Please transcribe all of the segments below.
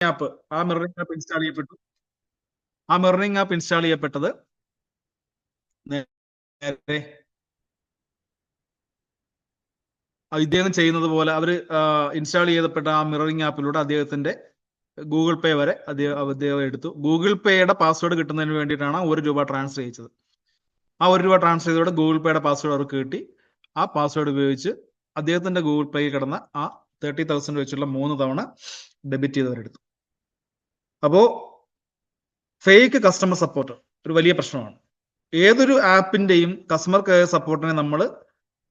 App ആ mirroring app install ചെയ്യപ്പെട്ടു. ആ മിററിംഗ് ആപ്പ് ഇൻസ്റ്റാൾ ചെയ്യപ്പെട്ടത് നേരെ ഇദ്ദേഹം ചെയ്യുന്നത് പോലെ അവർ ഇൻസ്റ്റാൾ ചെയ്യപ്പെട്ട ആ മിററിംഗ് ആപ്പിലൂടെ അദ്ദേഹത്തിന്റെ ഗൂഗിൾ പേ വരെ അദ്ദേഹം എടുത്തു. ഗൂഗിൾ പേയുടെ പാസ്വേഡ് കിട്ടുന്നതിന് വേണ്ടിയിട്ടാണ് 1 രൂപ ട്രാൻസ്ഫർ ചെയ്തത്. ആ 1 രൂപ ട്രാൻസ്ഫർ ചെയ്തതോടെ ഗൂഗിൾ പേയുടെ പാസ്വേഡ് അവർക്ക് കിട്ടി. ആ പാസ്വേഡ് ഉപയോഗിച്ച് അദ്ദേഹത്തിന്റെ ഗൂഗിൾ പേയിൽ കിടന്ന ആ 30,000 വെച്ചുള്ള 3 തവണ ഡെബിറ്റ് ചെയ്തവരെടുത്തു. അപ്പോ ഫേക്ക് കസ്റ്റമർ സപ്പോർട്ട് ഒരു വലിയ പ്രശ്നമാണ്. ഏതൊരു ആപ്പിന്റെയും കസ്റ്റമർ കെയർ സപ്പോർട്ടിനെ നമ്മൾ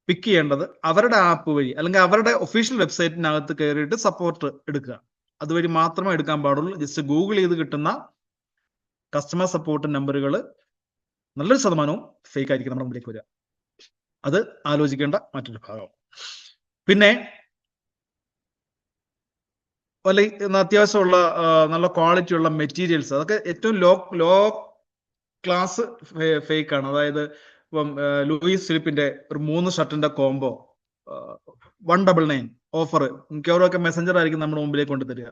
പിക്ക് ചെയ്യേണ്ടത് അവരുടെ ആപ്പ് വഴി അല്ലെങ്കിൽ അവരുടെ ഒഫീഷ്യൽ വെബ്സൈറ്റിനകത്ത് കയറിയിട്ട് സപ്പോർട്ട് എടുക്കുക. അതുവഴി മാത്രമേ എടുക്കാൻ പാടുള്ളൂ. ജസ്റ്റ് ഗൂഗിൾ ചെയ്ത് കിട്ടുന്ന കസ്റ്റമർ സപ്പോർട്ട് നമ്പറുകൾ നല്ലൊരു ശതമാനവും ഫേക്ക് ആയിരിക്കും നമ്മുടെ മുമ്പിലേക്ക് വരിക. അത് ആലോചിക്കേണ്ട മറ്റൊരു ഭാഗം. പിന്നെ അത്യാവശ്യമുള്ള നല്ല ക്വാളിറ്റി ഉള്ള മെറ്റീരിയൽസ്, അതൊക്കെ ഏറ്റവും ലോ ക്ലാസ് ഫേക്ക് ആണ്. അതായത് ഇപ്പം ലൂയിസ് ഫിലിപ്പിന്റെ ഒരു 3 ഷർട്ടിന്റെ കോംബോ 199 ഓഫർ മിക്കവാറും മെസ്സഞ്ചർ ആയിരിക്കും നമ്മുടെ മുമ്പിലേക്ക് കൊണ്ടുതരിക.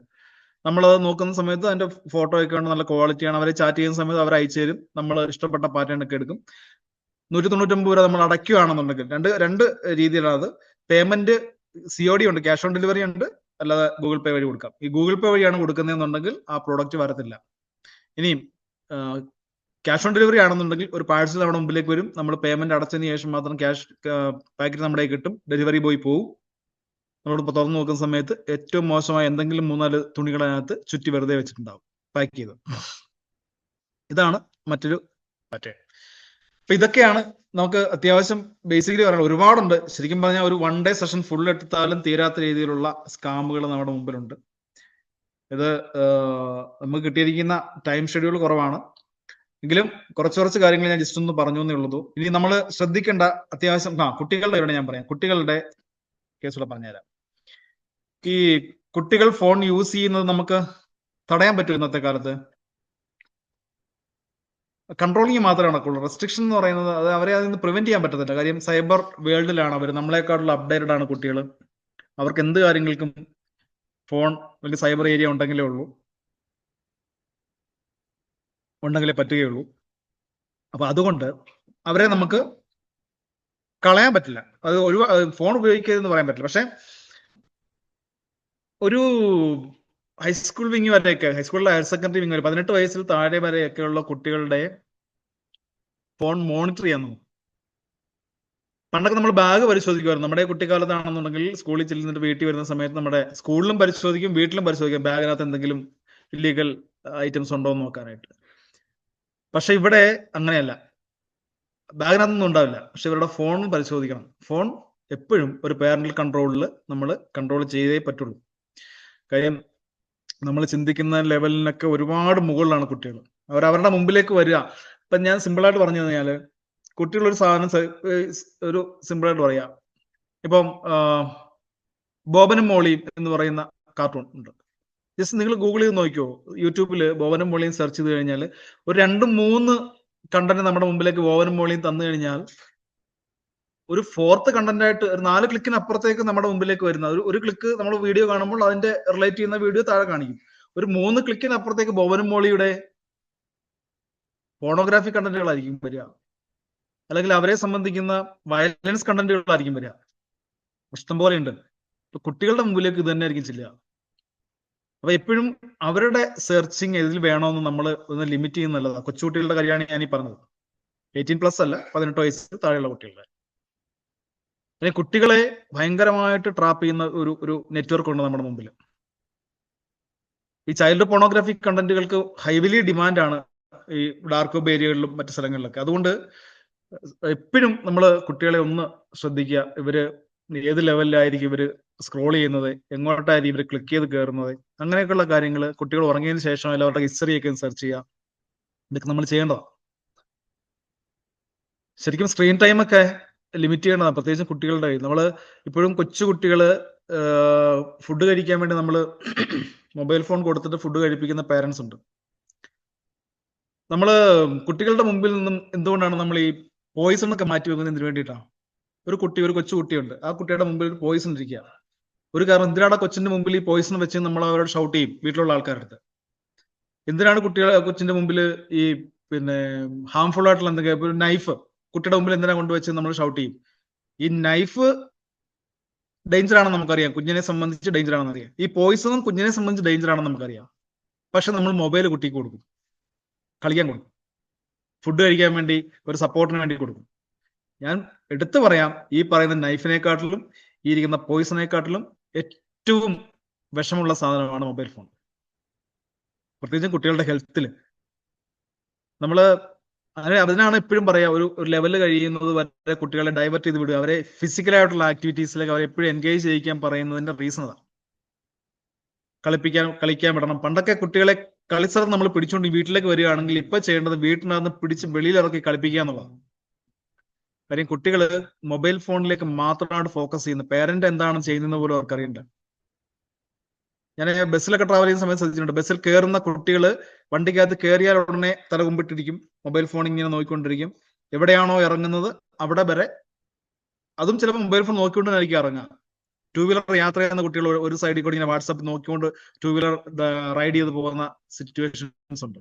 നമ്മളത് നോക്കുന്ന സമയത്ത് അതിന്റെ ഫോട്ടോ ഒക്കെ ഉണ്ട്, നല്ല ക്വാളിറ്റിയാണ്. അവരെ ചാറ്റ് ചെയ്യുന്ന സമയത്ത് അവർ അയച്ചു തരും. നമ്മൾ ഇഷ്ടപ്പെട്ട പാറ്റേൺ ഒക്കെ എടുക്കും. 199 രൂപ നമ്മൾ അടയ്ക്കുകയാണെന്നുണ്ടെങ്കിൽ രണ്ട് രീതിയിലാണ് അത്. പേയ്മെന്റ് COD ഉണ്ട്, ക്യാഷ് ഓൺ ഡെലിവറി ഉണ്ട്, അല്ലാതെ ഗൂഗിൾ പേ വഴി കൊടുക്കാം. ഈ ഗൂഗിൾ പേ വഴിയാണ് കൊടുക്കുന്നതെന്നുണ്ടെങ്കിൽ ആ പ്രോഡക്റ്റ് വരത്തില്ല. ഇനിയും ക്യാഷ് ഓൺ ഡെലിവറി ആണെന്നുണ്ടെങ്കിൽ ഒരു പാഴ്സൽ നമ്മുടെ മുമ്പിലേക്ക് വരും. നമ്മൾ പേയ്മെന്റ് അടച്ചതിന് ശേഷം മാത്രം ക്യാഷ് പാക്കറ്റ് നമ്മുടെ കിട്ടും. ഡെലിവറി ബോയ് പോവും. നമ്മളിപ്പോൾ തുറന്നു നോക്കുന്ന സമയത്ത് ഏറ്റവും മോശമായ എന്തെങ്കിലും 3-4 തുണികളതിനകത്ത് ചുറ്റി വെറുതെ വെച്ചിട്ടുണ്ടാവും പാക്ക് ചെയ്ത്. ഇതാണ് മറ്റൊരു പാറ്റേൺ. അപ്പൊ ഇതൊക്കെയാണ് നമുക്ക് അത്യാവശ്യം ബേസിക്കലി പറയാനുള്ളത്. ഒരുപാടുണ്ട്. ശരിക്കും പറഞ്ഞാൽ ഒരു 1 ഡേ സെഷൻ ഫുൾ എടുത്താലും തീരാത്ത രീതിയിലുള്ള സ്കാമുകൾ നമ്മുടെ മുമ്പിലുണ്ട്. ഇത് നമുക്ക് കിട്ടിയിരിക്കുന്ന ടൈം ഷെഡ്യൂൾ കുറവാണ് എങ്കിലും കുറച്ച് കാര്യങ്ങൾ ഞാൻ ജസ്റ്റ് ഒന്ന് പറഞ്ഞു എന്നേ ഉള്ളൂ. ഇനി നമ്മൾ ശ്രദ്ധിക്കേണ്ട അത്യാവശ്യം കുട്ടികളുടെ ഇവിടെ ഞാൻ പറയാം. കുട്ടികളുടെ കേസുകൂടെ പറഞ്ഞുതരാം. ഈ കുട്ടികൾ ഫോൺ യൂസ് ചെയ്യുന്നത് നമുക്ക് തടയാൻ പറ്റും. ഇന്നത്തെ കാലത്ത് കൺട്രോളിങ് മാത്രമേ നടക്കുള്ളൂ. റെസ്ട്രിക്ഷൻ എന്ന് പറയുന്നത് അത് അവരെ അതിൽ നിന്ന് പ്രിവെന്റ് ചെയ്യാൻ പറ്റത്തില്ല. കാര്യം സൈബർ വേൾഡിലാണ് അവർ. നമ്മളെക്കാളുള്ള അപ്ഡേറ്റഡ് ആണ് കുട്ടികൾ. അവർക്ക് എന്ത് കാര്യങ്ങൾക്കും ഫോൺ അല്ലെങ്കിൽ സൈബർ ഏരിയ ഉണ്ടെങ്കിലേ പറ്റുകയുള്ളൂ. അപ്പൊ അതുകൊണ്ട് അവരെ നമുക്ക് കളയാൻ പറ്റില്ല. അത് ഫോൺ ഉപയോഗിക്കരുതെന്ന് പറയാൻ പറ്റില്ല. പക്ഷെ ഒരു ഹൈസ്കൂൾ വിങ് വരെയൊക്കെ, ഹൈസ്കൂളിലെ ഹയർ സെക്കൻഡറി വിങ് വരെ 18 വയസ്സിൽ താഴെ വരെയൊക്കെയുള്ള കുട്ടികളുടെ ഫോൺ മോണിറ്റർ ചെയ്യാൻ നോക്കും. പണ്ടൊക്കെ നമ്മൾ ബാഗ് പരിശോധിക്കുമായിരുന്നു. നമ്മുടെ കുട്ടിക്കാലത്താണെന്നുണ്ടെങ്കിൽ സ്കൂളിൽ ചെല്ലുന്നിട്ട് വീട്ടിൽ വരുന്ന സമയത്ത് നമ്മുടെ സ്കൂളിലും പരിശോധിക്കും, വീട്ടിലും പരിശോധിക്കും, ബാഗിനകത്ത് എന്തെങ്കിലും ഇല്ലീഗൽ ഐറ്റംസ് ഉണ്ടോ എന്ന് നോക്കാനായിട്ട്. പക്ഷെ ഇവിടെ അങ്ങനെയല്ല. ബാഗിനകത്തൊന്നും ഉണ്ടാവില്ല. പക്ഷെ ഇവരുടെ ഫോൺ പരിശോധിക്കണം. ഫോൺ എപ്പോഴും ഒരു പാരന്റൽ കൺട്രോളിൽ നമ്മൾ കൺട്രോൾ ചെയ്തേ പറ്റുള്ളൂ. കാര്യം നമ്മൾ ചിന്തിക്കുന്ന ലെവലിനൊക്കെ ഒരുപാട് മുകളിലാണ് കുട്ടികൾ. അവരുടെ മുമ്പിലേക്ക് വരിക. ഇപ്പൊ ഞാൻ സിമ്പിളായിട്ട് പറഞ്ഞു കഴിഞ്ഞാല്, കുട്ടികളൊരു സാധനം ഒരു സിമ്പിളായിട്ട് പറയാം. ഇപ്പം ബോബനും മോളിയും എന്ന് പറയുന്ന കാർട്ടൂൺ ഉണ്ട്. ജസ്റ്റ് നിങ്ങൾ ഗൂഗിൾ ചെയ്ത് നോക്കിയോ, യൂട്യൂബില് ബോബനും മോളിയും സെർച്ച് ചെയ്ത് കഴിഞ്ഞാൽ ഒരു 2-3 കണ്ടന്റ് നമ്മുടെ മുമ്പിലേക്ക് ബോബനും മോളിയും തന്നു കഴിഞ്ഞാൽ ഒരു 4th കണ്ടന്റ് ആയിട്ട് ഒരു 4 ക്ലിക്കിന് അപ്പുറത്തേക്ക് നമ്മുടെ മുമ്പിലേക്ക് വരുന്ന ഒരു ക്ലിക്ക് നമ്മൾ വീഡിയോ കാണുമ്പോൾ അതിന്റെ റിലേറ്റ് ചെയ്യുന്ന വീഡിയോ താഴെ കാണിക്കും. ഒരു 3 ക്ലിക്കിന് അപ്പുറത്തേക്ക് ബോബനും മോളിയുടെ പോണോഗ്രാഫി കണ്ടന്റുകളായിരിക്കും വരിക, അല്ലെങ്കിൽ അവരെ സംബന്ധിക്കുന്ന വയലൻസ് കണ്ടന്റുകളായിരിക്കും വരിക. ഇഷ്ടം പോലെ ഉണ്ട്. കുട്ടികളുടെ മുമ്പിലേക്ക് ഇത് തന്നെ ആയിരിക്കും ചെല്ലുക. അപ്പൊ എപ്പോഴും അവരുടെ സെർച്ചിങ് ഇതിൽ വേണമെന്ന് നമ്മൾ ഒന്ന് ലിമിറ്റ് ചെയ്യുന്ന നല്ലതാണ്. കൊച്ചുകുട്ടികളുടെ കാര്യമാണ് ഞാൻ ഈ പറഞ്ഞത്. 18+ അല്ല, 18 വയസ്സ് താഴെയുള്ള കുട്ടികളുടെ. കുട്ടികളെ ഭയങ്കരമായിട്ട് ട്രാപ്പ് ചെയ്യുന്ന ഒരു നെറ്റ്വർക്ക് ഉണ്ട് നമ്മുടെ മുമ്പിൽ. ഈ ചൈൽഡ് പോണോഗ്രാഫിക് കണ്ടന്റുകൾക്ക് ഹൈവിലി ഡിമാൻഡാണ് ഈ ഡാർക്ക് വെബ് ഏരിയകളിലും മറ്റു സ്ഥലങ്ങളിലൊക്കെ. അതുകൊണ്ട് എപ്പോഴും നമ്മൾ കുട്ടികളെ ഒന്ന് ശ്രദ്ധിക്കുക. ഇവര് ഏത് ലെവലിലായിരിക്കും ഇവര് സ്ക്രോൾ ചെയ്യുന്നത്, എങ്ങോട്ടായിരിക്കും ഇവർ ക്ലിക്ക് ചെയ്ത് കയറുന്നത്, അങ്ങനെയൊക്കെയുള്ള കാര്യങ്ങൾ കുട്ടികൾ ഉറങ്ങിയതിന് ശേഷം അല്ല അവരുടെ ഹിസ്റ്ററിയൊക്കെ സെർച്ച് ചെയ്യുക. ഇതൊക്കെ നമ്മൾ ചെയ്യേണ്ടതാണ്. ശരിക്കും സ്ക്രീൻ ടൈം ഒക്കെ ലിമിറ്റ് ചെയ്യേണ്ടതാണ്, പ്രത്യേകിച്ച് കുട്ടികളുടെ കയ്യിൽ. നമ്മൾ ഇപ്പോഴും കൊച്ചു കുട്ടികള് ഫുഡ് കഴിക്കാൻ വേണ്ടി നമ്മൾ മൊബൈൽ ഫോൺ കൊടുത്തിട്ട് ഫുഡ് കഴിപ്പിക്കുന്ന പേരൻസ് ഉണ്ട്. നമ്മൾ കുട്ടികളുടെ മുമ്പിൽ നിന്നും എന്തുകൊണ്ടാണ് നമ്മൾ ഈ പോയിസൺ ഒക്കെ മാറ്റി വെക്കുന്നതിന് വേണ്ടിയിട്ടാണ്. ഒരു കൊച്ചു കുട്ടിയുണ്ട്, ആ കുട്ടിയുടെ മുമ്പിൽ പോയിസൺ ഇരിക്കുക. ഒരു കാരണം എന്തിനാണ് കൊച്ചിന്റെ മുമ്പിൽ ഈ പോയിസൺ വെച്ച് നമ്മൾ അവരോട് ഷൗട്ട് ചെയ്യും വീട്ടിലുള്ള ആൾക്കാരുടെ അടുത്ത്. എന്തിനാണ് കൊച്ചിന്റെ മുമ്പിൽ ഈ പിന്നെ ഹാംഫുൾ ആയിട്ടുള്ള എന്തെങ്കിലും നൈഫ് കുട്ടിയുടെ മുമ്പിൽ എന്തിനാ കൊണ്ടുവച്ച് നമ്മൾ ഷൗട്ട് ചെയ്യും. ഈ നൈഫ് ഡേഞ്ചർ ആണെന്ന് നമുക്കറിയാം, കുഞ്ഞിനെ സംബന്ധിച്ച് ഡേഞ്ചർ ആണെന്ന് അറിയാം. ഈ പോയിസണും കുഞ്ഞിനെ സംബന്ധിച്ച് ഡേഞ്ചർ ആണെന്ന് നമുക്കറിയാം. പക്ഷെ നമ്മൾ മൊബൈൽ കുട്ടിക്ക് കൊടുക്കും, കളിക്കാൻ കൊടുക്കും, ഫുഡ് കഴിക്കാൻ വേണ്ടി, ഒരു സപ്പോർട്ടിന് വേണ്ടി കൊടുക്കും. ഞാൻ എടുത്തു പറയാം, ഈ പറയുന്ന നൈഫിനെക്കാട്ടിലും ഈ ഇരിക്കുന്ന പോയിസണേക്കാട്ടിലും ഏറ്റവും വിഷമുള്ള സാധനമാണ് മൊബൈൽ ഫോൺ, പ്രത്യേകിച്ചും കുട്ടികളുടെ ഹെൽത്തിൽ. നമ്മള് അതിനാണ് എപ്പോഴും പറയാ, ഒരു ലെവല് കഴിയുന്നത് വരെ കുട്ടികളെ ഡൈവേർട്ട് ചെയ്ത് വിടുക, അവരെ ഫിസിക്കലായിട്ടുള്ള ആക്ടിവിറ്റീസിലേക്ക് അവരെ എപ്പോഴും എൻഗേജ് ചെയ്യിക്കാൻ പറയുന്നതിന്റെ റീസൺ അതാണ്. കളിക്കാൻ വിടണം. പണ്ടൊക്കെ കുട്ടികളെ കളിസ്ഥലത്ത് നമ്മൾ പിടിച്ചുകൊണ്ട് വീട്ടിലേക്ക് വരികയാണെങ്കിൽ ഇപ്പൊ ചെയ്യേണ്ടത് വീട്ടിനകത്ത് പിടിച്ച് വെളിയിലിറക്കി കളിപ്പിക്കുക എന്നുള്ളതാണ്. കാര്യം കുട്ടികൾ മൊബൈൽ ഫോണിലേക്ക് മാത്രമാണ് ഫോക്കസ് ചെയ്യുന്നത്. പേരന്റ് എന്താണ് ചെയ്യുന്നത് പോലും അവർക്കറിയണ്ട. ഞാൻ ബസ്സിലൊക്കെ ട്രാവൽ ചെയ്യുന്ന സമയത്ത് ശ്രദ്ധിച്ചിട്ടുണ്ട്, ബസ്സിൽ കയറുന്ന കുട്ടികൾ വണ്ടിക്കകത്ത് കയറിയാൽ ഉടനെ തലകുമ്പിട്ടിരിക്കും, മൊബൈൽ ഫോൺ ഇങ്ങനെ നോക്കിക്കൊണ്ടിരിക്കും. എവിടെയാണോ ഇറങ്ങുന്നത് അവിടെ വരെ, അതും ചിലപ്പോൾ മൊബൈൽ ഫോൺ നോക്കിക്കൊണ്ടായിരിക്കും ഇറങ്ങുക. ടൂ വീലർ യാത്ര ചെയ്യുന്ന കുട്ടികൾ ഒരു സൈഡിൽ കൂടി ഇങ്ങനെ വാട്സാപ്പ് നോക്കിക്കൊണ്ട് ടൂ വീലർ റൈഡ് ചെയ്ത് പോകുന്ന സിറ്റുവേഷൻസ് ഉണ്ട്.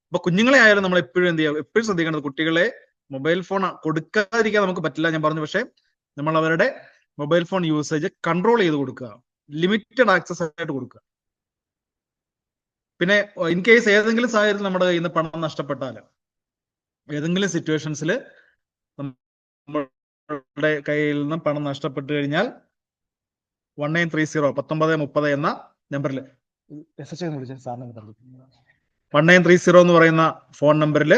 അപ്പൊ കുഞ്ഞുങ്ങളെ ആയാലും നമ്മൾ എപ്പോഴും എന്ത് ചെയ്യുക, എപ്പോഴും ശ്രദ്ധിക്കേണ്ടത് കുട്ടികളെ മൊബൈൽ ഫോൺ കൊടുക്കാതിരിക്കാൻ നമുക്ക് പറ്റില്ല, ഞാൻ പറഞ്ഞു. പക്ഷെ നമ്മൾ അവരുടെ മൊബൈൽ ഫോൺ യൂസേജ് കൺട്രോൾ ചെയ്ത് കൊടുക്കുക, ലിമിറ്റഡ് ആക്സസ് ആയിട്ട് കൊടുക്കുക. പിന്നെ ഇൻ കേസ് ഏതെങ്കിലും സാഹചര്യത്തിൽ നമ്മുടെ കയ്യിൽ നിന്ന് പണം നഷ്ടപ്പെട്ടാൽ, ഏതെങ്കിലും സിറ്റുവേഷൻസിൽ നമ്മുടെ കയ്യിൽ നിന്ന് പണം നഷ്ടപ്പെട്ടു കഴിഞ്ഞാൽ 1930 1930 എന്ന നമ്പറിൽ 1930 എന്ന് പറയുന്ന ഫോൺ നമ്പറിൽ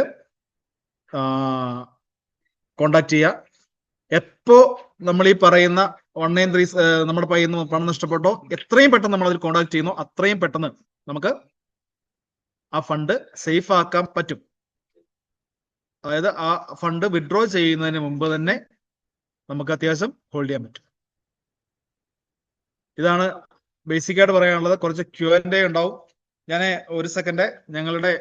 കോണ്ടാക്ട് ചെയ്യുക. എപ്പോ നമ്മൾ ഈ പറയുന്ന 1930 നമ്മുടെ കയ്യിൽ നിന്ന് പണം നഷ്ടപ്പെട്ടോ എത്രയും പെട്ടെന്ന് നമ്മൾ അതിൽ കോണ്ടാക്ട് ചെയ്യുന്നു, അത്രയും പെട്ടെന്ന് നമുക്ക് ആ ഫണ്ട് സേഫ് ആക്കാൻ പറ്റും. അതായത് ആ ഫണ്ട് വിഡ്രോ ചെയ്യുന്നതിന് മുമ്പ് തന്നെ നമുക്ക് അത്യാവശ്യം ഹോൾഡ് ചെയ്യാൻ പറ്റും. ഇതാണ് ബേസിക് ആയിട്ട് പറയാനുള്ളത്. കുറച്ച് Q&A ഉണ്ടാവും. ഞാൻ ഒരു സെക്കൻഡ്, ഞങ്ങളുടെ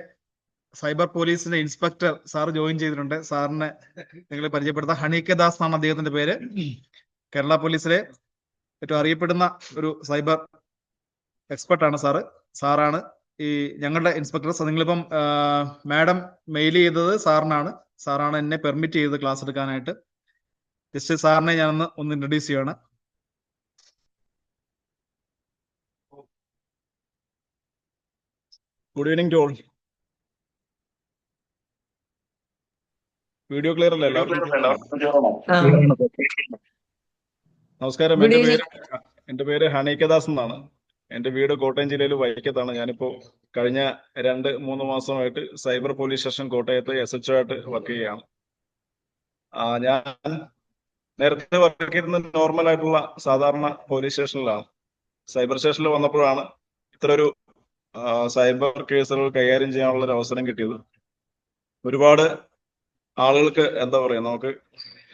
സൈബർ പോലീസിന്റെ ഇൻസ്പെക്ടർ സാർ ജോയിൻ ചെയ്തിട്ടുണ്ട്. സാറിനെ നിങ്ങൾ പരിചയപ്പെടുത്താം. ഹണീകെ ദാസ് എന്നാണ് അദ്ദേഹത്തിന്റെ പേര്. കേരള പോലീസിലെ ഏറ്റവും അറിയപ്പെടുന്ന ഒരു സൈബർ എക്സ്പെർട്ടാണ് സാറ്. സാറാണ് ഈ ഞങ്ങളുടെ ഇൻസ്പെക്ടർ. നിങ്ങളിപ്പം മാഡം മെയിൽ ചെയ്തത് സാറിനാണ്. സാറാണ് എന്നെ പെർമിറ്റ് ചെയ്തത് ക്ലാസ് എടുക്കാനായിട്ട്. ജസ്റ്റ് സാറിനെ ഞാനൊന്ന് ഇൻട്രൊഡ്യൂസ് ചെയ്യാണ്. Good evening to all. Video clear അല്ലേ എല്ലാവർക്കും? നമസ്കാരം. എന്റെ പേര് ഹണീകെ ദാസ് എന്നാണ്. എന്റെ വീട് കോട്ടയം ജില്ലയിൽ വൈക്കത്താണ്. ഞാനിപ്പോ കഴിഞ്ഞ 2-3 മാസമായിട്ട് സൈബർ പോലീസ് സ്റ്റേഷൻ കോട്ടയത്ത് SHO ആയിട്ട് വർക്ക് ചെയ്യുകയാണ്. ഞാൻ നേരത്തെ വർക്ക് ചെയ്തിരുന്ന നോർമൽ ആയിട്ടുള്ള സാധാരണ പോലീസ് സ്റ്റേഷനിലാണ്. സൈബർ സ്റ്റേഷനിൽ വന്നപ്പോഴാണ് ഇത്ര ഒരു സൈബർ കേസുകൾ കൈകാര്യം ചെയ്യാനുള്ള ഒരു അവസരം കിട്ടിയത്. ഒരുപാട് ആളുകൾക്ക് എന്താ പറയാ, നമുക്ക്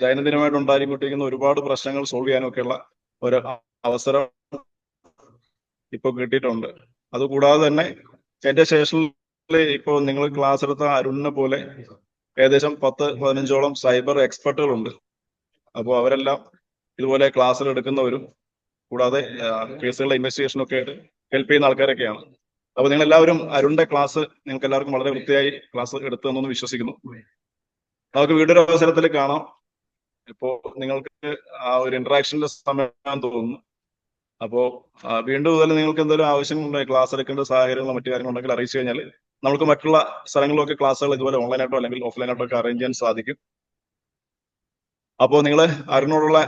ദൈനംദിനമായിട്ട് ഉണ്ടായിക്കൊണ്ടിരിക്കുന്ന ഒരുപാട് പ്രശ്നങ്ങൾ സോൾവ് ചെയ്യാനൊക്കെയുള്ള ഒരു അവസരം ഇപ്പൊ കിട്ടിയിട്ടുണ്ട്. അതുകൂടാതെ തന്നെ എന്റെ സ്റ്റേഷനിൽ ഇപ്പോൾ നിങ്ങൾ ക്ലാസ് എടുത്ത അരുണിനെ പോലെ ഏകദേശം 10-15ഓളം സൈബർ എക്സ്പെർട്ടുകളുണ്ട്. അപ്പോൾ അവരെല്ലാം ഇതുപോലെ ക്ലാസ്സിൽ എടുക്കുന്നവരും കൂടാതെ കേസുകളുടെ ഇൻവെസ്റ്റിഗേഷനൊക്കെ ആയിട്ട് ഹെൽപ്പ് ചെയ്യുന്ന ആൾക്കാരൊക്കെയാണ്. അപ്പൊ നിങ്ങൾ എല്ലാവരും അരുണിന്റെ ക്ലാസ് നിങ്ങൾക്ക് എല്ലാവർക്കും വളരെ വൃത്തിയായി ക്ലാസ് എടുത്തു തന്നെന്ന് വിശ്വസിക്കുന്നു. നമുക്ക് വീണ്ടൊരു അവസരത്തിൽ കാണാം. ഇപ്പോ നിങ്ങൾക്ക് ആ ഒരു ഇന്ററാക്ഷനിലെ സമയം തോന്നുന്നു. അപ്പോ വീണ്ടും ഇതുപോലെ നിങ്ങൾക്ക് എന്തെങ്കിലും ആവശ്യങ്ങളുണ്ടെങ്കിൽ, ക്ലാസ് എടുക്കേണ്ട സാഹചര്യങ്ങളോ മറ്റു കാര്യങ്ങളുണ്ടെങ്കിൽ അറിയിച്ചു കഴിഞ്ഞാൽ നമുക്ക് മറ്റുള്ള സ്ഥലങ്ങളിലൊക്കെ ക്ലാസ്സുകൾ ഇതുപോലെ ഓൺലൈനായിട്ടോ അല്ലെങ്കിൽ ഓഫ്ലൈനായിട്ടോ ഒക്കെ അറേഞ്ച് ചെയ്യാൻ സാധിക്കും. അപ്പോൾ നിങ്ങൾ അരുണോടുള്ള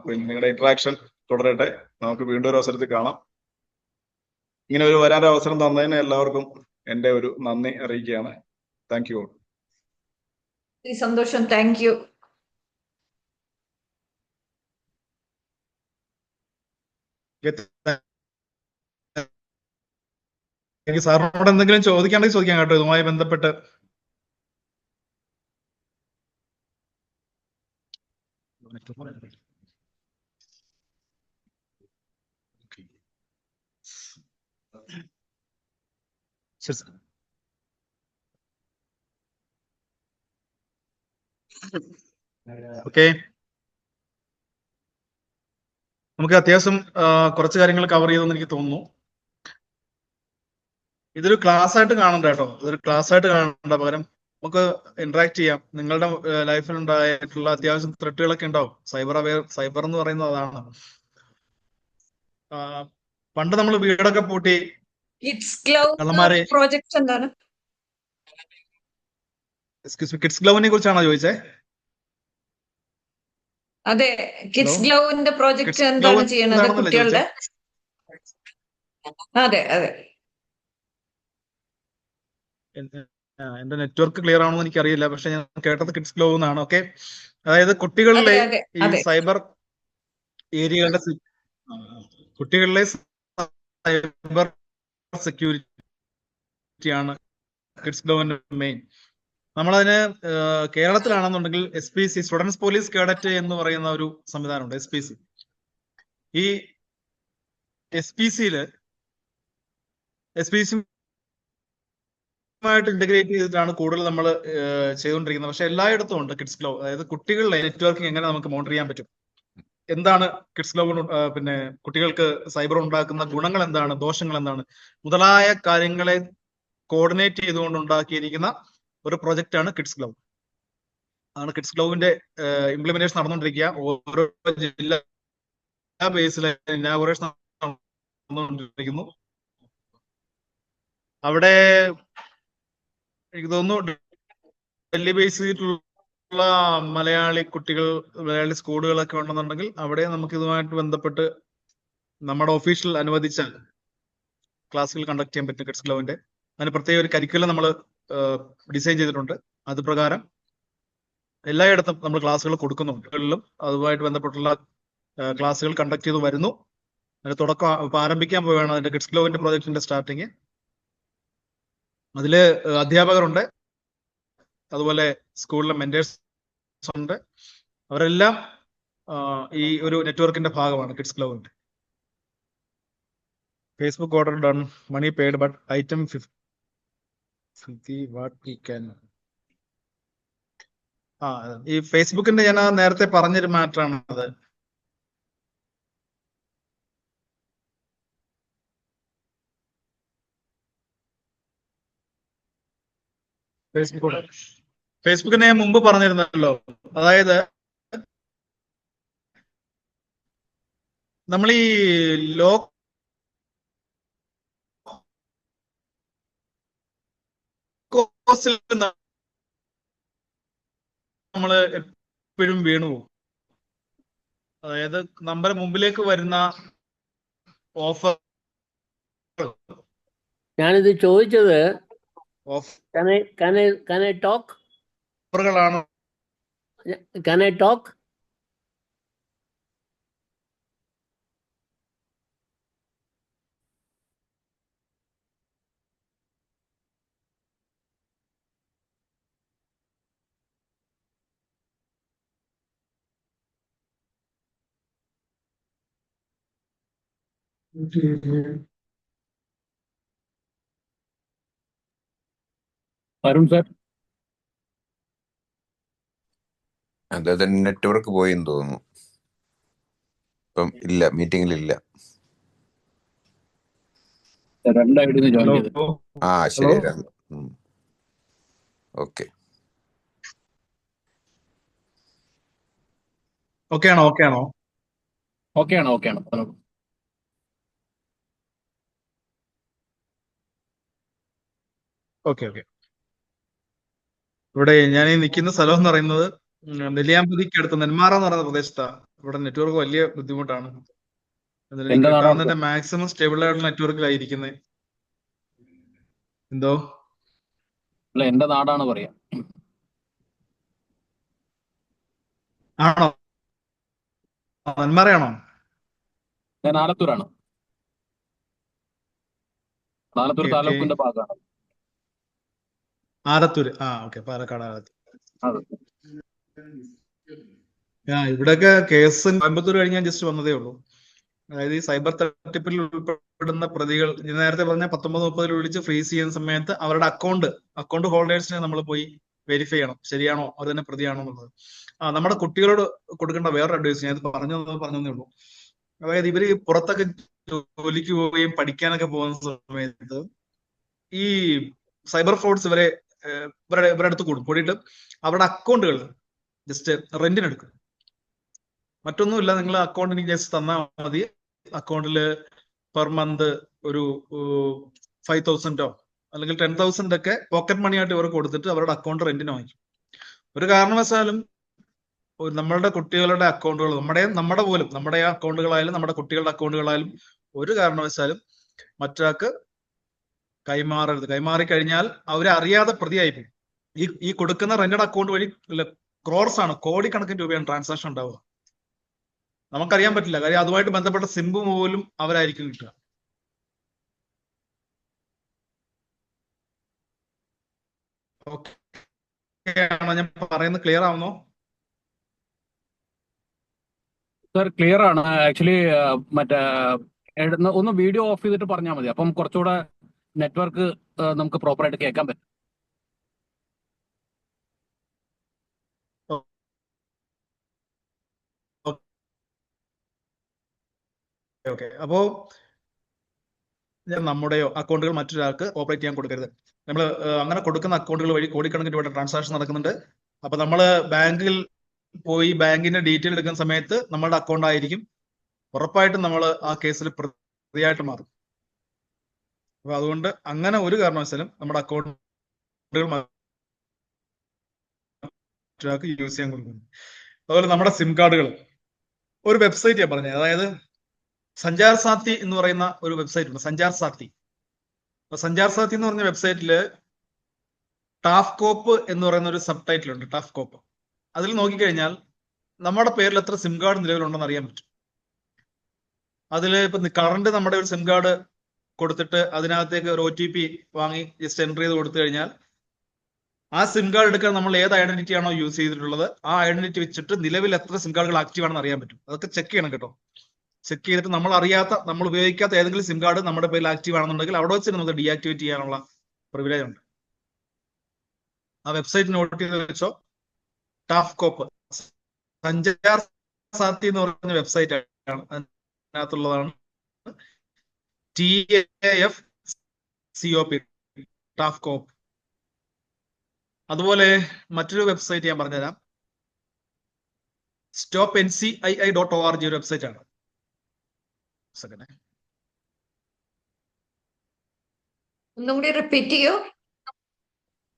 നിങ്ങളുടെ ഇന്ററാക്ഷൻ തുടരട്ടെ. നമുക്ക് വീണ്ടും ഒരു അവസരത്തിൽ കാണാം. ഇങ്ങനെ ഒരു വരാൻ അവസരം തന്നതിന് എല്ലാവർക്കും എന്റെ ഒരു നന്ദി അറിയിക്കുകയാണ്. Thank you. സന്തോഷം. Thank you. എനിക്ക് സാറിനോട് എന്തെങ്കിലും ചോദിക്കാണ്ടെങ്കിൽ ചോദിക്കാം കേട്ടോ, ഇതുമായി ബന്ധപ്പെട്ട്. ഓക്കെ, നമുക്ക് അത്യാവശ്യം കുറച്ച് കാര്യങ്ങൾ കവർ ചെയ്തെന്ന് എനിക്ക് തോന്നുന്നു. ഇതൊരു ക്ലാസ് ആയിട്ട് കാണണ്ട കേട്ടോ, ഇതൊരു ക്ലാസ് ആയിട്ട് കാണണ്ട, പകരം നമുക്ക് ഇന്ററാക്ട് ചെയ്യാം. നിങ്ങളുടെ ലൈഫിൽ ഉണ്ടായിട്ടുള്ള അത്യാവശ്യം ത്രെട്ടുകളൊക്കെ ഉണ്ടാവും. സൈബർ എന്ന് പറയുന്നത് അതാണ്. പണ്ട് നമ്മൾ വീടൊക്കെ പൂട്ടി കള്ളന്മാരെ പ്രോജക്റ്റ് എന്താണ്? കിഡ്സ് ഗ്ലൗവിനെ കുറിച്ചാണോ ചോദിച്ചേ? അതെ, കിഡ്സ് ഗ്ലൗവിന്റെ പ്രോജക്റ്റ് എന്താണ് ചെയ്യണത് കുട്ടികളുടെ? അതെ അതെ. എന്റെ നെറ്റ്വർക്ക് ക്ലിയർ ആണോ എന്ന് എനിക്കറിയില്ല, പക്ഷെ ഞാൻ കേട്ടത് കിഡ്സ് ഗ്ലൗ എന്നാണ്. ഓക്കെ, അതായത് കുട്ടികളിലെ ഈ സൈബർ ഏരിയകളുടെ കുട്ടികളിലെ സൈബർ സെക്യൂരിറ്റിയാണ് കിഡ്സ് ഗ്ലൗവിന്റെ മെയിൻ. നമ്മളതിന് കേരളത്തിലാണെന്നുണ്ടെങ്കിൽ SPC, സ്റ്റുഡൻസ് പോലീസ് കേഡറ്റ് എന്ന് പറയുന്ന ഒരു സംവിധാനമുണ്ട്, SPC. ഈ SPCയുമായിട്ട് ഇന്റഗ്രേറ്റ് ചെയ്തിട്ടാണ് കൂടുതൽ നമ്മൾ ചെയ്തുകൊണ്ടിരിക്കുന്നത്. പക്ഷെ എല്ലായിടത്തും ഉണ്ട് കിഡ്സ് ഗ്ലൗ. അതായത് കുട്ടികളുടെ നെറ്റ്വർക്കിംഗ് എങ്ങനെ നമുക്ക് മോണിറ്റർ ചെയ്യാൻ പറ്റും, എന്താണ് കിഡ്സ് ഗ്ലൗ, പിന്നെ കുട്ടികൾക്ക് സൈബർ ഉണ്ടാക്കുന്ന ഗുണങ്ങൾ എന്താണ്, ദോഷങ്ങൾ എന്താണ്, മുതലായ കാര്യങ്ങളെ കോർഡിനേറ്റ് ചെയ്തുകൊണ്ട് ഉണ്ടാക്കിയിരിക്കുന്ന ഒരു പ്രൊജക്റ്റ് ആണ് കിഡ്സ് ഗ്ലൗ. ആണ് കിഡ്സ് ഗ്ലൗവിന്റെ ഇംപ്ലിമെന്റേഷൻ നടന്നുകൊണ്ടിരിക്കുക. ഓരോ ജില്ലാ ബേസിൽ ഇനാഗുറേഷൻ നടന്നുകൊണ്ടിരിക്കുന്നു. അവിടെ എനിക്ക് തോന്നുന്നു ഡൽഹി ബേസ് ചെയ്തിട്ടുള്ള മലയാളി കുട്ടികൾ, മലയാളി സ്കൂളുകളൊക്കെ ഉണ്ടെന്നുണ്ടെങ്കിൽ അവിടെ നമുക്ക് ഇതുമായിട്ട് ബന്ധപ്പെട്ട് നമ്മുടെ ഒഫീഷ്യൽ അനുവദിച്ചാൽ ക്ലാസ്സുകൾ കണ്ടക്ട് ചെയ്യാൻ പറ്റും കിഡ്സ് ഗ്ലൗവിന്റെ. അതിന് പ്രത്യേക ഒരു കരിക്കുലം നമ്മൾ ഡിസൈൻ ചെയ്തിട്ടുണ്ട്. അത് പ്രകാരം എല്ലായിടത്തും നമ്മൾ ക്ലാസ്സുകൾ കൊടുക്കുന്നുണ്ട്. അതുമായിട്ട് ബന്ധപ്പെട്ടുള്ള ക്ലാസ്സുകൾ കണ്ടക്ട് ചെയ്ത് വരുന്നു. അതിന്റെ തുടക്കം ആരംഭിക്കാൻ പോവുകയാണ് അതിന്റെ കിഡ്സ് ഗ്ലൗവിന്റെ പ്രോജക്റ്റിന്റെ സ്റ്റാർട്ടിങ്. അതില് അധ്യാപകരുണ്ട്, അതുപോലെ സ്കൂളിലെ മെന്റേഴ്സ് ഉണ്ട്. അവരെല്ലാം ഈ ഒരു നെറ്റ്വർക്കിന്റെ ഭാഗമാണ് കിഡ്സ് ഗ്ലൗവിന്റെ. Facebook order done, money paid, but item 50 what we can. ഈ ഫേസ്ബുക്കിന്റെ ഞാൻ നേരത്തെ പറഞ്ഞൊരു മാറ്റർ ആണ് അത്. ഫേസ്ബുക്കിനെ ഞാൻ മുമ്പ് പറഞ്ഞിരുന്നല്ലോ. അതായത് നമ്മൾ ഈ നമ്മൾ എപ്പോഴും വീണു പോകും. അതായത് നമ്മുടെ മുമ്പിലേക്ക് വരുന്ന ഓഫർ, ഞാനിത് ചോദിച്ചത് ഓഫറുകളാണ്. അരുൺ സാർ, അതായത് നെറ്റ്വർക്ക് പോയെന്ന് തോന്നുന്നു. ഇപ്പം ഇല്ല, മീറ്റിംഗിലില്ല. രണ്ടായിട്ട് ജോയിൻ ചെയ്തു. ശരി. ഓക്കെ, ഓക്കെയാണോ? ഓക്കെ. ഇവിടെ ഞാൻ ഈ നിൽക്കുന്ന സ്ഥലം എന്ന് പറയുന്നത് നെല്ലിയാമ്പതിക്ക് അടുത്ത് നെന്മാറ എന്ന് പറയുന്ന പ്രദേശത്താണ്. ഇവിടെ നെറ്റ്വർക്ക് വലിയ ബുദ്ധിമുട്ടാണ്. കിട്ടാവുന്നതിന്റെ മാക്സിമം സ്റ്റേബിൾ ആയിട്ടുള്ള നെറ്റ്വർക്കിലായിരിക്കുന്നത്. എന്തോ എന്റെ നാടാണ് പറയാ. ആണോ? നെന്മാറയാണോ? ഞാൻ ആലത്തൂരാണ്. ആലത്തൂർ താലൂക്കിന്റെ ഭാഗമാണ്. ആലത്തൂര്. ഓക്കെ, പാലക്കാട് ആലത്തൂർ. ഇവിടെയൊക്കെ കേസ് കോയമ്പത്തൂർ കഴിഞ്ഞാൽ ജസ്റ്റ് വന്നതേ ഉള്ളൂ. അതായത് ഈ സൈബർ തട്ടിപ്പിൽ ഉൾപ്പെടുന്ന പ്രതികൾ നേരത്തെ പറഞ്ഞ 19-30 വിളിച്ച് ഫ്രീസ് ചെയ്യുന്ന സമയത്ത് അവരുടെ അക്കൗണ്ട് ഹോൾഡേഴ്സിനെ നമ്മൾ പോയി വെരിഫൈ ചെയ്യണം, ശരിയാണോ അവർ തന്നെ പ്രതിയാണോ എന്നുള്ളത്. നമ്മുടെ കുട്ടികളോട് കൊടുക്കേണ്ട വേറൊരു അഡ്വൈസ് ഞാൻ പറഞ്ഞതേ ഉള്ളൂ. അതായത് ഇവര് പുറത്തൊക്കെ ജോലിക്ക് പോവുകയും പഠിക്കാനൊക്കെ പോകുന്ന സമയത്ത് ഈ സൈബർ ഫ്രോഡ്സ് ഇവരുടെ അടുത്ത് കൂടിയിട്ട് അവരുടെ അക്കൗണ്ടുകൾ ജസ്റ്റ് റെന്റിനെടുക്കും. മറ്റൊന്നുമില്ല, നിങ്ങൾ അക്കൗണ്ട് എനിക്ക് ജസ്റ്റ് തന്നാൽ മതി. അക്കൗണ്ടിൽ പെർ മന്ത് ഒരു 5,000 അല്ലെങ്കിൽ 10,000 ഒക്കെ പോക്കറ്റ് മണി ആയിട്ട് ഇവർക്ക് കൊടുത്തിട്ട് അവരുടെ അക്കൗണ്ട് റെന്റിന് വാങ്ങിക്കും. ഒരു കാരണവശാലും നമ്മളുടെ കുട്ടികളുടെ അക്കൗണ്ടുകൾ നമ്മുടെ അക്കൗണ്ടുകളായാലും നമ്മുടെ കുട്ടികളുടെ അക്കൗണ്ടുകളായാലും ഒരു കാരണവശാലും മറ്റൊരാൾക്ക് കൈമാറരുത്. കൈമാറിക്കഴിഞ്ഞാൽ അവരെ അറിയാതെ പ്രതിയായി പോകും. ഈ കൊടുക്കുന്ന റെന്റഡ് അക്കൗണ്ട് വഴി ക്രോർസ് ആണ്, കോടിക്കണക്കിന് രൂപയാണ് ട്രാൻസാക്ഷൻ ഉണ്ടാവുക. നമുക്കറിയാൻ പറ്റില്ല, കാര്യം അതുമായിട്ട് ബന്ധപ്പെട്ട സിമ്പ് പോലും അവരായിരിക്കും കിട്ടുക. ഓക്കെ, ഞാൻ പറയുന്നത് ക്ലിയർ ആവുന്നോ? സർ ക്ലിയർ ആണ്. ആക്ച്വലി മറ്റേ ഒന്ന് വീഡിയോ ഓഫ് ചെയ്തിട്ട് പറഞ്ഞാൽ മതി. അപ്പം കുറച്ചുകൂടെ നെറ്റ്വർക്ക് നമുക്ക് പ്രോപ്പറായിട്ട് കേൾക്കാൻ പറ്റും. ഓക്കെ, അപ്പോ നമ്മുടെയോ അക്കൗണ്ടുകൾ മറ്റൊരാൾക്ക് ഓപ്പറേറ്റ് ചെയ്യാൻ കൊടുക്കരുത്. നമ്മൾ അങ്ങനെ കൊടുക്കുന്ന അക്കൗണ്ടുകൾ വഴി കോടിക്കണക്കിന് രൂപയുടെ ട്രാൻസാക്ഷൻ നടക്കുന്നുണ്ട്. അപ്പൊ നമ്മൾ ബാങ്കിൽ പോയി ബാങ്കിന്റെ ഡീറ്റെയിൽ എടുക്കുന്ന സമയത്ത് നമ്മുടെ അക്കൗണ്ട് ആയിരിക്കും, ഉറപ്പായിട്ടും നമ്മൾ ആ കേസിൽ പ്രതിയായിട്ട് മാറും. അപ്പൊ അതുകൊണ്ട് അങ്ങനെ ഒരു കാരണവശാലും നമ്മുടെ അക്കൗണ്ടുകൾ മറ്റൊരാൾക്ക് യൂസ് ചെയ്യാൻ കൊടുക്കുന്നു. അതുപോലെ നമ്മുടെ സിം കാർഡുകൾ, ഒരു വെബ്സൈറ്റ് ഞാൻ പറഞ്ഞത്, അതായത് സഞ്ചാർ സാത്തി എന്ന് പറയുന്ന ഒരു വെബ്സൈറ്റ് ഉണ്ട്, സഞ്ചാർ സാത്തി. സഞ്ചാർ സാത്തി എന്ന് പറഞ്ഞ വെബ്സൈറ്റില് ടാഫ്കോപ്പ് എന്ന് പറയുന്ന ഒരു സബ് ടൈറ്റിൽ ഉണ്ട്, ടാഫ്കോപ്പ്. അതിൽ നോക്കിക്കഴിഞ്ഞാൽ നമ്മുടെ പേരിൽ എത്ര സിം കാർഡ് നിലവിലുണ്ടെന്ന് അറിയാൻ പറ്റും. അതിൽ ഇപ്പൊ കറണ്ട് നമ്മുടെ ഒരു സിം കാർഡ് കൊടുത്തിട്ട് അതിനകത്തേക്ക് ഒരു OTP വാങ്ങി ജസ്റ്റ് എൻട്രി ചെയ്ത് കൊടുത്തു കഴിഞ്ഞാൽ ആ സിം കാർഡ് എടുക്കാൻ നമ്മൾ ഏത് ഐഡന്റിറ്റി ആണോ യൂസ് ചെയ്തിട്ടുള്ളത് ആ ഐഡന്റിറ്റി വെച്ചിട്ട് നിലവിൽ എത്ര സിം കാർഡുകൾ ആക്റ്റീവ് ആണെന്ന് അറിയാൻ പറ്റും. അതൊക്കെ ചെക്ക് ചെയ്യണം കേട്ടോ. ചെക്ക് ചെയ്തിട്ട് നമ്മൾ ഉപയോഗിക്കാത്ത ഏതെങ്കിലും സിം കാർഡ് നമ്മുടെ പേരിൽ ആക്റ്റീവ് ആണെന്നുണ്ടെങ്കിൽ അവിടെ വെച്ച് നമുക്ക് ഡീആക്ടിവേറ്റ് ചെയ്യാനുള്ള പ്രിവിലേജ് ഉണ്ട്. ആ വെബ്സൈറ്റ് നോട്ട് ചെയ്ത് വെച്ചോ, ടാഫ്കോപ്പ്. സഞ്ചാർ സാത്തി എന്ന് പറയുന്ന വെബ്സൈറ്റ് ആണ്, അതിനകത്തുള്ളതാണ് TAFCOP, ടാഫ്കോപ്പ്. അതുപോലെ മറ്റൊരു വെബ്സൈറ്റ് ഞാൻ പറഞ്ഞുതരാം, stopncii.org ഒരു വെബ്സൈറ്റ് ആണ്. ഒന്നും കൂടി റിപ്പീറ്റ് ചെയ്യോ?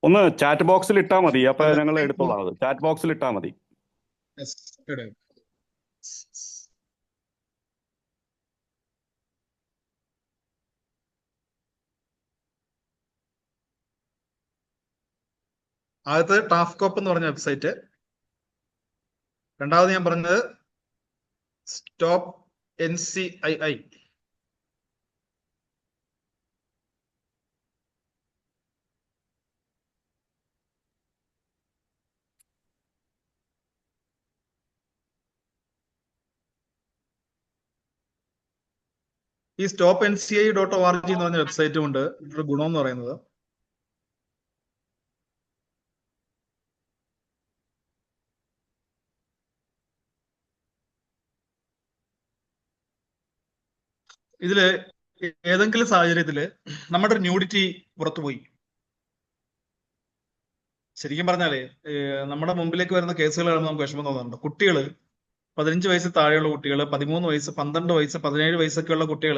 ഒന്ന് ചാറ്റ് ബോക്സിൽ ഇട്ടാ മതി, അപ്പൊ ഞങ്ങൾ എടുത്തോളാം. അത് ചാറ്റ് ബോക്സിൽ ഇട്ടാ മതി. ആദ്യത്തെ ടാഫ്കോപ്പ് എന്ന് പറഞ്ഞ വെബ്സൈറ്റ്, രണ്ടാമത് ഞാൻ പറഞ്ഞത് സ്റ്റോപ്പ് NCII. ഈ stopnci.org എന്ന് പറഞ്ഞ വെബ്സൈറ്റും ഉണ്ട്. ഒരു ഗുണം എന്ന് പറയുന്നത് ഇതില് ഏതെങ്കിലും സാഹചര്യത്തില് നമ്മുടെ ന്യൂഡിറ്റി പുറത്തുപോയി, ശരിക്കും പറഞ്ഞാലേ നമ്മുടെ മുമ്പിലേക്ക് വരുന്ന കേസുകൾ കാണുമ്പോൾ നമുക്ക് വിഷമം തോന്നുന്നുണ്ട്. കുട്ടികള് 15 വയസ്സിൽ താഴെയുള്ള കുട്ടികൾ, 13 വയസ്സ്, 12 വയസ്സ്, 17 വയസ്സൊക്കെയുള്ള കുട്ടികൾ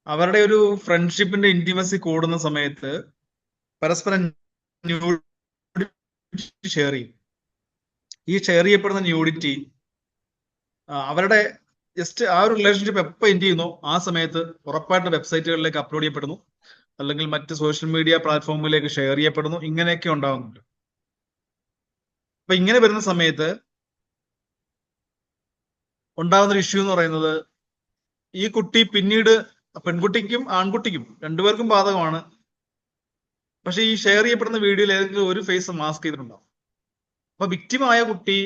അവരുടെ ഒരു ഫ്രണ്ട്ഷിപ്പിന്റെ ഇന്റിമസി കൂടുന്ന സമയത്ത് പരസ്പരം ന്യൂഡിറ്റി ഷെയർ ചെയ്യും. ഈ ഷെയർ ചെയ്യപ്പെടുന്ന ന്യൂഡിറ്റി അവരുടെ ജസ്റ്റ് ആ ഒരു റിലേഷൻഷിപ്പ് എപ്പോൾ എൻഡ് ചെയ്യുന്നു ആ സമയത്ത് ഉറപ്പായിട്ട് വെബ്സൈറ്റുകളിലേക്ക് അപ്ലോഡ് ചെയ്യപ്പെടുന്നു, അല്ലെങ്കിൽ മറ്റ് സോഷ്യൽ മീഡിയ പ്ലാറ്റ്ഫോമിലേക്ക് ഷെയർ ചെയ്യപ്പെടുന്നു. ഇങ്ങനെയൊക്കെ ഉണ്ടാകുന്നുണ്ട്. അപ്പൊ ഇങ്ങനെ വരുന്ന സമയത്ത് ഉണ്ടാകുന്ന ഒരു ഇഷ്യൂ എന്ന് പറയുന്നത്, ഈ കുട്ടി പിന്നീട് പെൺകുട്ടിക്കും ആൺകുട്ടിക്കും രണ്ടുപേർക്കും ബാധകമാണ്. പക്ഷെ ഈ ഷെയർ ചെയ്യപ്പെടുന്ന വീഡിയോയിൽ ഏതെങ്കിലും ഒരു ഫേസ് മാസ്ക് ചെയ്തിട്ടുണ്ടാവും. അപ്പൊ വിക്റ്റിമായ കുട്ടി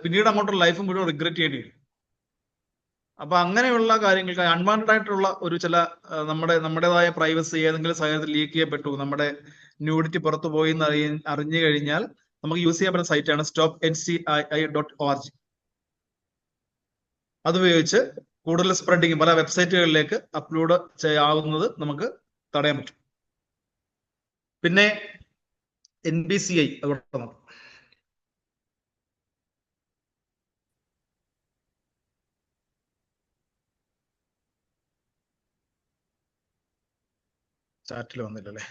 പിന്നീട് അങ്ങോട്ടുള്ള ലൈഫ് മുഴുവൻ റിഗ്രറ്റ് ചെയ്യേണ്ടി വരും. അപ്പൊ അങ്ങനെയുള്ള കാര്യങ്ങൾക്ക് അൺവാണ്ടഡ് ആയിട്ടുള്ള ഒരു ചില നമ്മുടേതായ പ്രൈവസി ഏതെങ്കിലും സാഹചര്യത്തിൽ ലീക്ക് ചെയ്യപ്പെട്ടു, നമ്മുടെ ന്യൂഡിറ്റി പുറത്തു പോയി എന്ന് അറിഞ്ഞു കഴിഞ്ഞാൽ നമുക്ക് യൂസ് ചെയ്യാൻ പറ്റുന്ന സൈറ്റാണ് stopncii.org. അതുപയോഗിച്ച് കൂടുതൽ സ്പ്രെഡിങ് പല വെബ്സൈറ്റുകളിലേക്ക് അപ്ലോഡ് ചെയ്യാവുന്നത് നമുക്ക് തടയാൻ പറ്റും. പിന്നെ NBCI അതോടെ നോക്കാം. ചാറ്റിൽ വന്നില്ലല്ലേ?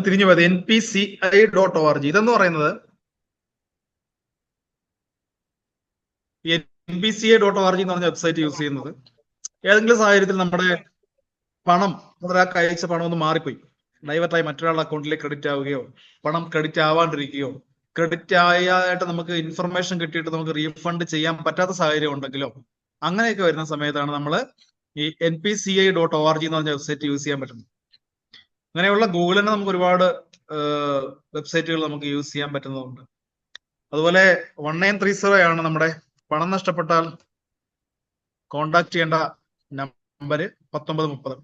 തിരിഞ്ഞു പോയത് NPCI.org. ഇതെന്ന് പറയുന്നത് NPCI.org എന്ന് പറഞ്ഞ വെബ്സൈറ്റ് യൂസ് ചെയ്യുന്നത് ഏതെങ്കിലും സാഹചര്യത്തിൽ നമ്മുടെ പണം ഒരാൾക്ക് അയച്ച പണം ഒന്ന് മാറിപ്പോയി, ഡൈവേർട്ടായി മറ്റൊരാളുടെ അക്കൗണ്ടിലേക്ക് ക്രെഡിറ്റ് ആവുകയോ പണം ക്രെഡിറ്റ് ആവാണ്ടിരിക്കുകയോ ക്രെഡിറ്റ് ആയിട്ട് നമുക്ക് ഇൻഫർമേഷൻ കിട്ടിയിട്ട് നമുക്ക് റീഫണ്ട് ചെയ്യാൻ പറ്റാത്ത സാഹചര്യം ഉണ്ടെങ്കിലോ അങ്ങനെയൊക്കെ വരുന്ന സമയത്താണ് നമ്മൾ ഈ NPCI.org എന്ന് പറഞ്ഞ വെബ്സൈറ്റ് യൂസ് ചെയ്യാൻ പറ്റുന്നത്. അങ്ങനെയുള്ള ഗൂഗിളിന് നമുക്ക് ഒരുപാട് വെബ്സൈറ്റുകൾ നമുക്ക് യൂസ് ചെയ്യാൻ പറ്റുന്നതുണ്ട്. അതുപോലെ 1930 ആണ് നമ്മുടെ പണം നഷ്ടപ്പെട്ടാൽ കോണ്ടാക്ട് ചെയ്യേണ്ട number 1930.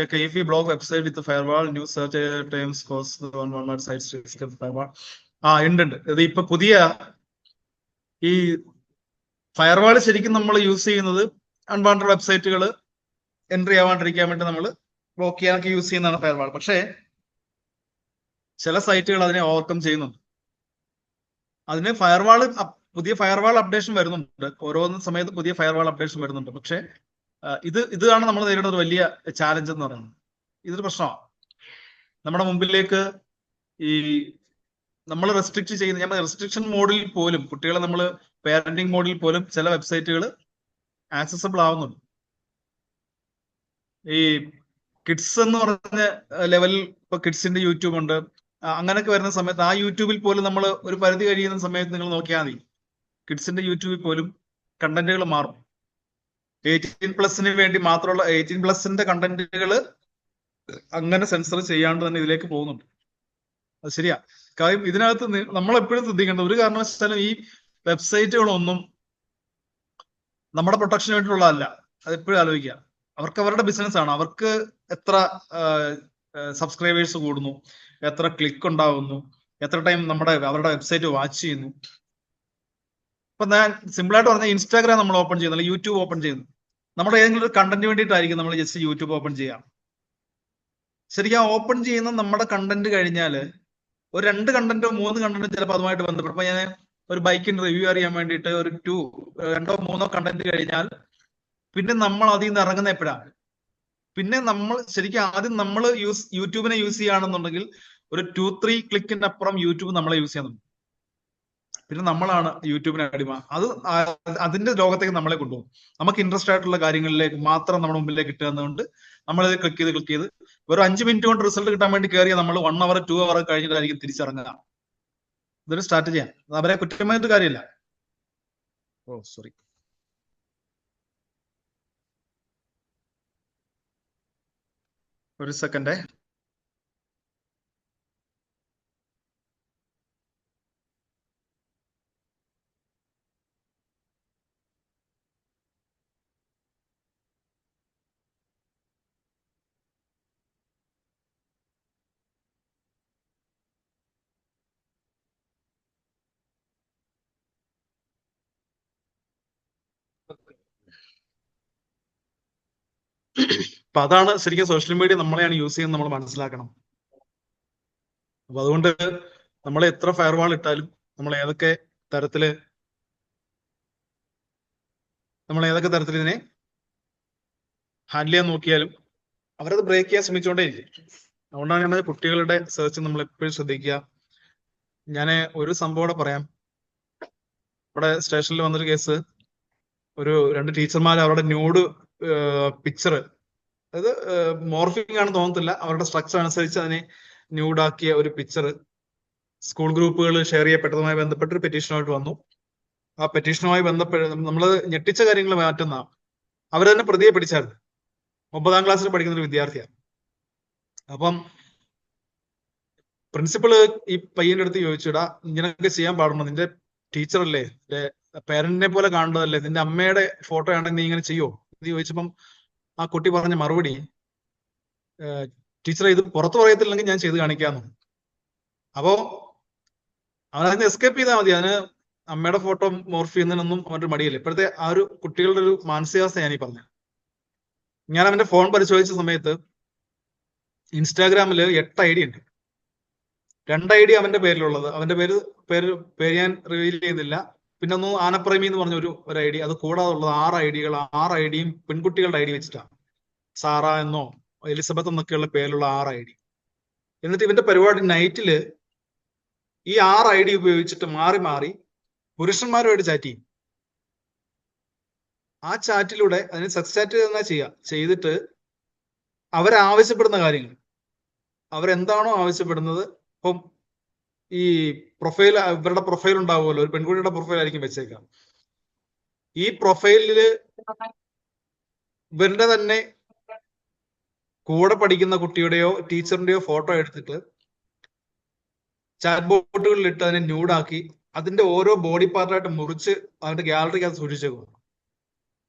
A KFE blog website with the firewall, new search terms, course on one sites risk of firewall. ഉണ്ട്. ഇത് ഇപ്പൊ പുതിയ ഈ ഫയർവാൾ ശരിക്കും നമ്മൾ യൂസ് ചെയ്യുന്നത് അൺവാണ്ടഡ് വെബ്സൈറ്റുകൾ എൻട്രി ആവാണ്ടിരിക്കാൻ വേണ്ടി നമ്മൾ ബ്ലോക്ക് ചെയ്യാനൊക്കെ യൂസ് ചെയ്യുന്നതാണ് ഫയർവാൾ. പക്ഷേ ചില സൈറ്റുകൾ അതിനെ ഓവർകം ചെയ്യുന്നുണ്ട്. അതിന് പുതിയ ഫയർവാൾ അപ്ഡേഷൻ വരുന്നുണ്ട്. ഓരോ സമയത്ത് പുതിയ ഫയർവാൾ അപ്ഡേഷൻ വരുന്നുണ്ട്. പക്ഷേ ഇതാണ് നമ്മൾ നേരിടുന്ന ഒരു വലിയ ചാലഞ്ച് എന്ന് പറയുന്നത്. ഇതൊരു പ്രശ്നമാണ്. നമ്മുടെ മുമ്പിലേക്ക് ഈ നമ്മൾ റെസ്ട്രിക്ട് ചെയ്യുന്ന, ഞാൻ റെസ്ട്രിക്ഷൻ മോഡിൽ പോലും കുട്ടികളെ നമ്മൾ പേരന്റിങ് മോഡിൽ പോലും ചില വെബ്സൈറ്റുകൾ ആക്സസബിൾ ആവുന്നുണ്ട്. ഈ കിഡ്സ് എന്ന് പറഞ്ഞ ലെവലിൽ ഇപ്പൊ കിഡ്സിന്റെ യൂട്യൂബ് ഉണ്ട്. അങ്ങനെയൊക്കെ വരുന്ന സമയത്ത് ആ യൂട്യൂബിൽ പോലും നമ്മൾ ഒരു പരിധി കഴിയുന്ന സമയത്ത് നിങ്ങൾ നോക്കിയാൽ മതി, കിഡ്സിന്റെ യൂട്യൂബിൽ പോലും കണ്ടന്റുകൾ മാറും. 18+ വേണ്ടി മാത്രമുള്ള 18+ കണ്ടന്റുകൾ അങ്ങനെ സെൻസർ ചെയ്യാണ്ട് തന്നെ ഇതിലേക്ക് പോകുന്നുണ്ട്. അത് ശരിയാ. കാര്യം ഇതിനകത്ത് നമ്മൾ എപ്പോഴും ശ്രദ്ധിക്കേണ്ട ഒരു കാരണവശാലും ഈ വെബ്സൈറ്റുകളൊന്നും നമ്മുടെ പ്രൊട്ടക്ഷന് വേണ്ടിയിട്ടുള്ളതല്ല. അത് എപ്പോഴും ആലോചിക്കുക. അവർക്ക് അവരുടെ ബിസിനസ് ആണ്. അവർക്ക് എത്ര സബ്സ്ക്രൈബേഴ്സ് കൂടുന്നു, എത്ര ക്ലിക്ക് ഉണ്ടാവുന്നു, എത്ര ടൈം അവരുടെ വെബ്സൈറ്റ് വാച്ച് ചെയ്യുന്നു. ഇപ്പൊ ഞാൻ സിമ്പിളായിട്ട് പറഞ്ഞാൽ ഇൻസ്റ്റാഗ്രാം നമ്മൾ ഓപ്പൺ ചെയ്യുന്നില്ല, യൂട്യൂബ് ഓപ്പൺ ചെയ്യുന്നു. നമ്മുടെ ഏതെങ്കിലും ഒരു കണ്ടന്റ് വേണ്ടിയിട്ടായിരിക്കും നമ്മൾ ജസ്റ്റ് യൂട്യൂബ് ഓപ്പൺ ചെയ്യാം. ശരിക്കും ഓപ്പൺ ചെയ്യുന്ന നമ്മുടെ കണ്ടന്റ് കഴിഞ്ഞാൽ ഒരു 2 കണ്ടന്റോ 3 കണ്ടന്റോ ചിലപ്പോൾ അതുമായിട്ട് ബന്ധപ്പെട്ട, ഇപ്പൊ ഞാൻ ഒരു ബൈക്കിന്റെ റിവ്യൂ അറിയാൻ വേണ്ടിയിട്ട് ഒരു 2 or 3 കണ്ടന്റ് കഴിഞ്ഞാൽ പിന്നെ നമ്മൾ അതിൽ നിന്ന് ഇറങ്ങുന്ന എപ്പോഴാണ്? പിന്നെ നമ്മൾ ശരിക്കും ആദ്യം നമ്മൾ യൂട്യൂബിനെ യൂസ് ചെയ്യുകയാണെന്നുണ്ടെങ്കിൽ ഒരു 2-3 ക്ലിക്കിന്റെ അപ്പുറം യൂട്യൂബ് നമ്മളെ യൂസ് ചെയ്യുന്നുണ്ട്. പിന്നെ നമ്മളാണ് യൂട്യൂബിന് അടിമ. അതിന്റെ ലോകത്തേക്ക് നമ്മളെ കൊണ്ടുപോകും. നമുക്ക് ഇൻട്രസ്റ്റ് ആയിട്ടുള്ള കാര്യങ്ങളിലേക്ക് മാത്രം നമ്മുടെ മുമ്പിലേക്ക് കിട്ടുന്നതുകൊണ്ട് നമ്മളിത് ക്ലിക്ക് ചെയ്ത് ഒരു 5 മിനിറ്റ് കൊണ്ട് റിസൾട്ട് കിട്ടാൻ വേണ്ടി കയറിയ നമ്മൾ 1 hour 2 hour കഴിഞ്ഞിട്ടായിരിക്കും തിരിച്ചിറങ്ങുക. ഇതൊരു സ്ട്രാറ്റജിയാണ്. അവരെ കുറ്റമായിട്ട് കാര്യമില്ല. സോറി. ഒരു സെക്കൻഡേ. അപ്പൊ അതാണ് ശരിക്കും സോഷ്യൽ മീഡിയ നമ്മളെയാണ് യൂസ് ചെയ്യുന്നത് നമ്മൾ മനസ്സിലാക്കണം. അപ്പൊ അതുകൊണ്ട് നമ്മൾ എത്ര ഫയർവാൾ ഇട്ടാലും നമ്മൾ ഏതൊക്കെ തരത്തിൽ ഇതിനെ ഹാൻഡിൽ ചെയ്യാൻ നോക്കിയാലും അവരത് ബ്രേക്ക് ചെയ്യാൻ ശ്രമിച്ചുകൊണ്ടേയിരിക്കും. അതുകൊണ്ടാണ് ഞാൻ കുട്ടികളുടെ സെർച്ച് നമ്മൾ എപ്പോഴും ശ്രദ്ധിക്കുക. ഞാൻ ഒരു സംഭവം പറയാം. ഇവിടെ സ്റ്റേഷനിൽ വന്നൊരു കേസ്, ഒരു 2 ടീച്ചർമാർ അവരുടെ ന്യൂഡ് പിക്ചർ, അതായത് മോർഫിംഗ് ആണെന്ന് തോന്നത്തില്ല, അവരുടെ സ്ട്രക്ചർ അനുസരിച്ച് അതിനെ ന്യൂഡാക്കിയ ഒരു പിക്ചർ സ്കൂൾ ഗ്രൂപ്പുകൾ ഷെയർ ചെയ്യപ്പെട്ടതുമായി ബന്ധപ്പെട്ട് ഒരു പെറ്റീഷനുമായിട്ട് വന്നു. ആ പെറ്റീഷനുമായി ബന്ധപ്പെട്ട് നമ്മൾ ഞെട്ടിച്ച കാര്യങ്ങൾ മാറ്റുന്ന അവർ തന്നെ പ്രതിയെ പിടിച്ചായിരുന്നു. 9ാം ക്ലാസ്സിൽ പഠിക്കുന്ന ഒരു വിദ്യാർത്ഥിയാണ്. അപ്പം പ്രിൻസിപ്പള് ഈ പയ്യന്റെ അടുത്ത് ചോദിച്ചുടാ, ഇങ്ങനെയൊക്കെ ചെയ്യാൻ പാടുണ്ടോ, നിന്റെ ടീച്ചറല്ലേ, നിന്റെ പേരന്റിനെ പോലെ കാണേണ്ടതല്ലേ, നിന്റെ അമ്മയുടെ ഫോട്ടോ ആണെങ്കിൽ നീ ഇങ്ങനെ ചെയ്യോ എന്ന് ചോദിച്ചപ്പം ആ കുട്ടി പറഞ്ഞ മറുപടി, ടീച്ചറെ ഇത് പുറത്തു പറയത്തില്ലെങ്കിൽ ഞാൻ ചെയ്ത് കാണിക്കാന്ന്. അപ്പോ അവനതിന് എസ്കേപ്പ് ചെയ്താൽ മതി, അതിന് അമ്മയുടെ ഫോട്ടോ മോർഫ് ചെയ്യുന്നതിനൊന്നും അവന്റെ മടിയില്ല. ഇപ്പോഴത്തെ ആ ഒരു കുട്ടികളുടെ ഒരു മാനസികാവസ്ഥ ഞാനീ പറഞ്ഞത്. ഞാൻ അവന്റെ ഫോൺ പരിശോധിച്ച സമയത്ത് ഇൻസ്റ്റാഗ്രാമിൽ 8 ID ഉണ്ട്. 2 ID അവന്റെ പേരിലുള്ളത്, അവന്റെ പേര് ഞാൻ റിവീൽ ചെയ്യുന്നില്ല. പിന്നെ ഒന്ന് ആനപ്രേമി എന്ന് പറഞ്ഞ ഒരു ID, അത് കൂടാതെ ഉള്ളത് 6 IDകൾ, 6 IDയും പെൺകുട്ടികളുടെ ID വെച്ചിട്ടാണ്. സാറ എന്നോ എലിസബത്ത് എന്നൊക്കെയുള്ള പേരിലുള്ള 6 ID. എന്നിട്ട് ഇവന്റെ പരിപാടി നൈറ്റില് ഈ 6 ID ഉപയോഗിച്ചിട്ട് മാറി മാറി പുരുഷന്മാരുമായിട്ട് ചാറ്റ് ചെയ്യും. ആ ചാറ്റിലൂടെ, അതിന് സെക്സ് ചാറ്റ് തന്നെ ചെയ്തിട്ട് അവരാവശ്യപ്പെടുന്ന കാര്യങ്ങൾ, അവരെന്താണോ ആവശ്യപ്പെടുന്നത്, ഇപ്പം ഈ പ്രൊഫൈൽ, ഇവരുടെ പ്രൊഫൈൽ ഉണ്ടാവുമല്ലോ, ഒരു പെൺകുട്ടിയുടെ പ്രൊഫൈൽ ആയിരിക്കും വെച്ചേക്കാം. ഈ പ്രൊഫൈലില് ഇവരുടെ തന്നെ കൂടെ പഠിക്കുന്ന കുട്ടിയുടെയോ ടീച്ചറിന്റെയോ ഫോട്ടോ എടുത്തിട്ട് ചാറ്റ് ബോട്ടുകളിൽ ഇട്ട് അതിനെ ന്യൂഡാക്കി അതിന്റെ ഓരോ ബോഡി പാർട്ടായിട്ട് മുറിച്ച് അവന്റെ ഗാലറിക്കകത്ത് സൂക്ഷിച്ചേക്കും.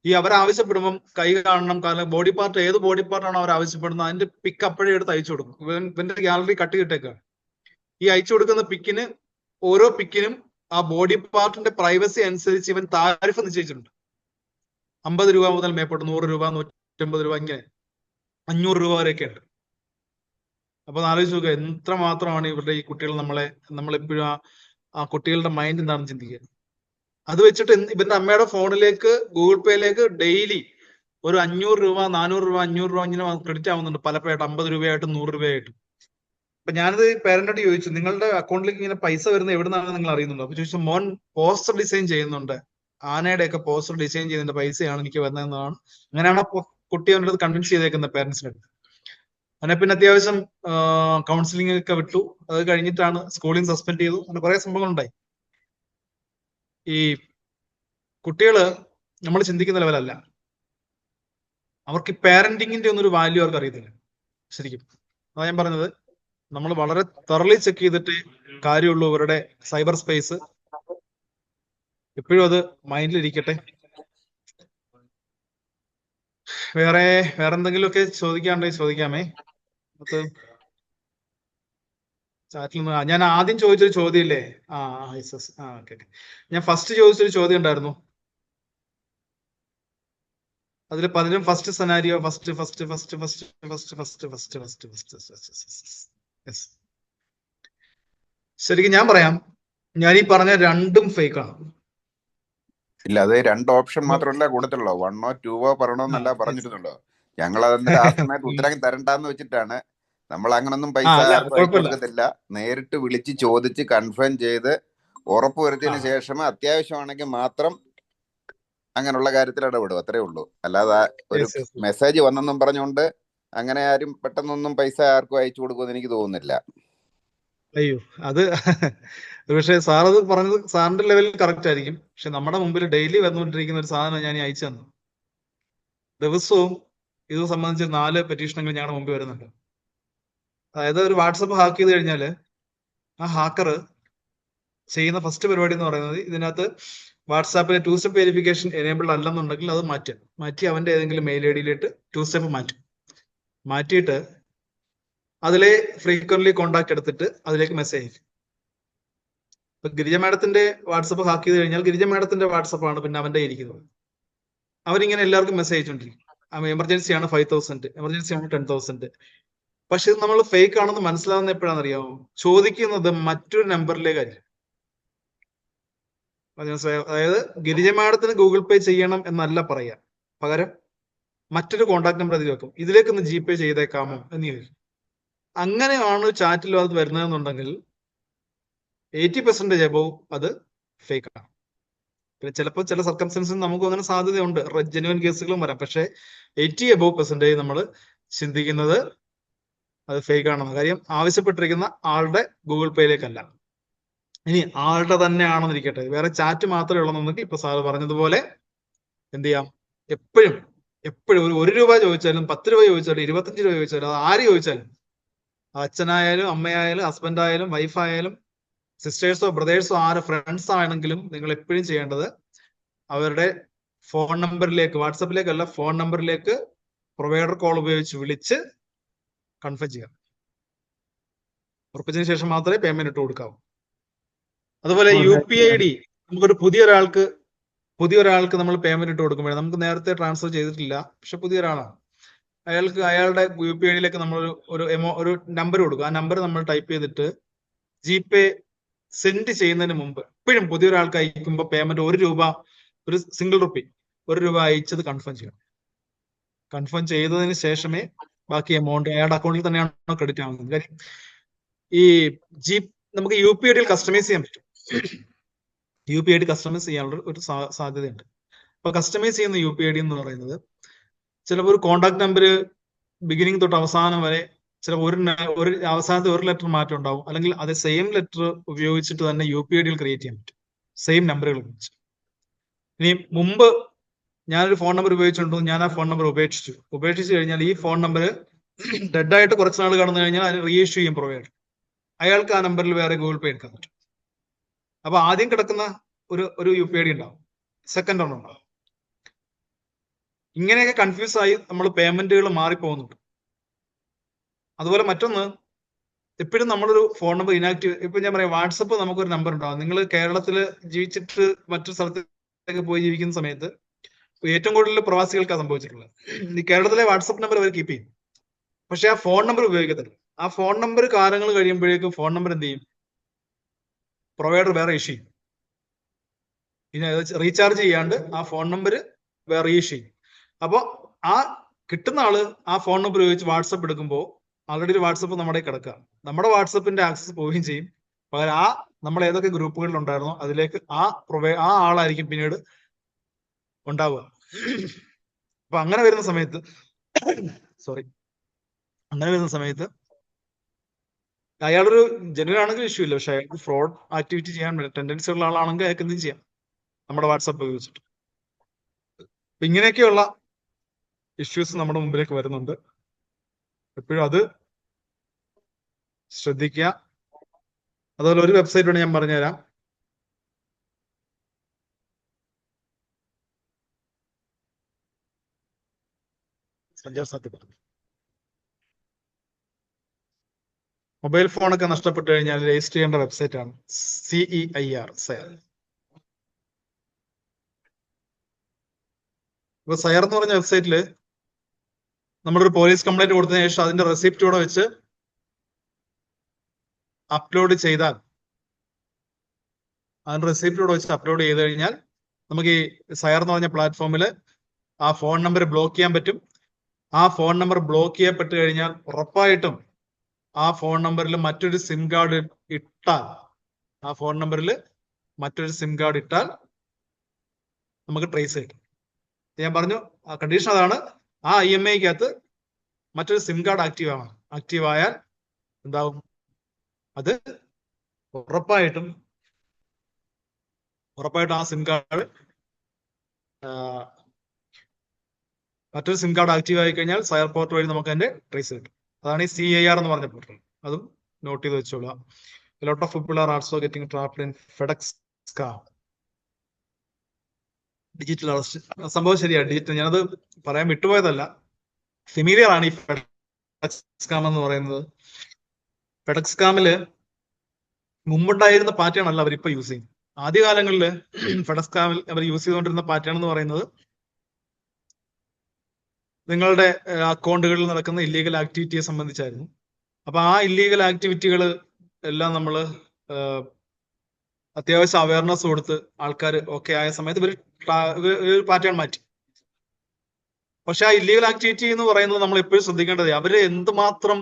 ഈ അവരാവശ്യപ്പെടുമ്പം കൈ കാണണം, കാരണം ബോഡി പാർട്ട്, ഏത് ബോഡി പാർട്ടാണോ അവർ ആവശ്യപ്പെടുന്നത് അതിന്റെ പിക്ക് അപ്പോഴേ എടുത്ത് അയച്ചു കൊടുക്കും. ഇവന്റെ ഗാലറി കട്ട് കിട്ടേക്കാണ്. ഈ അയച്ചു കൊടുക്കുന്ന പിക്കിന്, ഓരോ പിക്കിനും ആ ബോഡി പാർട്ടിന്റെ പ്രൈവസി അനുസരിച്ച് ഇവൻ താരിഫ് നിശ്ചയിച്ചിട്ടുണ്ട്. 50 രൂപ മുതൽ മേപ്പോട്ട് 100 രൂപ, 150 രൂപ, ഇങ്ങനെ 500 രൂപ വരെയൊക്കെ ഉണ്ട്. അപ്പൊ ആലോചിച്ച് നോക്കുക എത്ര മാത്രമാണ് ഇവരുടെ ഈ കുട്ടികൾ നമ്മളെപ്പോഴും ആ കുട്ടികളുടെ മൈൻഡ് എന്താണെന്ന് ചിന്തിക്കുക. അത് വെച്ചിട്ട് ഇവന്റെ അമ്മയുടെ ഫോണിലേക്ക്, ഗൂഗിൾ പേയിലേക്ക് ഡെയിലി ഒരു 500 രൂപ, 400 രൂപ, 500 രൂപ ഇങ്ങനെ ക്രെഡിറ്റ് ആവുന്നുണ്ട്, പലപ്പോഴായിട്ട് 50 രൂപയായിട്ടും 100 രൂപയായിട്ടും. അപ്പൊ ഞാനത് പേരന്റോട് ചോദിച്ചു, നിങ്ങളുടെ അക്കൗണ്ടിലേക്ക് ഇങ്ങനെ പൈസ വരുന്നത് എവിടെ നിന്നാണ് നിങ്ങൾ അറിയുന്നുണ്ടോ? അപ്പൊ ചോദിച്ചു, മോൻ പോസ്റ്റർ ഡിസൈൻ ചെയ്യുന്നുണ്ട്, ആനയുടെ ഒക്കെ പോസ്റ്റർ ഡിസൈൻ ചെയ്തതിന്റെ പൈസയാണ് എനിക്ക് വരുന്നതെന്നാണ്. അങ്ങനെയാണ് കുട്ടി അവൻ്റെ അടുത്ത് കൺവിൻസ് ചെയ്തേക്കുന്നത് പേരൻസിന്റെ അടുത്ത്. അങ്ങനെ പിന്നെ അത്യാവശ്യം കൗൺസിലിംഗ് ഒക്കെ വിട്ടു. അത് കഴിഞ്ഞിട്ടാണ് സ്കൂളിംഗ് സസ്പെൻഡ് ചെയ്തു. അങ്ങനെ കുറെ സംഭവങ്ങളുണ്ടായി. ഈ കുട്ടികള് നമ്മൾ ചിന്തിക്കുന്ന ലെവലല്ല. അവർക്ക് പാരന്റിങ്ങിന്റെ ഒന്നും ഒരു വാല്യൂ അവർക്ക് അറിയത്തില്ല ശരിക്കും. അതാ ഞാൻ പറഞ്ഞത്, നമ്മൾ വളരെ തറലി ചെക്ക് ചെയ്തിട്ട് കാര്യമുള്ളൂ അവരുടെ സൈബർ സ്പേസ്. എപ്പോഴും അത് മൈൻഡിലിരിക്കട്ടെ. വേറെ എന്തെങ്കിലുമൊക്കെ ചോദിക്കാണ്ടെങ്കിൽ ചോദിക്കാമേ. അത് ചാറ്റിൽ നിന്ന് ഞാൻ ആദ്യം ചോദിച്ചൊരു ചോദ്യം ഇല്ലേ? ഓക്കെ. ഞാൻ ഫസ്റ്റ് ചോദിച്ചൊരു ചോദ്യം ഉണ്ടായിരുന്നു. അതിൽ പലരും ഫസ്റ്റ് സെനാരിയോ, ശരിക്കും ഞാൻ പറയാം, ഞാൻ ഈ പറഞ്ഞ രണ്ടും ഫേക്കാണ്. ഇല്ല, അത് 2 ഓപ്ഷൻ മാത്രമല്ല കൊടുത്തുള്ളൂ. 1 or 2 പറയണമെന്നല്ല പറഞ്ഞിരുന്നുള്ളൂ. ഞങ്ങൾ അതിന്റെ ആ സമയത്ത് ഉത്തരം തരണ്ടെന്ന് വെച്ചിട്ടാണ്. നമ്മൾ അങ്ങനൊന്നും പൈസ അയച്ചു കൊടുക്കത്തില്ല. നേരിട്ട് വിളിച്ച് ചോദിച്ച് കൺഫേം ചെയ്ത് ഉറപ്പുവരുത്തിയതിനു ശേഷം അത്യാവശ്യമാണെങ്കിൽ മാത്രം അങ്ങനെയുള്ള കാര്യത്തിൽ ഇടപെടും. അത്രേ ഉള്ളൂ. അല്ലാതെ ഒരു മെസ്സേജ് വന്നെന്നും പറഞ്ഞുകൊണ്ട് അങ്ങനെ ആരും പെട്ടെന്നൊന്നും പൈസ ആർക്കും അയച്ചു കൊടുക്കുമെന്ന് എനിക്ക് തോന്നുന്നില്ല. അയ്യോ, അത് പക്ഷേ സാറത് പറഞ്ഞത് സാറിന്റെ ലെവലിൽ കറക്റ്റ് ആയിരിക്കും. പക്ഷെ നമ്മുടെ മുമ്പിൽ ഡെയിലി വന്നുകൊണ്ടിരിക്കുന്ന ഒരു സാധനം ഞാൻ അയച്ചു തന്നു. ദിവസവും ഇത് സംബന്ധിച്ച് 4 പെറ്റീഷനുകൾ ഞങ്ങളുടെ മുമ്പിൽ വരുന്നുണ്ട്. അതായത് ഒരു വാട്സപ്പ് ഹാക്ക് ചെയ്ത് കഴിഞ്ഞാൽ ആ ഹാക്കർ ചെയ്യുന്ന ഫസ്റ്റ് പരിപാടി എന്ന് പറയുന്നത്, ഇതിനകത്ത് വാട്സാപ്പിലെ 2 സ്റ്റെപ്പ് വെരിഫിക്കേഷൻ എനേബിൾഡ് അല്ലെന്നുണ്ടെങ്കിൽ അത് മാറ്റി അവന്റെ ഏതെങ്കിലും മെയിൽ ഐ ഡിയിലിട്ട് 2 സ്റ്റെപ്പ് മാറ്റിയിട്ട് അതിലെ ഫ്രീക്വന്റ്ലി കോണ്ടാക്ട് എടുത്തിട്ട് അതിലേക്ക് മെസ്സേജ് അയക്കും. ഇപ്പൊ ഗിരിജ മാഡത്തിന്റെ വാട്സപ്പ് ഹാക്ക് ചെയ്ത് കഴിഞ്ഞാൽ ഗിരിജ മാഡത്തിന്റെ വാട്സപ്പാണ് പിന്നെ അവന്റെ ഇരിക്കുന്നത്. അവരിങ്ങനെ എല്ലാവർക്കും മെസ്സേജ് അയച്ചുകൊണ്ടിരിക്കും. എമർജൻസി ആണ് 5000, എമർജൻസി ആണ് 10,000. പക്ഷെ ഇത് നമ്മൾ ഫേക്ക് ആണെന്ന് മനസ്സിലാവുന്ന എപ്പോഴാണെന്ന് അറിയാമോ? ചോദിക്കുന്നത് മറ്റൊരു നമ്പറിലേക്കായിരിക്കും. അതായത് ഗിരിജ മാഡത്തിന് ഗൂഗിൾ പേ ചെയ്യണം എന്നല്ല പറയാ, പകരം മറ്റൊരു കോണ്ടാക്ട് നമ്പർ അതിൽ വെക്കും. ഇതിലേക്കൊന്ന് GPay ചെയ്തേക്കാമോ എന്ന് ചോദിക്കും. അങ്ങനെയാണ് ചാറ്റിൽ അത് വരുന്നതെന്നുണ്ടെങ്കിൽ 80% എബോവ് അത് ഫേക്ക് ആണ്. പിന്നെ ചിലപ്പോൾ ചില സർക്കംസ്റ്റൻസിൽ നമുക്ക് അങ്ങനെ സാധ്യതയുണ്ട്, ജെന്യുവൻ കേസുകളും വരാം. പക്ഷെ 80% നമ്മൾ ചിന്തിക്കുന്നത് അത് ഫേക്ക് ആണെന്ന്. കാര്യം ആവശ്യപ്പെട്ടിരിക്കുന്ന ആളുടെ ഗൂഗിൾ പേയിലേക്കല്ല. ഇനി ആളുടെ തന്നെ ആണെന്നിരിക്കട്ടെ, വേറെ ചാറ്റ് മാത്രമേ ഉള്ളതെന്നുണ്ടെങ്കിൽ ഇപ്പൊ സാറ് പറഞ്ഞതുപോലെ എന്ത് ചെയ്യാം, എപ്പോഴും ഒരു 1 രൂപ ചോദിച്ചാലും 10 രൂപ ചോദിച്ചാലും 25 രൂപ ചോദിച്ചാലും അത് ആര് ചോദിച്ചാലും അച്ഛനായാലും അമ്മയായാലും ഹസ്ബൻഡ് ആയാലും വൈഫായാലും സിസ്റ്റേഴ്സോ ബ്രദേഴ്സോ ആരോ ഫ്രണ്ട്സ് ആണെങ്കിലും നിങ്ങൾ എപ്പോഴും ചെയ്യേണ്ടത് അവരുടെ ഫോൺ നമ്പറിലേക്ക്, വാട്സപ്പിലേക്കല്ല, ഫോൺ നമ്പറിലേക്ക് പ്രൊവൈഡർ കോൾ ഉപയോഗിച്ച് വിളിച്ച് കൺഫേം ചെയ്യാം. ഉറപ്പിച്ചതിന് ശേഷം മാത്രമേ പേയ്മെന്റ് ഇട്ട് കൊടുക്കാവൂ. അതുപോലെ UPID നമുക്കൊരു പുതിയൊരാൾക്ക് നമ്മൾ പേയ്മെന്റ് ഇട്ട് കൊടുക്കുമ്പോഴേ, നമുക്ക് നേരത്തെ ട്രാൻസ്ഫർ ചെയ്തിട്ടില്ല, പക്ഷെ പുതിയ ഒരാളാണ്, അയാളുടെ UPID-യിലേക്ക് നമ്മൾ ഒരു നമ്പർ കൊടുക്കും. ആ നമ്പർ നമ്മൾ ടൈപ്പ് ചെയ്തിട്ട് GPay സെൻഡ് ചെയ്യുന്നതിന് മുമ്പ് എപ്പോഴും പുതിയൊരാൾക്ക് അയക്കുമ്പോൾ പേയ്മെന്റ് ₹1, ഒരു സിംഗിൾ റുപ്പി ₹1 അയച്ചത് കൺഫേം ചെയ്യണം. കൺഫേം ചെയ്തതിന് ശേഷമേ ബാക്കി എമൗണ്ട് അയാളുടെ അക്കൗണ്ടിൽ തന്നെയാണോ ക്രെഡിറ്റ് ആവുന്നത്. കാര്യം നമുക്ക് UPID കസ്റ്റമൈസ് ചെയ്യാൻ പറ്റും. UPID കസ്റ്റമൈസ് ചെയ്യാനുള്ള ഒരു സാധ്യതയുണ്ട്. അപ്പൊ കസ്റ്റമൈസ് ചെയ്യുന്ന UPID എന്ന് പറയുന്നത് ചിലപ്പോൾ ഒരു കോണ്ടാക്ട് നമ്പർ ബിഗിനിങ് തൊട്ട് അവസാനം വരെ ചിലപ്പോൾ ഒരു അവസാനത്തെ ഒരു ലെറ്റർ മാറ്റം ഉണ്ടാവും, അല്ലെങ്കിൽ അതേ സെയിം ലെറ്റർ ഉപയോഗിച്ചിട്ട് തന്നെ UPID ക്രിയേറ്റ് ചെയ്യാൻ പറ്റും, സെയിം നമ്പറുകൾ ഉപയോഗിച്ച്. ഇനി മുമ്പ് ഞാനൊരു ഫോൺ നമ്പർ ഉപയോഗിച്ചിട്ടുണ്ടോ, ഞാൻ ആ ഫോൺ നമ്പർ ഉപേക്ഷിച്ചു കഴിഞ്ഞാൽ ഈ ഫോൺ നമ്പർ ഡെഡായിട്ട് കുറച്ച് നാൾ കടന്നു കഴിഞ്ഞാൽ അതിന് റീഇഷ്യൂ ചെയ്യും പ്രൊവൈഡർ. അയാൾക്ക് ആ നമ്പറിൽ വേറെ ഗൂഗിൾ പേ എടുക്കാൻ പറ്റും. അപ്പൊ ആദ്യം കിടക്കുന്ന ഒരു UPID ഉണ്ടാവും, സെക്കൻഡ് ഒന്നും ഉണ്ടാവും. ഇങ്ങനെയൊക്കെ കൺഫ്യൂസ് ആയി നമ്മൾ പേയ്മെന്റുകൾ മാറിപ്പോകുന്നുണ്ട്. അതുപോലെ മറ്റൊന്ന്, എപ്പോഴും നമ്മളൊരു ഫോൺ നമ്പർ ഇനാക്റ്റീവ്, ഇപ്പൊ ഞാൻ പറയാം, വാട്സപ്പ് നമുക്കൊരു നമ്പർ ഉണ്ടാവും. നിങ്ങൾ കേരളത്തിൽ ജീവിച്ചിട്ട് മറ്റു സ്ഥലത്തേക്ക് പോയി ജീവിക്കുന്ന സമയത്ത് ഏറ്റവും കൂടുതൽ പ്രവാസികൾക്കാണ് സംഭവിച്ചിട്ടുള്ളത്. ഈ കേരളത്തിലെ വാട്സപ്പ് നമ്പർ അവർ കീപ്പ് ചെയ്യും, പക്ഷെ ആ ഫോൺ നമ്പർ ഉപയോഗിക്കത്തില്ല. ആ ഫോൺ നമ്പർ കാലങ്ങൾ കഴിയുമ്പോഴേക്കും ഫോൺ നമ്പർ എന്ത് ചെയ്യും, പ്രൊവൈഡർ വേറെ ഇഷ്യൂ ചെയ്യും. ഇനി റീചാർജ് ചെയ്യാണ്ട് ആ ഫോൺ നമ്പർ വേറെ ഇഷ്യൂ ചെയ്യും. അപ്പൊ ആ കിട്ടുന്ന ആള് ആ ഫോൺ നമ്പർ ഉപയോഗിച്ച് വാട്സപ്പ് എടുക്കുമ്പോൾ ആൾറെഡി ഒരു വാട്സപ്പ് നമ്മുടെ കിടക്കുക, നമ്മുടെ വാട്സപ്പിന്റെ ആക്സസ് പോവുകയും ചെയ്യും. പകരം നമ്മൾ ഏതൊക്കെ ഗ്രൂപ്പുകളിൽ ഉണ്ടായിരുന്നോ അതിലേക്ക് ആ ആളായിരിക്കും പിന്നീട് ഉണ്ടാവുക. അപ്പൊ അങ്ങനെ വരുന്ന സമയത്ത് അയാളൊരു ജെന്യൂൻ ആണെങ്കിൽ ഇഷ്യൂ ഇല്ല, പക്ഷെ അയാൾക്ക് ഫ്രോഡ് ആക്ടിവിറ്റി ചെയ്യാൻ ടെൻഡൻസി ഉള്ള ആളാണെങ്കിൽ അയാൾക്ക് എന്തും ചെയ്യാം നമ്മുടെ വാട്സപ്പ് ഉപയോഗിച്ചിട്ട്. അപ്പൊ ഇങ്ങനെയൊക്കെയുള്ള ഇഷ്യൂസ് നമ്മുടെ മുമ്പിലേക്ക് വരുന്നുണ്ട്. എപ്പോഴും അത് ശ്രദ്ധിക്കുക. അതുപോലെ ഒരു വെബ്സൈറ്റ് വേണം ഞാൻ പറഞ്ഞുതരാം. മൊബൈൽ ഫോണൊക്കെ നഷ്ടപ്പെട്ടു കഴിഞ്ഞാൽ രജിസ്റ്റർ ചെയ്യേണ്ട വെബ്സൈറ്റ് ആണ് CEIR. ഇപ്പൊ സയർ എന്ന് പറഞ്ഞ വെബ്സൈറ്റിൽ നമ്മളൊരു പോലീസ് കംപ്ലൈന്റ് കൊടുത്തതിന് ശേഷം അതിന്റെ റെസിപ്റ്റ് കൂടെ വെച്ച് അപ്ലോഡ് ചെയ്താൽ, അതിന്റെ റെസിപ്റ്റ് കൂടെ വെച്ച് അപ്ലോഡ് ചെയ്ത് കഴിഞ്ഞാൽ നമുക്ക് ഈ സയർ എന്ന് പറഞ്ഞ പ്ലാറ്റ്ഫോമിൽ ആ ഫോൺ നമ്പർ ബ്ലോക്ക് ചെയ്യാൻ പറ്റും. ആ ഫോൺ നമ്പർ ബ്ലോക്ക് ചെയ്യപ്പെട്ട് കഴിഞ്ഞാൽ ഉറപ്പായിട്ടും ആ ഫോൺ നമ്പറിൽ മറ്റൊരു സിം കാർഡ് ഇട്ടാൽ നമുക്ക് ട്രേസ് കിട്ടും. ഞാൻ പറഞ്ഞു, ആ കണ്ടീഷൻ അതാണ്. ആ IMEI-ക്കകത്ത് മറ്റൊരു സിം കാർഡ് ആക്റ്റീവ് ആയാൽ എന്താവും, അത് ഉറപ്പായിട്ടും ആ സിം കാർഡ് മറ്റൊരു സിം കാർഡ് ആക്റ്റീവ് ആയി കഴിഞ്ഞാൽ സയർ പോർട്ട് വഴി നമുക്ക് അതിന്റെ ട്രേസ് കിട്ടും. അതാണ് ഈ CEIR എന്ന് പറഞ്ഞ പോർട്ടൽ. അതും നോട്ട് ചെയ്ത് വെച്ചോളാം. Lot of people are also getting trapped in FedEx scam. Digital arrest സംഭവം ശരിയാണ്. ഡിജിറ്റൽ, ഞാനത് പറയാൻ വിട്ടുപോയതല്ല, ഫെമിലിയർ ആണ് ഈ FedEx scam എന്ന് പറയുന്നത്. FedEx scamല് മുമ്പുണ്ടായിരുന്ന പാറ്റേൺ അല്ല അവരിപ്പോ യൂസ് ചെയ്യും. ആദ്യകാലങ്ങളിൽ FedEx scamൽ അവർ യൂസ് ചെയ്തുകൊണ്ടിരുന്ന പാറ്റേൺ എന്ന് പറയുന്നത് നിങ്ങളുടെ അക്കൗണ്ടുകളിൽ നടക്കുന്ന ഇല്ലീഗൽ ആക്ടിവിറ്റിയെ സംബന്ധിച്ചായിരുന്നു. അപ്പൊ ആ ഇല്ലീഗൽ ആക്ടിവിറ്റികൾ എല്ലാം നമ്മൾ അത്യാവശ്യം അവയർനെസ് കൊടുത്ത് ആൾക്കാർ ഓക്കെ ആയ സമയത്ത് ഇവർ പാറ്റേൺ മാറ്റി. പക്ഷെ ആ ഇല്ലീഗൽ ആക്ടിവിറ്റി എന്ന് പറയുന്നത് നമ്മൾ എപ്പോഴും ശ്രദ്ധിക്കേണ്ടത്, അവര് എന്തുമാത്രം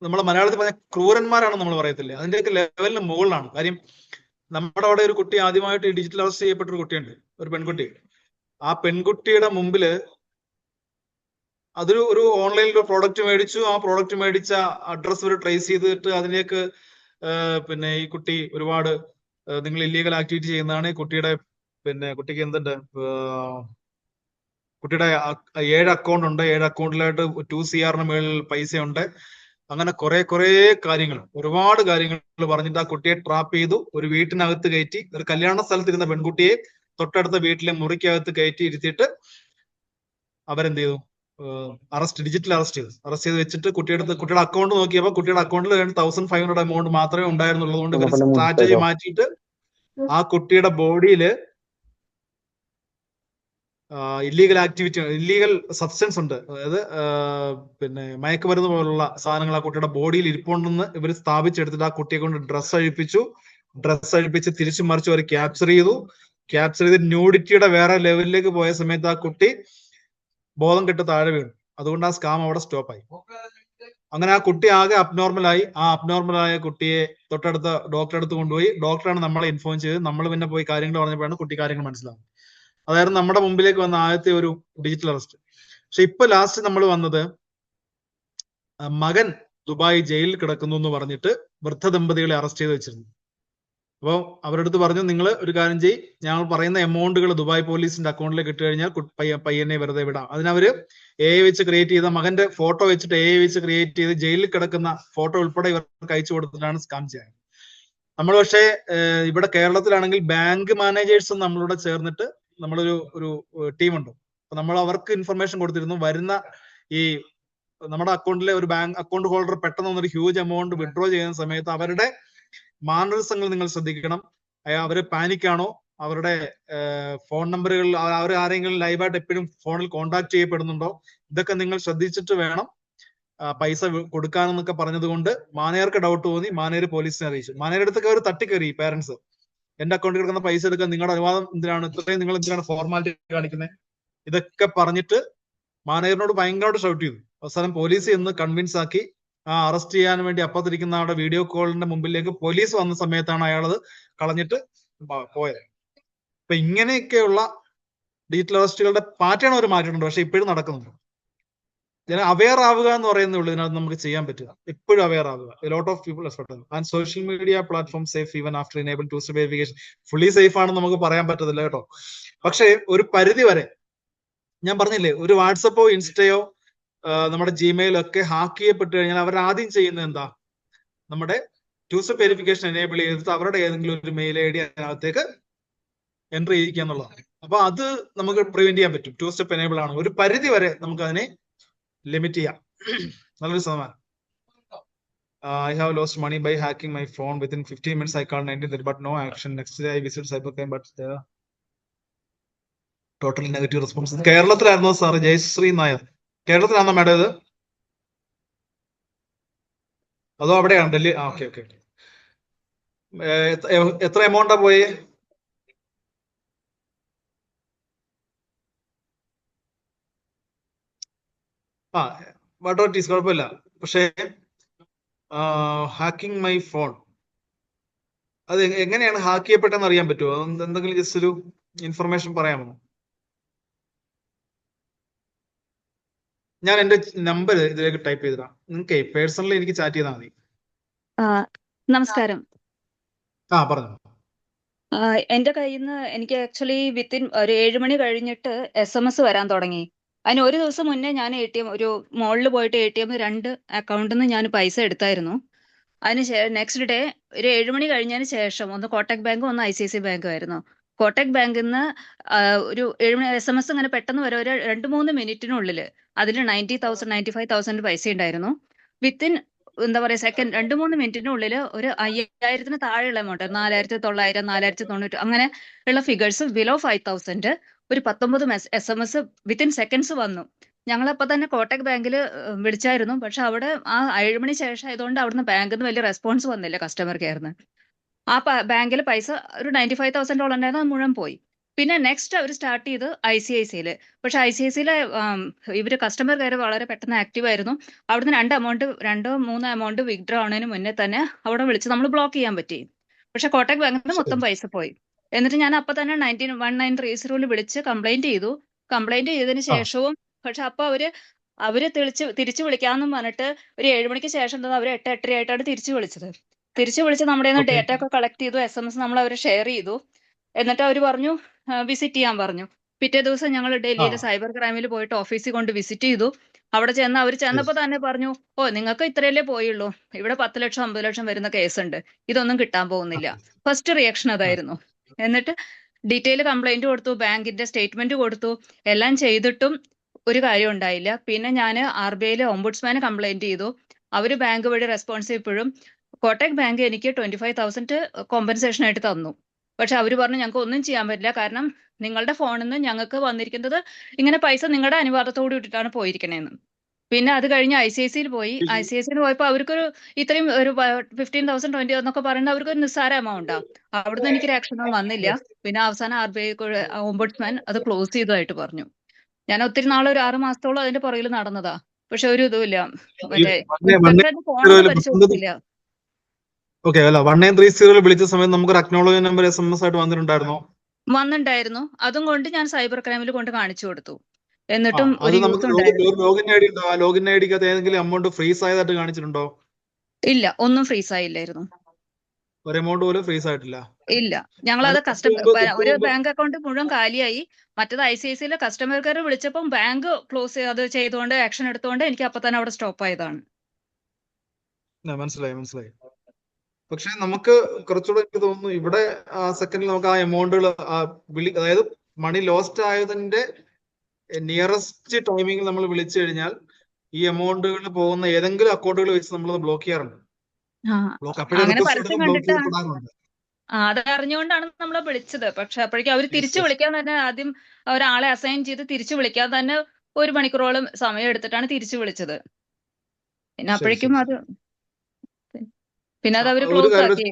നമ്മളെ മലയാളത്തിൽ പറഞ്ഞ ക്രൂരന്മാരാണെന്ന് നമ്മൾ പറയത്തില്ലേ, അതിന്റെയൊക്കെ ലെവലിന് മുകളിലാണ്. കാര്യം നമ്മുടെ അവിടെ ഒരു കുട്ടി ആദ്യമായിട്ട് ഡിജിറ്റൽ അറസ്റ്റ് ചെയ്യപ്പെട്ട ഒരു കുട്ടിയുണ്ട്, ഒരു പെൺകുട്ടി. ആ പെൺകുട്ടിയുടെ മുമ്പില് ഒരു ഓൺലൈനിൽ ഒരു പ്രോഡക്റ്റ് മേടിച്ചു. ആ പ്രോഡക്റ്റ് മേടിച്ച അഡ്രസ് ഒരു ട്രേസ് ചെയ്തിട്ട് അതിലേക്ക് പിന്നെ ഈ കുട്ടി ഒരുപാട് നിങ്ങൾ ഇല്ലീഗൽ ആക്ടിവിറ്റി ചെയ്യുന്നതാണ്, കുട്ടിക്ക് എന്തുണ്ട് കുട്ടിയുടെ 7 അക്കൗണ്ട് ഉണ്ട്. 7 അക്കൗണ്ടിലായിട്ട് 2 CR മേളിൽ പൈസയുണ്ട്. അങ്ങനെ കുറെ കാര്യങ്ങൾ, ഒരുപാട് കാര്യങ്ങൾ പറഞ്ഞിട്ട് ആ കുട്ടിയെ ട്രാപ്പ് ചെയ്തു. ഒരു വീട്ടിനകത്ത് കയറ്റി, ഒരു കല്യാണ സ്ഥലത്തിരുന്ന പെൺകുട്ടിയെ തൊട്ടടുത്ത വീട്ടിലെ മുറിക്കകത്ത് കയറ്റി ഇരുത്തിയിട്ട് അവരെന്ത് ചെയ്തു? ഡിജിറ്റൽ അറസ്റ്റ് ചെയ്ത് വെച്ചിട്ട് കുട്ടിയുടെ അക്കൗണ്ട് നോക്കിയപ്പോൾ കുട്ടിയുടെ അക്കൗണ്ടിൽ 1500 എമൗണ്ട് മാത്രമേ ഉണ്ടായിരുന്നുള്ളൂ. അതുകൊണ്ട് ഇവർ സ്ട്രാറ്റജി മാറ്റിയിട്ട് ആ കുട്ടിയുടെ ബോഡിയിൽ ഇല്ലീഗൽ സബ്സ്റ്റൻസ് ഉണ്ട്. അതായത് പിന്നെ മയക്കുമരുന്ന് പോലുള്ള സാധനങ്ങൾ ആ കുട്ടിയുടെ ബോഡിയിൽ ഇരിപ്പുണ്ടെന്ന് ഇവർ സ്ഥാപിച്ചെടുത്തിട്ട് ആ കുട്ടിയെ കൊണ്ട് ഡ്രസ്സ് അഴിപ്പിച്ച് തിരിച്ചു മറിച്ച് അവർ ക്യാപ്ചർ ചെയ്ത് ന്യൂഡിറ്റിയുടെ വേറെ ലെവലിലേക്ക് പോയ സമയത്ത് ആ കുട്ടി ബോധം കെട്ട് താഴെ വീണു. അതുകൊണ്ട് ആ സ്കാം അവിടെ സ്റ്റോപ്പായി. അങ്ങനെ ആ കുട്ടി ആകെ അബ്നോർമലായി. ആ അബ്നോർമലായ കുട്ടിയെ തൊട്ടടുത്ത ഡോക്ടറെ അടുത്ത് കൊണ്ടുപോയി. ഡോക്ടറാണ് നമ്മളെ ഇൻഫോം ചെയ്ത്. നമ്മൾ പിന്നെ പോയി കാര്യങ്ങൾ പറഞ്ഞപ്പോഴാണ് കുട്ടി കാര്യങ്ങൾ മനസ്സിലാവുന്നത്. അതായിരുന്നു നമ്മുടെ മുമ്പിലേക്ക് വന്ന ആദ്യത്തെ ഒരു ഡിജിറ്റൽ അറസ്റ്റ്. പക്ഷെ ഇപ്പൊ ലാസ്റ്റ് നമ്മൾ വന്നത് മകൻ ദുബായ് ജയിലിൽ കിടക്കുന്നു എന്ന് പറഞ്ഞിട്ട് വൃദ്ധ ദമ്പതികളെ അറസ്റ്റ് ചെയ്ത് വെച്ചിരുന്നു. അപ്പോൾ അവരുടെ അടുത്ത് പറഞ്ഞു, നിങ്ങൾ ഒരു കാര്യം ചെയ്യ്, ഞങ്ങൾ പറയുന്ന എമൗണ്ടുകൾ ദുബായ് പോലീസിന്റെ അക്കൗണ്ടിലേക്ക് ഇട്ട് കഴിഞ്ഞാൽ പയ്യനെ വെറുതെ വിടാം. അതിനവര് AI വെച്ച് ക്രിയേറ്റ് ചെയ്ത മകന്റെ ഫോട്ടോ വെച്ചിട്ട് AI വെച്ച് ക്രിയേറ്റ് ചെയ്ത് ജയിലിൽ കിടക്കുന്ന ഫോട്ടോ ഉൾപ്പെടെ ഇവർക്ക് അയച്ചു കൊടുത്തിട്ടാണ് സ്കാം ചെയ്യുന്നത്. നമ്മൾ പക്ഷേ ഇവിടെ കേരളത്തിലാണെങ്കിൽ ബാങ്ക് മാനേജേഴ്സും നമ്മളോട് ചേർന്നിട്ട് നമ്മളൊരു ടീമുണ്ട്. അപ്പൊ നമ്മൾ അവർക്ക് ഇൻഫർമേഷൻ കൊടുത്തിരുന്നു. വരുന്ന ഈ നമ്മുടെ അക്കൗണ്ടിലെ ഒരു ബാങ്ക് അക്കൗണ്ട് ഹോൾഡർ പെട്ടെന്ന് ഒരു ഹ്യൂജ് എമൗണ്ട് വിഡ്രോ ചെയ്യുന്ന സമയത്ത് അവരുടെ മാനറിസങ്ങൾ നിങ്ങൾ ശ്രദ്ധിക്കണം. അവര് പാനിക്കാണോ, അവരുടെ ഫോൺ നമ്പറുകളിൽ അവർ ആരെങ്കിലും ലൈവായിട്ട് എപ്പോഴും ഫോണിൽ കോൺടാക്ട് ചെയ്യപ്പെടുന്നുണ്ടോ, ഇതൊക്കെ നിങ്ങൾ ശ്രദ്ധിച്ചിട്ട് വേണം പൈസ കൊടുക്കാനെന്നൊക്കെ പറഞ്ഞത് കൊണ്ട് മാനേജർക്ക് ഡൗട്ട് തോന്നി. മാനേജർ പോലീസിനെ അറിയിച്ചു. മാനേജരുടെ അടുത്തൊക്കെ അവർ തട്ടിക്കയറി. പേരൻസ്, എന്റെ അക്കൗണ്ടിൽ കിടക്കുന്ന പൈസ എടുക്കാൻ നിങ്ങളുടെ അനുവാദം എന്തിനാണ്, നിങ്ങൾ എന്തിനാണ് ഫോർമാലിറ്റി കാണിക്കുന്നത്, ഇതൊക്കെ പറഞ്ഞിട്ട് മാനേജറിനോട് ഭയങ്കരമായിട്ട് ഷൗട്ട് ചെയ്തു. അവസാനം പോലീസ് എന്ന് കൺവിൻസ് ആക്കി അറസ്റ്റ് ചെയ്യാൻ വേണ്ടി അപ്പത്തിരിക്കുന്ന ആളുടെ വീഡിയോ കോളിന്റെ മുമ്പിലേക്ക് പോലീസ് വന്ന സമയത്താണ് അയാളത് കളഞ്ഞിട്ട് പോയത്. അപ്പൊ ഇങ്ങനെയൊക്കെയുള്ള ഡിജിറ്റൽ അറസ്റ്റുകളുടെ പാറ്റേൺ അവർ മാറ്റിയിട്ടുണ്ട്. പക്ഷെ ഇപ്പോഴും നടക്കുന്നുണ്ട്. അവെയർ ആവുക എന്ന് പറയുന്നേ ഉള്ളൂ ഇതിനകത്ത് നമുക്ക് ചെയ്യാൻ പറ്റുക. എപ്പോഴും അവെയർ ആവുക. Lot of people effort. And social media platform safe even after enable two step verification. Fully safe ആണെന്ന് നമുക്ക് പറയാൻ പറ്റത്തില്ല കേട്ടോ. പക്ഷെ ഒരു പരിധി വരെ, ഞാൻ പറഞ്ഞില്ലേ, ഒരു വാട്സപ്പോ ഇൻസ്റ്റയോ നമ്മുടെ ജിമെയിലോ ഒക്കെ ഹാക്ക് ചെയ്യപ്പെട്ട് കഴിഞ്ഞാൽ അവർ ആദ്യം ചെയ്യുന്നത് എന്താ, നമ്മുടെ ടു സ്റ്റെപ്പ് വെരിഫിക്കേഷൻ എനേബിൾ ചെയ്തിട്ട് അവരുടെ ഏതെങ്കിലും ഒരു മെയിൽ ID അതിനകത്തേക്ക് എൻ്റർ ചെയ്യിക്കുക എന്നുള്ളതാണ്. അപ്പൊ അത് നമുക്ക് പ്രിവെന്റ് ചെയ്യാൻ പറ്റും. ടു സ്റ്റെപ്പ് എനേബിൾ ആണ്. ഒരു പരിധി വരെ നമുക്ക് അതിനെ ലിമിറ്റ് ചെയ്യാം. നല്ലൊരു ശതമാനം. I have lost money by hacking my phone. Within 15 minutes I called 1930 but no action. Next day I visited cybercrime but totally negative response. കേരളത്തിലായിരുന്നോ സാർ? ജയശ്രീ നായർ, കേരളത്തിലാണോ മാഡം ഇത്? അതോ അവിടെയാണ് ഡൽഹി? ഓക്കെ. എത്ര എമൗണ്ടാ പോയി? വാട്ട് ഈസ്, കുഴപ്പമില്ല. പക്ഷേ ഹാക്കിംഗ് മൈ ഫോൺ, അത് എങ്ങനെയാണ് ഹാക്ക് ചെയ്യപ്പെട്ടെന്ന് അറിയാൻ പറ്റുമോ? എന്തെങ്കിലും ജസ്റ്റ് ഒരു ഇൻഫർമേഷൻ പറയാമോ? ഞാൻ എന്റെ നമ്പർ ഇതിലേക്ക് ടൈപ്പ് ചെയ്തിടാം. നിങ്ങൾക്ക് പേഴ്സണലി എനിക്ക് ചാറ്റ് ചെയ്താൽ മതി. നമസ്കാരം. പറഞ്ഞു. എന്റെ കയ്യിൽ നിന്ന് എനിക്ക് ആക്ച്വലി വിത്തിൻ ഒരു 7 മണി കഴിഞ്ഞിട്ട് SMS വരാൻ തുടങ്ങി. അതിന് ഒരു ദിവസം മുന്നേ ഞാൻ ATM ഒരു മോളിൽ പോയിട്ട് ATM 2 അക്കൗണ്ടിൽ നിന്ന് ഞാൻ പൈസ എടുത്തായിരുന്നു. അതിന് നെക്സ്റ്റ് ഡേ ഒരു 7 മണി കഴിഞ്ഞതിന് ശേഷം ഒന്ന് കോട്ടക് ബാങ്കും ഒന്ന് ICICI ബാങ്കും ആയിരുന്നു. കോട്ടക് ബാങ്കിൽ നിന്ന് ഒരു 7 മണി SMS ഇങ്ങനെ പെട്ടെന്ന് വരെ ഒരു 2-3 മിനിറ്റിനുള്ളിൽ അതിൽ 90,000 95,000 പൈസ ഉണ്ടായിരുന്നു. വിത്തിൻ എന്താ പറയാ സെക്കൻഡ് 2-3 മിനിറ്റിനുള്ളിൽ ഒരു 5,000 താഴെയുള്ള എമൗണ്ട് 4,900 4,090 അങ്ങനെ ഉള്ള ഫിഗേഴ്സ് ബിലോ 5,000 ഒരു 19 SMS വിത്തിൻ സെക്കൻഡ്സ് വന്നു. ഞങ്ങളപ്പോൾ തന്നെ കോട്ടക് ബാങ്കിൽ വിളിച്ചായിരുന്നു. പക്ഷെ അവിടെ ആ 7 മണി ശേഷം ആയതുകൊണ്ട് അവിടുന്ന് ബാങ്കിൽ നിന്ന് വലിയ റെസ്പോൺസ് വന്നില്ല കസ്റ്റമർ കെയറിന്. ആ ബാങ്കിൽ പൈസ ഒരു 95,000 ഉണ്ടായിരുന്നു, അത് മുഴുവൻ പോയി. പിന്നെ നെക്സ്റ്റ് അവർ സ്റ്റാർട്ട് ചെയ്ത് ICICIയിൽ. പക്ഷെ ICICIയിലെ ഇവര് കസ്റ്റമർ കെയർ വളരെ പെട്ടെന്ന് ആക്റ്റീവ് ആയിരുന്നു. അവിടുന്ന് 2-3 എമൗണ്ട് വിത്ഡ്രോ ആവുന്നതിന് മുന്നേ തന്നെ അവിടെ വിളിച്ച് നമ്മൾ ബ്ലോക്ക് ചെയ്യാൻ പറ്റി. പക്ഷെ കോട്ടക് ബാങ്കിൽ നിന്ന് മൊത്തം പൈസ പോയി. എന്നിട്ട് ഞാൻ അപ്പൊ തന്നെ 1930 വിളിച്ച് കംപ്ലൈന്റ് ചെയ്തു. കംപ്ലൈന്റ് ചെയ്തതിന് ശേഷവും പക്ഷെ അപ്പൊ അവര് തിരിച്ചു വിളിക്കാമെന്നും പറഞ്ഞിട്ട് ഒരു 7 മണിക്ക് ശേഷം അവർ 8-8:30 ആയിട്ടാണ് തിരിച്ചു വിളിച്ച് നമ്മുടെ ഡേറ്റ ഒക്കെ കളക്ട് ചെയ്തു. SMS നമ്മൾ അവരെ ഷെയർ ചെയ്തു. എന്നിട്ട് അവർ പറഞ്ഞു വിസിറ്റ് ചെയ്യാൻ പറഞ്ഞു. പിറ്റേ ദിവസം ഞങ്ങൾ ആ ഡൽഹിയിലെ സൈബർ ക്രൈമിൽ പോയിട്ട് ഓഫീസിൽ കൊണ്ട് വിസിറ്റ് ചെയ്തു. അവിടെ ചെന്ന് അവർ ചെന്നപ്പോൾ തന്നെ പറഞ്ഞു, ഓ നിങ്ങൾക്ക് ഇത്രയല്ലേ പോയുള്ളൂ, ഇവിടെ 10 ലക്ഷം 50 ലക്ഷം വരുന്ന കേസുണ്ട്, ഇതൊന്നും കിട്ടാൻ പോകുന്നില്ല. ഫസ്റ്റ് റിയാക്ഷൻ അതായിരുന്നു. എന്നിട്ട് ഡീറ്റെയിൽ കംപ്ലൈന്റ് കൊടുത്തു, ബാങ്കിന്റെ സ്റ്റേറ്റ്മെന്റ് കൊടുത്തു, എല്ലാം ചെയ്തിട്ടും ഒരു കാര്യം ഉണ്ടായില്ല. പിന്നെ ഞാൻ RBIയിലെ ഓംബുഡ്സ്മാനെ കംപ്ലൈന്റ് ചെയ്തു. അവര് ബാങ്ക് വഴി റെസ്പോൺസ് ചെയ്യപ്പോഴും കോട്ടക് ബാങ്ക് എനിക്ക് 25,000 കോമ്പൻസേഷൻ ആയിട്ട് തന്നു. പക്ഷെ അവര് പറഞ്ഞു ഞങ്ങൾക്ക് ഒന്നും ചെയ്യാൻ പറ്റില്ല, കാരണം നിങ്ങളുടെ ഫോണിൽ നിന്ന് ഞങ്ങൾക്ക് വന്നിരിക്കുന്നത് ഇങ്ങനെ പൈസ നിങ്ങളുടെ അനുവാദത്തോട് ഇട്ടിട്ടാണ് പോയിരിക്കണേന്ന്. പിന്നെ അത് കഴിഞ്ഞ് ICICIയിൽ പോയി. ICICIയിൽ പോയപ്പോൾ അവർക്കൊരു ഇത്രയും ഒരു 15,000 20 എന്നൊക്കെ പറയുന്നത് അവർക്ക് ഒരു നിസ്സാര എമൗണ്ടാ. അവിടുന്ന് എനിക്ക് ആക്ഷനൊന്നും വന്നില്ല. പിന്നെ അവസാനം RBI ഓംബുഡ്സ്മാൻ അത് ക്ലോസ് ചെയ്തതായിട്ട് പറഞ്ഞു. ഞാൻ ഒത്തിരി നാളെ ഒരു 6 മാസത്തോളം അതിന്റെ പുറകിൽ നടന്നതാ. പക്ഷെ ഒരു ഇതുമില്ല. മറ്റേ ഫോണൊന്നും പരിശോധിച്ചില്ല. ഓക്കെ, അല്ല 1930 വിളിച്ച സമയത്ത് നമുക്കൊരു അക്നോളജ്മെന്റ് നമ്പർ SMS ആയിട്ട് വന്നിട്ടുണ്ടായിരുന്നോ? വന്നിട്ടുണ്ടായിരുന്നു. അതും കൊണ്ട് ഞാൻ സൈബർ ക്രൈമിൽ കൊണ്ട് കാണിച്ചു കൊടുത്തു. എന്നിട്ടും അത് ഒരു യൂസ് നമുക്ക് ഉണ്ടായിരുന്നു. ലോഗിൻ ഐ ഡി ഉണ്ടോ? ആ ലോഗിൻ ഐ ഡിക്കകത്ത് ഏതെങ്കിലും എമൗണ്ട് ഫ്രീസ് ആയതായിട്ട് കാണിച്ചിട്ടുണ്ടോ? ഇല്ല, ഒന്നും ഫ്രീസ് ആയില്ലായിരുന്നു. ഒരു എമൗണ്ട് പോലും ഫ്രീസ് ആയിട്ടില്ല. ഇല്ല, ഞങ്ങളത് ഒരു ബാങ്ക് അക്കൗണ്ട് മുഴുവൻ കാലിയായി. മറ്റേത് ICICIയിലെ കസ്റ്റമർ കെയർ വിളിച്ചപ്പോൾ ബാങ്ക് ക്ലോസ് അത് ചെയ്തുകൊണ്ട് ആക്ഷൻ എടുത്തുകൊണ്ട് എനിക്ക് അപ്പൊ തന്നെ അവിടെ സ്റ്റോപ്പ് ആയതാണ്. മനസ്സിലായി. പക്ഷെ നമുക്ക് കുറച്ചുകൂടെ എനിക്ക് തോന്നുന്നു ഇവിടെ ആ സെക്കൻഡിൽ നമുക്ക് ആ എമൗണ്ടുകൾ അതായത് മണി ലോസ്റ്റ് ആയതിന്റെ നിയറസ്റ്റ് ടൈമിംഗ് നമ്മൾ വിളിച്ചു കഴിഞ്ഞാൽ ഈ എമൗണ്ടുകൾ പോകുന്ന ഏതെങ്കിലും അക്കൗണ്ടുകൾ വെച്ച് നമ്മൾ ബ്ലോക്ക് ചെയ്യാറുണ്ട്. അങ്ങനെ പരസ്യം കണ്ടിട്ട് അത് അറിഞ്ഞുകൊണ്ടാണ് നമ്മളെ വിളിച്ചത്. പക്ഷെ അപ്പോഴേക്കും അവർ തിരിച്ചു വിളിക്കാൻ തന്നെ ആദ്യം ഒരാളെ അസൈൻ ചെയ്ത് തിരിച്ചു വിളിക്കാൻ തന്നെ 1 മണിക്കൂറോളം സമയം എടുത്തിട്ടാണ് തിരിച്ചു വിളിച്ചത്. പിന്നെ അപ്പോഴേക്കും അത് അവർ ക്ലോസ് ആക്കി.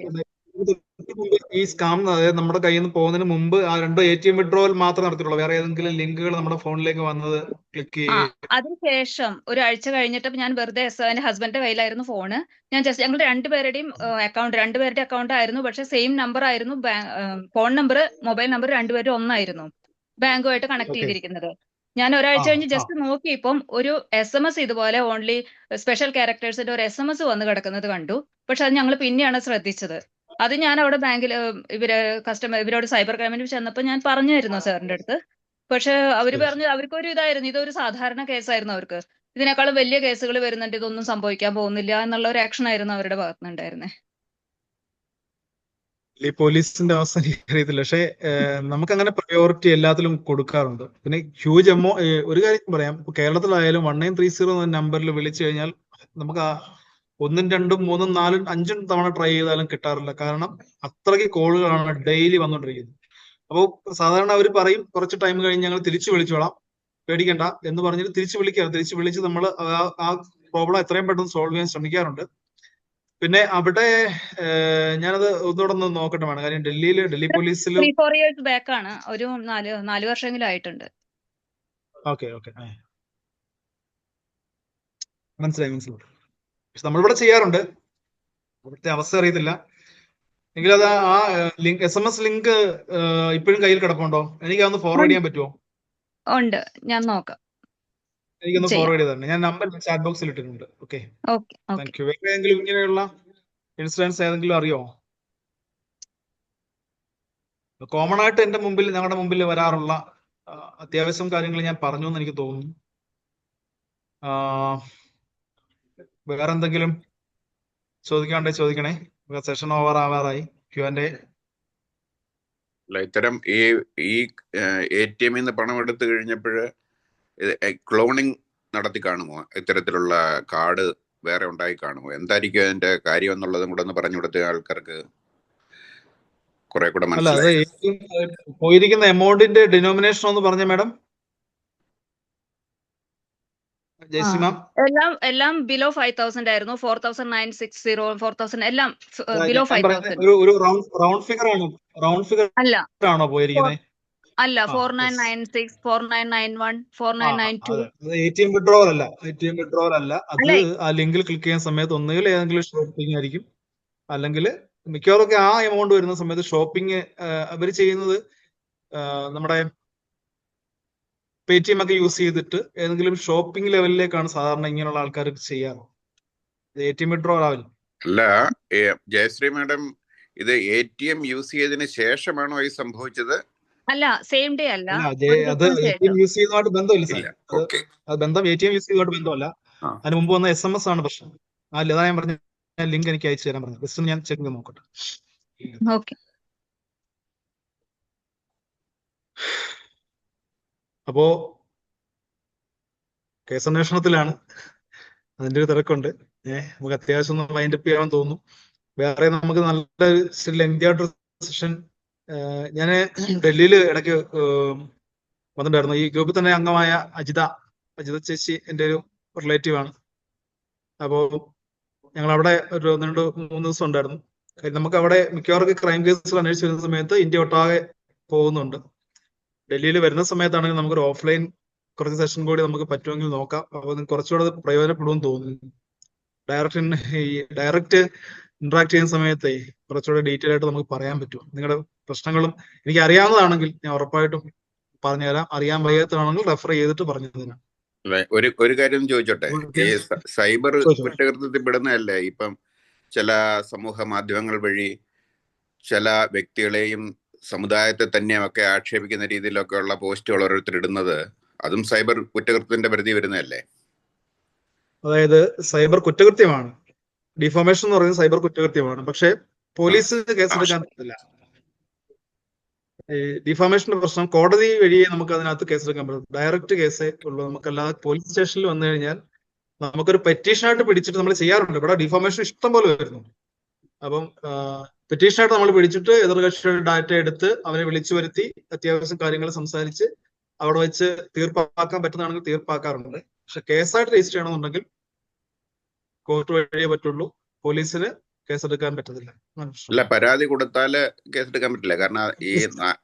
ഈ സ്കാം അതായത് നമ്മുടെ കയ്യിൽ നിന്ന് പോകുന്നതിന് മുമ്പ് ആ 2 ATM വിഡ്രോവൽ മാത്രം നടത്തിയിട്ടുള്ളൂ. വേറെ ഏതെങ്കിലും ലിങ്കുകൾ നമ്മുടെ ഫോണിലേക്ക് വന്നത് ക്ലിക്ക് ചെയ്യുക? അതിനുശേഷം ഒരാഴ്ച കഴിഞ്ഞിട്ട് ഞാൻ വെറുതെ എന്റെ ഹസ്ബൻഡിന്റെ കയ്യിലായിരുന്നു ഫോണ്. ഞാൻ ജസ്റ്റ് ഞങ്ങൾ രണ്ടുപേരുടെ അക്കൗണ്ട് ആയിരുന്നു. പക്ഷെ സെയിം നമ്പർ ആയിരുന്നു. ഫോൺ നമ്പർ മൊബൈൽ നമ്പർ രണ്ടുപേരും ഒന്നായിരുന്നു, ബാങ്കുമായിട്ട് കണക്ട് ചെയ്തിരിക്കുന്നത്. ഞാൻ ഒരാഴ്ച കഴിഞ്ഞ് ജസ്റ്റ് നോക്കിയപ്പം ഒരു SMS ഇതുപോലെ ഓൺലി സ്പെഷ്യൽ ക്യാരക്ടേഴ്സിന്റെ ഒരു SMS വന്ന് കിടക്കുന്നത് കണ്ടു. പക്ഷെ അത് ഞങ്ങൾ പിന്നെയാണ് ശ്രദ്ധിച്ചത്. അത് ഞാൻ അവിടെ ബാങ്കിൽ ഇവരോട് സൈബർ ക്രൈമിൽ ചെന്നപ്പോൾ ഞാൻ പറഞ്ഞായിരുന്നു സാറിന്റെ അടുത്ത്. പക്ഷെ അവര് പറഞ്ഞു അവർക്കൊരു ഇതായിരുന്നു, ഇതൊരു സാധാരണ കേസായിരുന്നു, അവർക്ക് ഇതിനേക്കാളും വലിയ കേസുകൾ വരുന്നുണ്ട്, ഇതൊന്നും സംഭവിക്കാൻ പോകുന്നില്ല എന്നുള്ള ഒരു ആക്ഷൻ ആയിരുന്നു അവരുടെ ഭാഗത്തുനിന്നുണ്ടായിരുന്നേ. ഈ പോലീസിന്റെ അവസ്ഥ അറിയത്തില്ല. പക്ഷെ നമുക്ക് അങ്ങനെ പ്രയോറിറ്റി എല്ലാത്തിലും കൊടുക്കാറുണ്ട്. പിന്നെ ഹ്യൂജ് ഒരു കാര്യം പറയാം, ഇപ്പൊ കേരളത്തിലായാലും 1930 എന്ന നമ്പറിൽ വിളിച്ചു കഴിഞ്ഞാൽ നമുക്ക് 1, 2, 3, 4, 5 തവണ ട്രൈ ചെയ്താലും കിട്ടാറില്ല. കാരണം അത്രയ്ക്ക് കോളുകളാണ് ഡെയിലി വന്നുകൊണ്ടിരിക്കുന്നത്. അപ്പോൾ സാധാരണ അവർ പറയും കുറച്ച് ടൈം കഴിഞ്ഞ് ഞങ്ങൾ തിരിച്ചു വിളിച്ചോളാം, പേടിക്കണ്ട എന്ന് പറഞ്ഞിട്ട് തിരിച്ചു വിളിച്ച് നമ്മൾ ആ പ്രോബ്ലം എത്രയും പെട്ടെന്ന് സോൾവ് ചെയ്യാൻ ശ്രമിക്കാറുണ്ട്. പിന്നെ അവിടെ ഞാനത് ഒന്നുകൂടെ ഒന്ന് നോക്കട്ടെ വേണം. കാര്യം ഡൽഹി പോലീസിൽ 3-4 years back ആണ്, ഒരു 4 വർഷമെങ്കിലും ആയിട്ടുണ്ട്. ഓക്കെ മനസ്സിലായി. പക്ഷെ നമ്മളിവിടെ ചെയ്യാറുണ്ട്, ഇവിടുത്തെ അവസ്ഥ അറിയത്തില്ല. എങ്കിൽ അത് ആ ലിങ്ക് SMS ലിങ്ക് ഇപ്പോഴും കയ്യിൽ കിടപ്പുണ്ടോ? എനിക്ക് അതൊന്ന് ഫോർവേഡ് ചെയ്യാൻ പറ്റുമോ? ഉണ്ട്, ഞാൻ നോക്കാം. എനിക്കൊന്ന് ഫോർവേഡ് ചെയ്തന്നെ. ഞാൻ നമ്പർ ചാറ്റ് ബോക്സിൽ ഇട്ടിട്ടുണ്ട്. Okay, thank you. വേറെ ഏതെങ്കിലും ഇങ്ങനെയുള്ള ഇൻസിഡൻസ് ഏതെങ്കിലും അറിയോ? കോമൺ ആയിട്ട് ഞങ്ങളുടെ മുമ്പിൽ വരാറുള്ള അത്യാവശ്യം കാര്യങ്ങൾ ഞാൻ പറഞ്ഞു എന്ന് എനിക്ക് തോന്നുന്നു. വേറെ എന്തെങ്കിലും ചോദിക്കണേ. സെഷൻ ഓവർ ആവാറായി. Q&A. ഇത്തരം ഈ ATM ന്ന് പണം എടുത്തു കഴിഞ്ഞപ്പോഴ് ക്ലോണിംഗ് നടത്തി കാണുമോ? ഇത്തരത്തിലുള്ള കാർഡ് വേറെ ഉണ്ടായി കാണുമോ? എന്തായിരിക്കും അതിന്റെ കാര്യം എന്നുള്ളതും കൂടെ ഒന്ന് പറഞ്ഞു കൊടുത്ത ആൾക്കാർക്ക് കുറെ കൂടെ മനസ്സിലായി. പോയിരിക്കുന്ന എമൗണ്ടിന്റെ ഡിനോമിനേഷൻ ഒന്ന് പറഞ്ഞ മാഡം. എല്ലാം ബിലോ 5,000 ആയിരുന്നു. 4,960, 4,000 എല്ലാം ബിലോ 5,000. ഒരു റൗണ്ട് ഫിഗർ ആണോ പോയിരിക്കുന്നത്? അല്ല, 4,996, 4,991, 4,992. ATM വിഡ്രോവൽ അല്ല. അത് ആ ലിങ്കിൽ ക്ലിക്ക് ചെയ്യുന്ന സമയത്ത് ഒന്നുകിൽ ഏതെങ്കിലും ഷോപ്പിംഗ് ആയിരിക്കും, അല്ലെങ്കിൽ മിക്കവാറൊക്കെ ആ എമൗണ്ട് വരുന്ന സമയത്ത് ഷോപ്പിംഗ് അവർ ചെയ്യുന്നത് നമ്മുടെ പേടിഎം ഒക്കെ യൂസ് ചെയ്തിട്ട് ഏതെങ്കിലും ഷോപ്പിംഗ് ലെവലിലേക്കാണ് സാധാരണ ഇങ്ങനെയുള്ള ആൾക്കാർ ചെയ്യാറ്. ATM വിഡ്രോവൽ ആവില്ല. അല്ല, ജയശ്രീ മാഡം, ഇത് ATM യൂസ് ചെയ്തതിന് ശേഷമാണോ ഈ സംഭവിച്ചത്, അല്ല, സെയിം ഡേ അല്ല, അല്ല ഒരു അത് ദിവസം ATM ശേഷം. യൂസ് ചെയ്യുന്നതുമായിട്ട് ബന്ധമില്ല സാർ. ഇല്ല. അത് ഓക്കെ. അത് ബന്ധം ATM യൂസ് ചെയ്യുന്നതുമായിട്ട് ബന്ധമല്ല. ആ അതിന് മുമ്പ് വന്ന SMS ആണ് പ്രശ്നം. അല്ല, അതാ ഞാൻ പറഞ്ഞ ലിങ്ക് എനിക്ക് അയച്ചു തരാൻ പറഞ്ഞു. ജസ്റ്റ് ഞാൻ ചെക്ക് ചെയ്ത് നോക്കട്ടെ. ഓക്കെ. അപ്പോ കേസന്വേഷണത്തിലാണ്, അതിന്റെ ഒരു തിരക്കുണ്ട്. നമുക്ക് അത്യാവശ്യം ഒന്ന് വൈൻഡ് അപ്പ് ചെയ്യാൻ തോന്നുന്നു. വേറെ നമുക്ക് നല്ലൊരു ലെങ്തി ആയിട്ടൊരു സെഷൻ ഞാൻ ഡൽഹിയിൽ ഇടയ്ക്ക് വന്നിട്ടുണ്ടായിരുന്നു. ഈ ഗ്രൂപ്പിൽ തന്നെ അംഗമായ അജിത ചേച്ചി എൻ്റെ ഒരു റിലേറ്റീവ് ആണ്. അപ്പോൾ ഞങ്ങൾ അവിടെ ഒരു 2-3 ദിവസം ഉണ്ടായിരുന്നു. നമുക്ക് അവിടെ മിക്കവാറും ക്രൈം കേസുകൾ അന്വേഷിച്ച് വരുന്ന സമയത്ത് ഇന്ത്യ ഒട്ടാകെ പോകുന്നുണ്ട്. ഡൽഹിയിൽ വരുന്ന സമയത്താണെങ്കിൽ നമുക്കൊരു ഓഫ്ലൈൻ കുറച്ച് സെഷൻ കൂടി നമുക്ക് പറ്റുമെങ്കിൽ നോക്കാം. അപ്പോൾ കുറച്ചുകൂടെ അത് പ്രയോജനപ്പെടുമെന്ന് തോന്നുന്നു. ഡയറക്റ്റ് ഇന്ററാക്ട് ചെയ്യുന്ന സമയത്തേ കുറച്ചുകൂടെ ഡീറ്റെയിൽ ആയിട്ട് നമുക്ക് പറയാൻ പറ്റും. നിങ്ങളുടെ പ്രശ്നങ്ങളും എനിക്ക് അറിയാവുന്നതാണെങ്കിൽ ഞാൻ ഉറപ്പായിട്ടും പറഞ്ഞുതരാം. അറിയാൻ വയ്യാത്തതാണെങ്കിൽ റെഫർ ചെയ്തിട്ട് പറഞ്ഞു തരാം. ഒരു കാര്യം ചോദിച്ചോട്ടെ, ഈ സൈബർ ചോദിച്ചോ. കുറ്റകൃത്യത്തിൽ പെടുന്നതല്ലേ ഇപ്പം ചില സമൂഹ മാധ്യമങ്ങൾ വഴി ചില വ്യക്തികളെയും സമുദായത്തെ തന്നെയൊക്കെ ആക്ഷേപിക്കുന്ന രീതിയിലൊക്കെ ഉള്ള പോസ്റ്റുകൾ ഓരോരുത്തർ ഇടുന്നത്, അതും സൈബർ കുറ്റകൃത്യത്തിന്റെ പരിധി വരുന്നതല്ലേ? അതായത് സൈബർ കുറ്റകൃത്യമാണ്. ഡിഫോമേഷൻ എന്ന് പറയുന്നത് സൈബർ കുറ്റകൃത്യമാണ്. പക്ഷെ പോലീസ് കേസെടുക്കാൻ പറ്റില്ല. ഈ ഡിഫോമേഷന്റെ പ്രശ്നം കോടതി വഴിയേ നമുക്ക് അതിനകത്ത് കേസെടുക്കാൻ പറ്റും. ഡയറക്റ്റ് കേസേ ഉള്ളൂ. നമുക്കല്ലാതെ പോലീസ് സ്റ്റേഷനിൽ വന്നു കഴിഞ്ഞാൽ നമുക്കൊരു പെറ്റീഷനായിട്ട് പിടിച്ചിട്ട് നമ്മൾ ചെയ്യാറുണ്ട്. ഇവിടെ ഡിഫോമേഷൻ ഇഷ്ടം പോലെ വരുന്നു. അപ്പം പെറ്റീഷനായിട്ട് നമ്മൾ പിടിച്ചിട്ട് എതിർകക്ഷിയുടെ ഡാറ്റ എടുത്ത് അവരെ വിളിച്ചു വരുത്തി അത്യാവശ്യം കാര്യങ്ങൾ സംസാരിച്ച് അവിടെ വെച്ച് തീർപ്പാക്കാൻ പറ്റുന്നതാണെങ്കിൽ തീർപ്പാക്കാറുണ്ട്. പക്ഷെ കേസായിട്ട് രജിസ്റ്റർ ചെയ്യണമെന്നുണ്ടെങ്കിൽ കോർട്ട് വഴിയേ പറ്റുള്ളൂ. പോലീസിന് കേസെടുക്കാൻ പറ്റത്തില്ല. അല്ല, പരാതി കൊടുത്താല് കേസെടുക്കാൻ പറ്റില്ല. കാരണം ഈ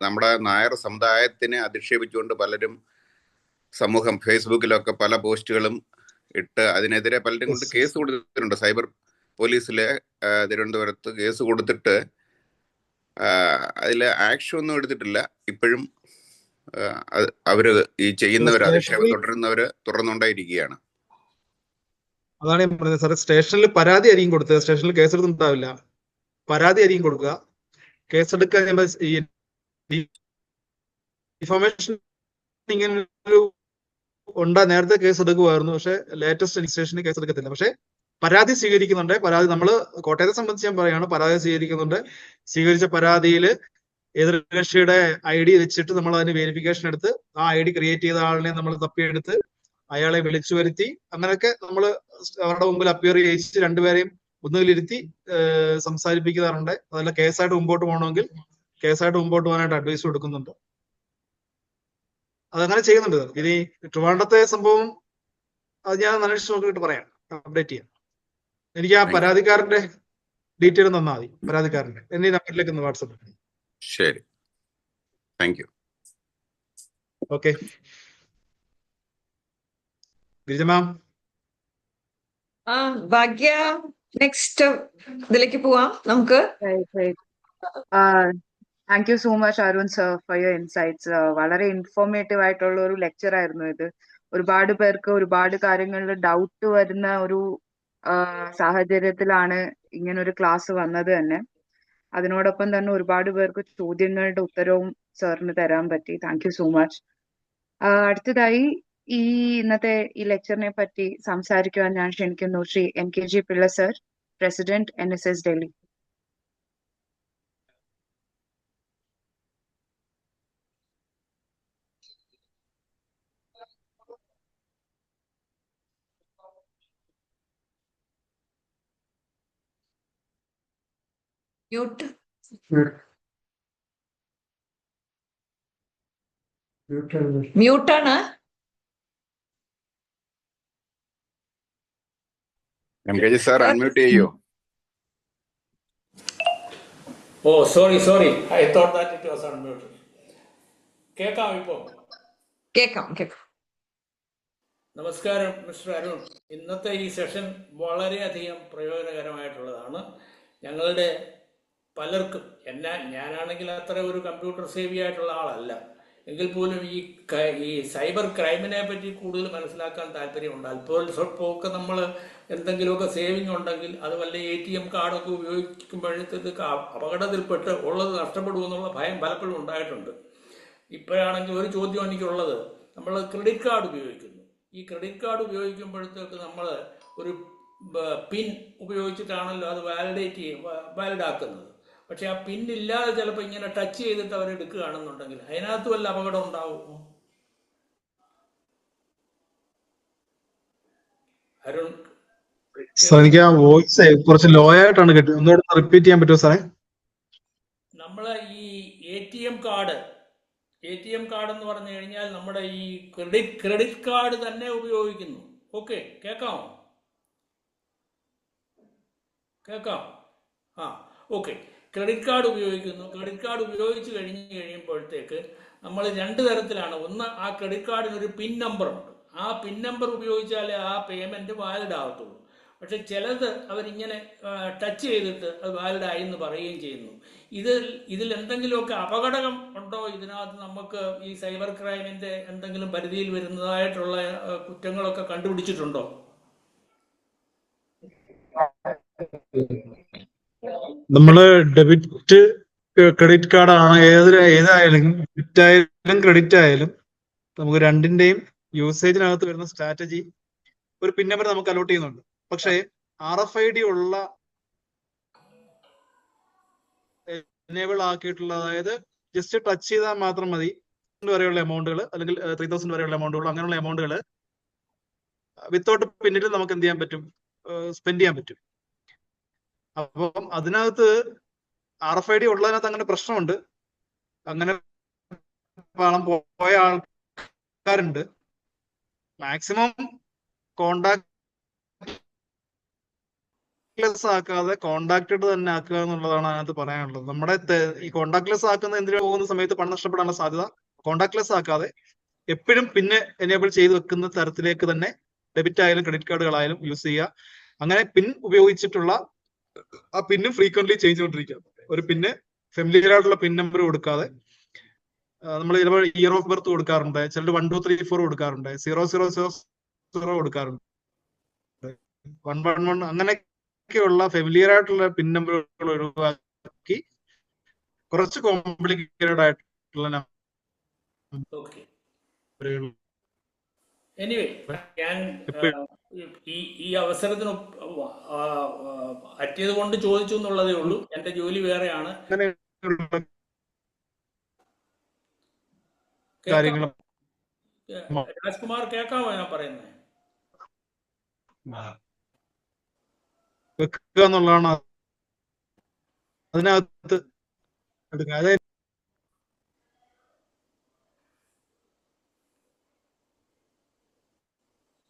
നമ്മുടെ നായർ സമുദായത്തിനെ അധിക്ഷേപിച്ചുകൊണ്ട് പലരും സമൂഹം ഫേസ്ബുക്കിലൊക്കെ പല പോസ്റ്റുകളും ഇട്ട് അതിനെതിരെ പലരും കൊണ്ട് കേസ് കൊടുത്തിട്ടുണ്ട്. സൈബർ പോലീസില് തിരുവനന്തപുരത്ത് കേസ് കൊടുത്തിട്ട് അതിൽ ആക്ഷൻ ഒന്നും എടുത്തിട്ടില്ല. ഇപ്പോഴും അവര് ഈ ചെയ്യുന്നവര് അധിക്ഷേപം തുടരുന്നവര് തുടർന്നുകൊണ്ടേയിരിക്കുകയാണ്. അതാണ് ഞാൻ പറഞ്ഞത് സാറേ. സ്റ്റേഷനിൽ പരാതി ആയിരിക്കും കൊടുത്തത്, സ്റ്റേഷനിൽ കേസെടുത്തിട്ടുണ്ടാവില്ല. പരാതി ആയിരിക്കും കൊടുക്കുക. കേസെടുക്കാൻ ഈ ഇൻഫർമേഷൻ ഇങ്ങനെ ഒരു നേരത്തെ കേസ് എടുക്കുമായിരുന്നു. പക്ഷെ ലേറ്റസ്റ്റ് സ്റ്റേഷനിൽ കേസ് എടുക്കത്തില്ല. പക്ഷെ പരാതി സ്വീകരിക്കുന്നുണ്ട്. പരാതി നമ്മൾ കോട്ടയത്തെ സംബന്ധിച്ച് ഞാൻ പറയുകയാണ്, പരാതി സ്വീകരിക്കുന്നുണ്ട്. സ്വീകരിച്ച പരാതിയിൽ എതിർകക്ഷിയുടെ ID വെച്ചിട്ട് നമ്മൾ അതിന് വെരിഫിക്കേഷൻ എടുത്ത് ആ ID ക്രിയേറ്റ് ചെയ്ത ആളിനെ നമ്മൾ തപ്പിയെടുത്ത് അയാളെ വിളിച്ചു വരുത്തി അങ്ങനെയൊക്കെ നമ്മൾ അവരുടെ മുമ്പിൽ അപ്പിയർ ചെയ്യിച്ച് രണ്ടുപേരെയും ഒന്നുകിലിരുത്തി സംസാരിപ്പിക്കാറുണ്ട്. അതല്ല കേസായിട്ട് മുമ്പോട്ട് പോകണമെങ്കിൽ കേസായിട്ട് മുമ്പോട്ട് പോകാനായിട്ട് അഡ്വൈസ് കൊടുക്കുന്നുണ്ട്. അതങ്ങനെ ചെയ്യുന്നുണ്ട്. ഇനി ട്രിവാൻഡ്രത്തെ സംഭവം അത് ഞാൻ അന്വേഷിച്ച് നോക്കിയിട്ട് പറയാം, അപ്ഡേറ്റ് ചെയ്യാം. എനിക്ക് ആ പരാതിക്കാരന്റെ ഡീറ്റെയിൽ തന്നാൽ മതി. പരാതിക്കാരന്റെ എന്നീ നമ്പറിലേക്ക് ഒന്ന് വാട്സപ്പ്. ശരി, thank you. Okay, Girija ma'am. Bhagya, next ഇതിലേക്ക് പോവാം നമുക്ക്. Thank you so much Arun sir for your insights. വളരെ ഇൻഫോർമേറ്റീവ് ആയിട്ടുള്ള ഒരു ലെക്ചർ ആയിരുന്നു ഇത്. ഒരുപാട് പേർക്ക് ഒരുപാട് കാര്യങ്ങളിൽ ഡൗട്ട് വരുന്ന ഒരു സാഹചര്യത്തിലാണ് ഇങ്ങനൊരു ക്ലാസ് വന്നത് തന്നെ. അതിനോടൊപ്പം തന്നെ ഒരുപാട് പേർക്ക് ചോദ്യങ്ങളുടെ ഉത്തരവും സാറിന് തരാൻ പറ്റി. Thank you so much. അടുത്തതായി ഇന്നത്തെ ഈ ലെക്ചറിനെ പറ്റി സംസാരിക്കുവാൻ ഞാൻ ക്ഷണിക്കുന്നു Shri MKG Pillai sir, president NSS Delhi. മ്യൂട്ടാണ്. MKG സാർ അൺമ്യൂട്ട് ചെയ്യൂ. Oh, sorry. I thought that it was unmuted. കേൾക്കാം ഇപ്പോ? കേൾക്കാം. നമസ്കാരം മിസ്റ്റർ അരുൺ. ഇന്നത്തെ ഈ സെഷൻ വളരെയധികം പ്രയോജനകരമായിട്ടുള്ളതാണ്. ഞങ്ങളുടെ പലർക്കും, ഞാനാണെങ്കിൽ അത്ര ഒരു കമ്പ്യൂട്ടർ സേവി ആയിട്ടുള്ള ആളല്ല, എങ്കിൽ പോലും ഈ സൈബർ ക്രൈമിനെ പറ്റി കൂടുതൽ മനസ്സിലാക്കാൻ താല്പര്യമുണ്ട്. അല്പമൊക്കെ നമ്മൾ എന്തെങ്കിലുമൊക്കെ സേവിങ് ഉണ്ടെങ്കിൽ അത് വല്ല ATM കാർഡൊക്കെ ഉപയോഗിക്കുമ്പോഴത്തേക്ക് അപകടത്തിൽപ്പെട്ട് ഉള്ളത് നഷ്ടപ്പെടുമെന്നുള്ള ഭയം പലപ്പോഴും ഉണ്ടായിട്ടുണ്ട്. ഇപ്പോഴാണെങ്കിൽ ഒരു ചോദ്യം എനിക്കുള്ളത്, നമ്മൾ ക്രെഡിറ്റ് കാർഡ് ഉപയോഗിക്കുന്നു. ഈ ക്രെഡിറ്റ് കാർഡ് ഉപയോഗിക്കുമ്പോഴത്തേക്ക് നമ്മൾ ഒരു പിൻ ഉപയോഗിച്ചിട്ടാണല്ലോ അത് വാലിഡ് ആക്കുന്നത്. പക്ഷെ ആ പിൻ ഇല്ലാതെ ചിലപ്പോൾ ഇങ്ങനെ ടച്ച് ചെയ്തിട്ട് അവർ എടുക്കുകയാണെന്നുണ്ടെങ്കിൽ അതിനകത്ത് വല്ല അപകടം ഉണ്ടാവുമോ? അരുൺ, സാർ എനിക്ക് ആ വോയിസ് കുറച്ച് ലോ ആയിട്ടാണ് കേട്ടത്, ഒന്നുകൂടെ റിപ്പീറ്റ് ചെയ്യാൻ പറ്റുമോ സാറേ? നമ്മളെ ഈ ATM കാർഡ് എന്ന് പറഞ്ഞു കഴിഞ്ഞാൽ നമ്മുടെ ഈ ക്രെഡിറ്റ് കാർഡ് തന്നെ ഉപയോഗിക്കുന്നു. ഓക്കെ, കേൾക്കാം? ആ, ഓക്കെ. ക്രെഡിറ്റ് കാർഡ് ഉപയോഗിക്കുന്നു. ക്രെഡിറ്റ് കാർഡ് ഉപയോഗിച്ച് കഴിയുമ്പോഴത്തേക്ക് നമ്മൾ രണ്ട് തരത്തിലാണ്. ഒന്ന്, ആ ക്രെഡിറ്റ് കാർഡിന് ഒരു പിൻ നമ്പർ ഉണ്ട്. ആ പിൻ നമ്പർ ഉപയോഗിച്ചാലേ ആ പേയ്മെന്റ് വാലിഡ് ആകത്തുള്ളൂ. പക്ഷെ ചിലത് അവരിങ്ങനെ ടച്ച് ചെയ്തിട്ട് അത് വാലിഡായി എന്ന് പറയുകയും ചെയ്യുന്നു. ഇതിൽ എന്തെങ്കിലുമൊക്കെ അപകടം ഉണ്ടോ? ഇതിനകത്ത് നമുക്ക് ഈ സൈബർ ക്രൈമിന്റെ എന്തെങ്കിലും പരിധിയിൽ വരുന്നതായിട്ടുള്ള കുറ്റങ്ങളൊക്കെ കണ്ടുപിടിച്ചിട്ടുണ്ടോ? നമ്മള് ഡെബിറ്റ് ക്രെഡിറ്റ് കാർഡ് ആണ് ഏതായാലും ഡെബിറ്റ് ആയാലും ക്രെഡിറ്റ് ആയാലും നമുക്ക് രണ്ടിന്റെയും യൂസേജിനകത്ത് വരുന്ന സ്ട്രാറ്റജി ഒരു പിൻ നമ്പർ നമുക്ക് അലോട്ട് ചെയ്യുന്നുണ്ട്. പക്ഷേ RFID ഉള്ള എനേബിൾ ആക്കിയിട്ടുള്ള, അതായത് ജസ്റ്റ് ടച്ച് ചെയ്താൽ മാത്രം മതി വരെയുള്ള എമൗണ്ടുകൾ, അല്ലെങ്കിൽ 3000 വരെയുള്ള എമൗണ്ടുകൾ, അങ്ങനെയുള്ള എമൗണ്ടുകൾ വിത്തൗട്ട് പിന്നിൽ നമുക്ക് എന്ത് ചെയ്യാൻ പറ്റും, സ്പെൻഡ് ചെയ്യാൻ പറ്റും. അപ്പം അതിനകത്ത് RFID ഉള്ളതിനകത്ത് അങ്ങനെ പ്രശ്നമുണ്ട്. അങ്ങനെ പണം പോയ ആൾക്കാരുണ്ട്. മാക്സിമം കോണ്ടാക്ട്ലെസ് ആക്കാതെ കോണ്ടാക്റ്റഡ് തന്നെ ആക്കുക എന്നുള്ളതാണ് അതിനകത്ത് പറയാനുള്ളത്. നമ്മുടെ ഈ കോണ്ടാക്ട്ലെസ് ആക്കുന്ന എന്തിനു പോകുന്ന സമയത്ത് പണം നഷ്ടപ്പെടാനുള്ള സാധ്യത. കോണ്ടാക്ട്ലെസ് ആക്കാതെ എപ്പോഴും പിന്നെ എനേബിൾ ചെയ്ത് വെക്കുന്ന തരത്തിലേക്ക് തന്നെ ഡെബിറ്റ് ആയാലും ക്രെഡിറ്റ് കാർഡുകളായാലും യൂസ് ചെയ്യുക. അങ്ങനെ പിൻ ഉപയോഗിച്ചിട്ടുള്ള ആ പിന്നും ഫ്രീക്വന്റ്ലി ചേഞ്ച് ചെയ്തുകൊണ്ടിരിക്കുക. ഒരു പിന്നെ ഫെമിലിയർ ആയിട്ടുള്ള പിൻ നമ്പർ കൊടുക്കാതെ, നമ്മൾ ചിലപ്പോൾ ഇയർ ഓഫ് ബർത്ത് കൊടുക്കാറുണ്ട്, ചിലർ 1 2 3 4 കൊടുക്കാറുണ്ട്, 0000 കൊടുക്കാറുണ്ട്, 111, അങ്ങനെയൊക്കെയുള്ള ഫെമിലിയർ ആയിട്ടുള്ള പിൻ നമ്പറുകൾ ഒഴിവാക്കി കുറച്ച് കോംപ്ലിക്കേറ്റഡ് ആയിട്ടുള്ള നമ്പറുകൾ. എനിവേ, ഞാൻ ഈ അവസരത്തിന് പറ്റിയത് കൊണ്ട് ചോദിച്ചു എന്നുള്ളതേ ഉള്ളൂ. എന്റെ ജോലി വേറെയാണ്. രാജ്കുമാർ, കേൾക്കാമോ ഞാൻ പറയുന്നത്? വെക്കുക എന്നുള്ളതാണ് അതിനകത്ത് എടുക്കുക. അതായത്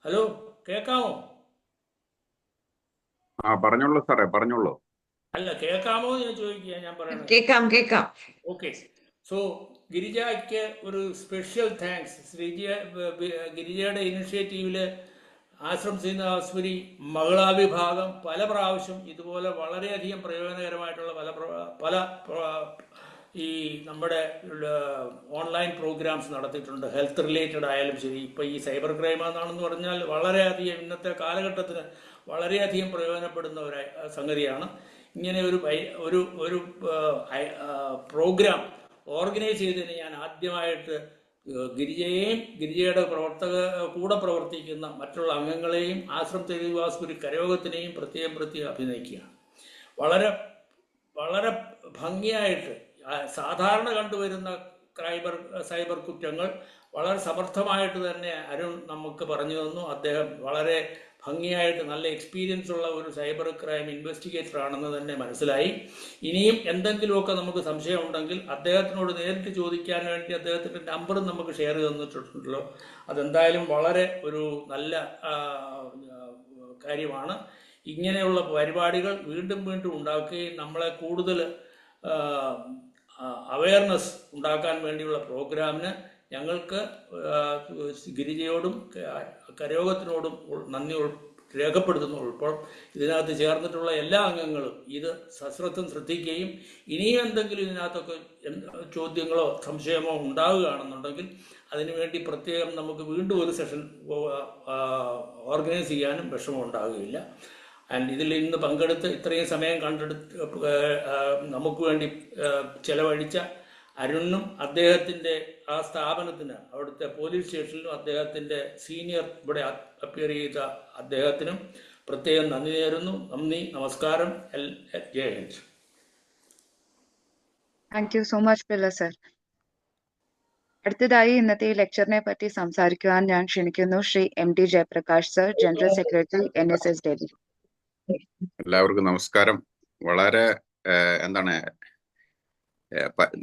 ഹലോ, കേൾക്കാമോ? പറഞ്ഞോളൂ സാറേ, പറഞ്ഞോളൂ. അല്ല, കേൾക്കാമോ ഞാൻ ചോദിക്കുക. ഞാൻ പറയണത് കേൾക്കാം. ഓക്കെ. സോ ഗിരിജയ്ക്ക് ഒരു സ്പെഷ്യൽ താങ്ക്സ്. ഗിരിജയുടെ ഇനിഷ്യേറ്റീവില് ആശ്രം ശ്രീനിവാസപുരി മഹിളാ വിഭാഗം പല പ്രാവശ്യം ഇതുപോലെ വളരെയധികം പ്രയോജനകരമായിട്ടുള്ള പല ഈ നമ്മുടെ ഓൺലൈൻ പ്രോഗ്രാംസ് നടത്തിയിട്ടുണ്ട്. ഹെൽത്ത് റിലേറ്റഡ് ആയാലും ശരി. ഇപ്പം ഈ സൈബർ ക്രൈം എന്നാണെന്ന് പറഞ്ഞാൽ വളരെയധികം ഇന്നത്തെ കാലഘട്ടത്തിന് വളരെയധികം പ്രയോജനപ്പെടുന്ന ഒരു സംഗതിയാണ്. ഇങ്ങനെ ഒരു പ്രോഗ്രാം ഓർഗനൈസ് ചെയ്തതിന് ഞാൻ ആദ്യമായിട്ട് ഗിരിജയെയും ഗിരിജയുടെ കൂടെ പ്രവർത്തിക്കുന്ന മറ്റുള്ള അംഗങ്ങളെയും ആശ്രം ശ്രീനിവാസപുരി കരയോഗത്തിനെയും പ്രത്യേകം അഭിനയിക്കുകയാണ്. വളരെ വളരെ ഭംഗിയായിട്ട് സാധാരണ കണ്ടുവരുന്ന സൈബർ കുറ്റങ്ങൾ വളരെ സമർത്ഥമായിട്ട് തന്നെ അരുൺ നമുക്ക് പറഞ്ഞു തന്നു. അദ്ദേഹം വളരെ ഭംഗിയായിട്ട് നല്ല എക്സ്പീരിയൻസ് ഉള്ള ഒരു സൈബർ ക്രൈം ഇൻവെസ്റ്റിഗേറ്റർ ആണെന്ന് തന്നെ മനസ്സിലായി. ഇനിയും എന്തെങ്കിലുമൊക്കെ നമുക്ക് സംശയം ഉണ്ടെങ്കിൽ അദ്ദേഹത്തിനോട് നേരിട്ട് ചോദിക്കാൻ വേണ്ടി അദ്ദേഹത്തിൻ്റെ നമ്പറും നമുക്ക് ഷെയർ തന്നിട്ടുണ്ടല്ലോ. അതെന്തായാലും വളരെ ഒരു നല്ല കാര്യമാണ്. ഇങ്ങനെയുള്ള പരിപാടികൾ വീണ്ടും ഉണ്ടാക്കുകയും നമ്മളെ കൂടുതൽ അവയർനെസ് ഉണ്ടാക്കാൻ വേണ്ടിയുള്ള പ്രോഗ്രാമിന് ഞങ്ങൾക്ക് ഗിരിജയോടും കരയോഗത്തിനോടും നന്ദി രേഖപ്പെടുത്തുന്നു. ഇതിനകത്ത് ചേർന്നിട്ടുള്ള എല്ലാ അംഗങ്ങളും ഇത് സശ്രദ്ധം ശ്രദ്ധിക്കുകയും ഇനിയും എന്തെങ്കിലും ഇതിനകത്തൊക്കെ ചോദ്യങ്ങളോ സംശയമോ ഉണ്ടാവുകയാണെന്നുണ്ടെങ്കിൽ അതിനുവേണ്ടി പ്രത്യേകം നമുക്ക് വീണ്ടും ഒരു സെഷൻ ഓർഗനൈസ് ചെയ്യാനും വിഷമം ഉണ്ടാവുകയില്ല. ആൻഡ് ഇതിൽ ഇന്ന് പങ്കെടുത്ത് ഇത്രയും സമയം നമുക്ക് വേണ്ടി ചെലവഴിച്ച അരുണിനും അദ്ദേഹത്തിൻ്റെ ആ സ്ഥാപനത്തിന്, അവിടുത്തെ പോലീസ് സ്റ്റേഷനിലും അദ്ദേഹത്തിൻ്റെ സീനിയർ ഇവിടെ അപ്പിയർ ചെയ്ത അദ്ദേഹത്തിനും പ്രത്യേകം നന്ദി നേരുന്നു. നന്ദി, നമസ്കാരം, Jai Hind. Thank you so much Pillai sir. അടുത്തതായി ഇന്നത്തെ ഈ ലെക്ചറിനെ പറ്റി സംസാരിക്കുവാൻ ഞാൻ ക്ഷണിക്കുന്നു Shri MD Jayaprakash sir, general secretary NSS Delhi. എല്ലാവർക്കും നമസ്കാരം. വളരെ എന്താണ്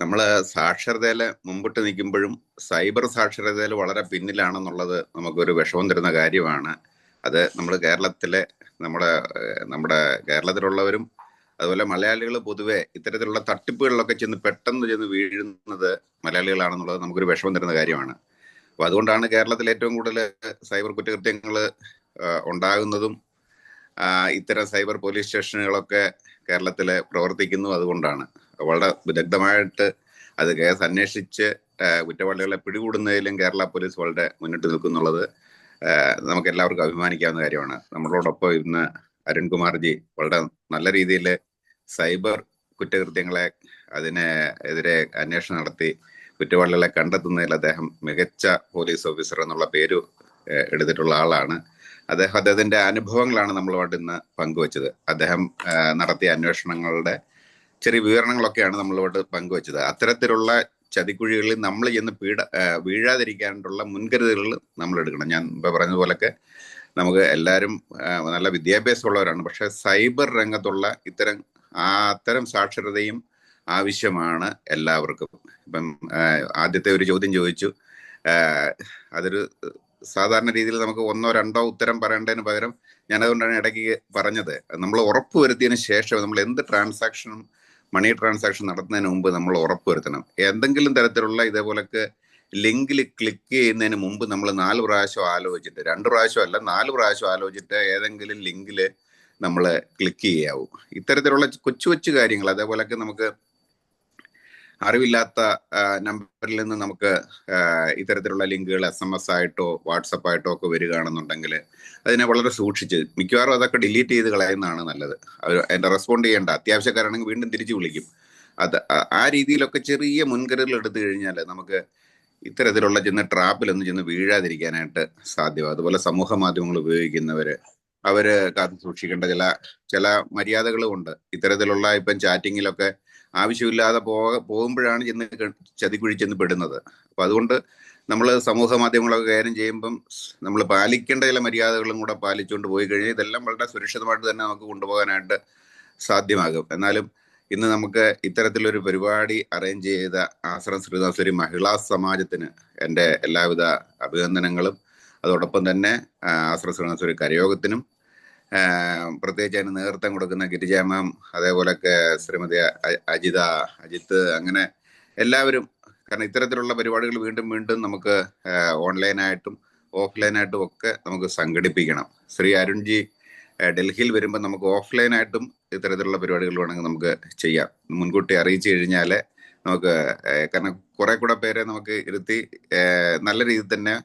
നമ്മള് സാക്ഷരതയില് മുമ്പിട്ട് നിൽക്കുമ്പോഴും സൈബർ സാക്ഷരതയിൽ വളരെ പിന്നിലാണെന്നുള്ളത് നമുക്കൊരു വിഷമം തരുന്ന കാര്യമാണ്. അത് നമ്മൾ കേരളത്തിലെ നമ്മുടെ കേരളത്തിലുള്ളവരും അതുപോലെ മലയാളികൾ പൊതുവെ ഇത്തരത്തിലുള്ള തട്ടിപ്പുകളിലൊക്കെ പെട്ടെന്ന് ചെന്ന് വീഴുന്നത് മലയാളികളാണെന്നുള്ളത് നമുക്കൊരു വിഷമം തരുന്ന കാര്യമാണ്. അപ്പൊ അതുകൊണ്ടാണ് കേരളത്തിൽ ഏറ്റവും കൂടുതൽ സൈബർ കുറ്റകൃത്യങ്ങൾ ഉണ്ടാകുന്നതും ഇത്തരം സൈബർ പോലീസ് സ്റ്റേഷനുകളൊക്കെ കേരളത്തിൽ പ്രവർത്തിക്കുന്നു. അതുകൊണ്ടാണ് വളരെ വിദഗ്ധമായിട്ട് അത് കേസ് അന്വേഷിച്ച് കുറ്റവാളികളെ പിടികൂടുന്നതിലും കേരള പോലീസ് വളരെ മുന്നിട്ട് നിൽക്കുന്നുള്ളത് നമുക്ക് എല്ലാവർക്കും അഭിമാനിക്കാവുന്ന കാര്യമാണ്. നമ്മളോടൊപ്പം ഇന്ന് അരുൺകുമാർജി വളരെ നല്ല രീതിയിൽ സൈബർ കുറ്റകൃത്യങ്ങളെ അതിനെതിരെ അന്വേഷണം നടത്തി കുറ്റവാളികളെ കണ്ടെത്തുന്നതിൽ അദ്ദേഹം മികച്ച പോലീസ് ഓഫീസർ എന്നുള്ള പേര് എടുത്തിട്ടുള്ള ആളാണ്. അദ്ദേഹത്തിന്റെ അനുഭവങ്ങളാണ് നമ്മളുമായിട്ട് ഇന്ന് പങ്കുവച്ചത്. അദ്ദേഹം നടത്തിയ അന്വേഷണങ്ങളുടെ ചെറിയ വിവരണങ്ങളൊക്കെയാണ് നമ്മളോട് പങ്കുവച്ചത്. അത്തരത്തിലുള്ള ചതിക്കുഴികളിൽ നമ്മൾ ചെന്ന് വീഴാതിരിക്കാനുള്ള മുൻകരുതലുകൾ നമ്മൾ എടുക്കണം. ഞാൻ ഇപ്പൊ പറഞ്ഞതുപോലൊക്കെ നമുക്ക് എല്ലാവരും നല്ല വിദ്യാഭ്യാസമുള്ളവരാണ്. പക്ഷെ സൈബർ രംഗത്തുള്ള അത്തരം സാക്ഷരതയും ആവശ്യമാണ് എല്ലാവർക്കും. ഇപ്പം ആദ്യത്തെ ഒരു ചോദ്യം ചോദിച്ചു, അതൊരു സാധാരണ രീതിയിൽ നമുക്ക് 1 or 2 ഉത്തരം പറയേണ്ടതിന് പകരം ഞാനതുകൊണ്ടാണ് ഇടയ്ക്ക് പറഞ്ഞത്, നമ്മൾ ഉറപ്പ് വരുത്തിയതിന് ശേഷം നമ്മൾ എന്ത് ട്രാൻസാക്ഷനും മണി ട്രാൻസാക്ഷൻ നടത്തുന്നതിന് മുമ്പ് നമ്മൾ ഉറപ്പ് വരുത്തണം. എന്തെങ്കിലും തരത്തിലുള്ള ഇതേപോലൊക്കെ ലിങ്കിൽ ക്ലിക്ക് ചെയ്യുന്നതിന് മുമ്പ് നമ്മൾ 4 പ്രാവശ്യം ആലോചിച്ചിട്ട്, 2 പ്രാവശ്യം അല്ല 4 പ്രാവശ്യം ആലോചിച്ചിട്ട് ഏതെങ്കിലും ലിങ്കിൽ നമ്മൾ ക്ലിക്ക് ചെയ്യാവൂ. ഇത്തരത്തിലുള്ള കൊച്ചു കൊച്ചു കാര്യങ്ങൾ, അതേപോലൊക്കെ നമുക്ക് അറിവില്ലാത്ത നമ്പറിൽ നിന്ന് നമുക്ക് ഇത്തരത്തിലുള്ള ലിങ്കുകൾ SMS ആയിട്ടോ വാട്സപ്പ് ആയിട്ടോ ഒക്കെ വരികയാണെന്നുണ്ടെങ്കിൽ അതിനെ വളരെ സൂക്ഷിച്ച്, മിക്കവാറും അതൊക്കെ ഡിലീറ്റ് ചെയ്ത് കളയുന്നതാണ് നല്ലത്. അതിന്റെ റെസ്പോണ്ട് ചെയ്യേണ്ട, അത്യാവശ്യക്കാരാണെങ്കിൽ വീണ്ടും തിരിച്ചു വിളിക്കും. ആ രീതിയിലൊക്കെ ചെറിയ മുൻകരുതൽ എടുത്തു കഴിഞ്ഞാൽ നമുക്ക് ഇത്തരത്തിലുള്ള ട്രാപ്പിലൊന്നും ചെന്ന് വീഴാതിരിക്കാനായിട്ട് സാധ്യമാകും. അതുപോലെ സമൂഹ മാധ്യമങ്ങൾ ഉപയോഗിക്കുന്നവര് കാത്തു സൂക്ഷിക്കേണ്ട ചില മര്യാദകളും ഉണ്ട്. ഇത്തരത്തിലുള്ള ഇപ്പം ചാറ്റിങ്ങിലൊക്കെ ആവശ്യമില്ലാതെ പോകുമ്പോഴാണ് ചതിക്കുഴി ചെന്ന് പെടുന്നത്. അപ്പൊ അതുകൊണ്ട് നമ്മൾ സമൂഹ മാധ്യമങ്ങളൊക്കെ കൈകാര്യം ചെയ്യുമ്പം നമ്മൾ പാലിക്കേണ്ട ചില മര്യാദകളും കൂടെ പാലിച്ചുകൊണ്ട് പോയി കഴിഞ്ഞാൽ ഇതെല്ലാം വളരെ സുരക്ഷിതമായിട്ട് തന്നെ നമുക്ക് കൊണ്ടുപോകാനായിട്ട് സാധ്യമാകും. എന്നാലും ഇന്ന് നമുക്ക് ഇത്തരത്തിലൊരു പരിപാടി അറേഞ്ച് ചെയ്ത ആശ്രം ശ്രീനിവാസരി മഹിളാ സമാജത്തിന് എൻ്റെ എല്ലാവിധ അഭിനന്ദനങ്ങളും, അതോടൊപ്പം തന്നെ ആശ്രം ശ്രീനിവാസരി കരയോഗത്തിനും പ്രത്യേകിച്ച് അതിന് നേതൃത്വം കൊടുക്കുന്ന ഗിരിജ മാം, അതേപോലൊക്കെ ശ്രീമതി അജിത്ത്, അങ്ങനെ എല്ലാവരും. കാരണം ഇത്തരത്തിലുള്ള പരിപാടികൾ വീണ്ടും വീണ്ടും നമുക്ക് ഓൺലൈനായിട്ടും ഓഫ്ലൈനായിട്ടും ഒക്കെ നമുക്ക് സംഘടിപ്പിക്കണം. ശ്രീ അരുൺജി ഡൽഹിയിൽ വരുമ്പോൾ നമുക്ക് ഓഫ്ലൈനായിട്ടും ഇത്തരത്തിലുള്ള പരിപാടികൾ വേണമെങ്കിൽ നമുക്ക് ചെയ്യാം. മുൻകൂട്ടി അറിയിച്ചു കഴിഞ്ഞാൽ നമുക്ക്, കാരണം കുറെ കൂടെ പേരെ നമുക്ക് ഇരുത്തി നല്ല രീതിയിൽ തന്നെ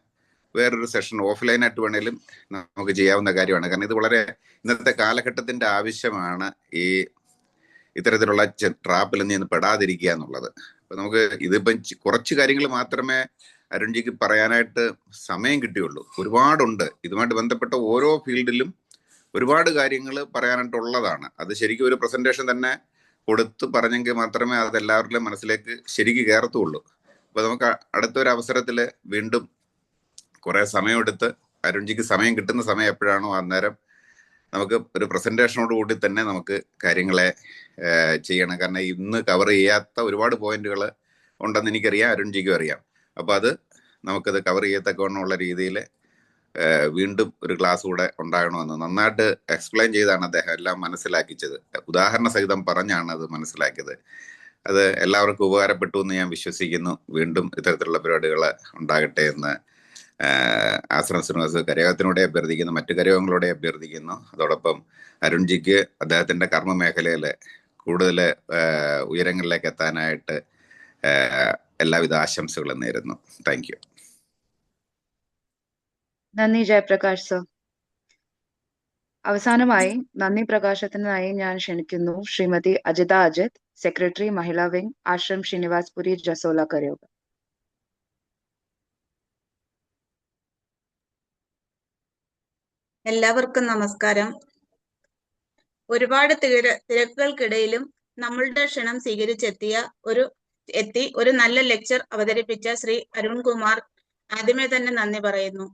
വേറൊരു സെഷൻ ഓഫ്ലൈനായിട്ട് വേണേലും നമുക്ക് ചെയ്യാവുന്ന കാര്യമാണ്. കാരണം ഇത് വളരെ ഇന്നത്തെ കാലഘട്ടത്തിന്റെ ആവശ്യമാണ് ഈ ഇത്തരത്തിലുള്ള ട്രാപ്പിൽ നിന്ന് പെടാതിരിക്കുക എന്നുള്ളത്. അപ്പൊ നമുക്ക് ഇതിപ്പം കുറച്ച് കാര്യങ്ങൾ മാത്രമേ അരുൺജിക്ക് പറയാനായിട്ട് സമയം കിട്ടിയുള്ളൂ. ഒരുപാടുണ്ട് ഇതുമായിട്ട് ബന്ധപ്പെട്ട ഓരോ ഫീൽഡിലും ഒരുപാട് കാര്യങ്ങൾ പറയാനായിട്ടുള്ളതാണ്. അത് ശരിക്കും ഒരു പ്രസന്റേഷൻ തന്നെ കൊടുത്ത് പറഞ്ഞെങ്കിൽ മാത്രമേ അത് എല്ലാവരുടെയും മനസ്സിലേക്ക് ശരിക്കും കയറത്തുള്ളൂ. അപ്പൊ നമുക്ക് അടുത്തൊരു അവസരത്തിൽ വീണ്ടും കുറെ സമയമെടുത്ത് അരുൺജിക്ക് സമയം കിട്ടുന്ന സമയം എപ്പോഴാണോ അന്നേരം നമുക്ക് ഒരു പ്രസന്റേഷനോട് കൂടി തന്നെ നമുക്ക് കാര്യങ്ങളെ ചെയ്യണം. കാരണം ഇന്ന് കവർ ചെയ്യാത്ത ഒരുപാട് പോയിന്റുകൾ ഉണ്ടെന്ന് എനിക്കറിയാം, അരുൺജിക്കും അറിയാം. അപ്പൊ അത് നമുക്കത് കവർ ചെയ്യത്തക്കവണ്ണമുള്ള രീതിയിൽ വീണ്ടും ഒരു ക്ലാസ് കൂടെ ഉണ്ടാകണമെന്ന് നന്നായിട്ട് എക്സ്പ്ലെയിൻ ചെയ്താണ് അദ്ദേഹം എല്ലാം മനസ്സിലാക്കിച്ചത്. ഉദാഹരണ സഹിതം പറഞ്ഞാണ് അത് മനസ്സിലാക്കിയത്. അത് എല്ലാവർക്കും ഉപകാരപ്പെട്ടു എന്ന് ഞാൻ വിശ്വസിക്കുന്നു. വീണ്ടും ഇത്തരത്തിലുള്ള പരിപാടികൾ ഉണ്ടാകട്ടെ എന്ന് ആശ്രം ശ്രീനിവാസ കരയോഗത്തിനോടെ അഭ്യർത്ഥിക്കുന്നു, മറ്റു കരയോഗങ്ങളോടെ അഭ്യർത്ഥിക്കുന്നു. അതോടൊപ്പം അരുൺജിക്ക് അദ്ദേഹത്തിന്റെ കർമ്മ മേഖലയില് കൂടുതൽ ഉയരങ്ങളിലേക്ക് എത്താനായിട്ട് എല്ലാവിധ ആശംസകളും നേരുന്നു. Thank you. നന്ദി ജയപ്രകാശ് സർ. അവസാനമായി നന്ദി പ്രകാശത്തിനായി ഞാൻ ക്ഷണിക്കുന്നു ശ്രീമതി അജിത അജിത്, സെക്രട്ടറി മഹിളാ വിംഗ്, ആശ്രം ശ്രീനിവാസ്പുരി, ജസോല കരയോഗ. എല്ലാവർക്കും നമസ്കാരം. ഒരുപാട് തിരക്കുകൾക്കിടയിലും നമ്മളുടെ ക്ഷണം സ്വീകരിച്ചെത്തി ഒരു നല്ല ലെക്ചർ അവതരിപ്പിച്ച ശ്രീ അരുൺകുമാർ ആദ്യമേ തന്നെ നന്ദി പറയുന്നു.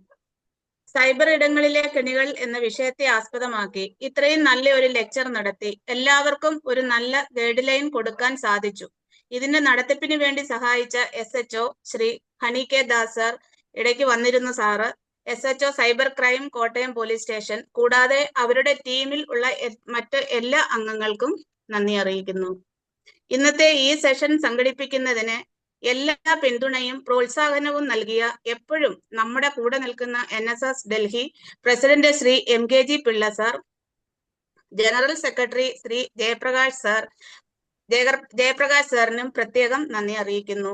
സൈബർ ഇടങ്ങളിലെ കെണികൾ എന്ന വിഷയത്തെ ആസ്പദമാക്കി ഇത്രയും നല്ല ഒരു ലെക്ചർ നടത്തി എല്ലാവർക്കും ഒരു നല്ല ഗൈഡ് ലൈൻ കൊടുക്കാൻ സാധിച്ചു. ഇതിന്റെ നടത്തിപ്പിന് വേണ്ടി സഹായിച്ച SHO Shri honey K Das sir, ഇടയ്ക്ക് വന്നിരുന്നു sir, SHO cyber crime Kottayam police station, കൂടാതെ അവരുടെ ടീമിൽ ഉള്ള മറ്റ് എല്ലാ അംഗങ്ങൾക്കും നന്ദി അറിയിക്കുന്നു. ഇന്നത്തെ ഈ സെഷൻ സംഘടിപ്പിക്കുന്നതിന് എല്ലാ പിന്തുണയും പ്രോത്സാഹനവും നൽകിയ എപ്പോഴും നമ്മുടെ കൂടെ നിൽക്കുന്ന NSS Delhi president Shri MKG Pillai sir, general secretary Shri Jayaprakash സാറിനും പ്രത്യേകം നന്ദി അറിയിക്കുന്നു.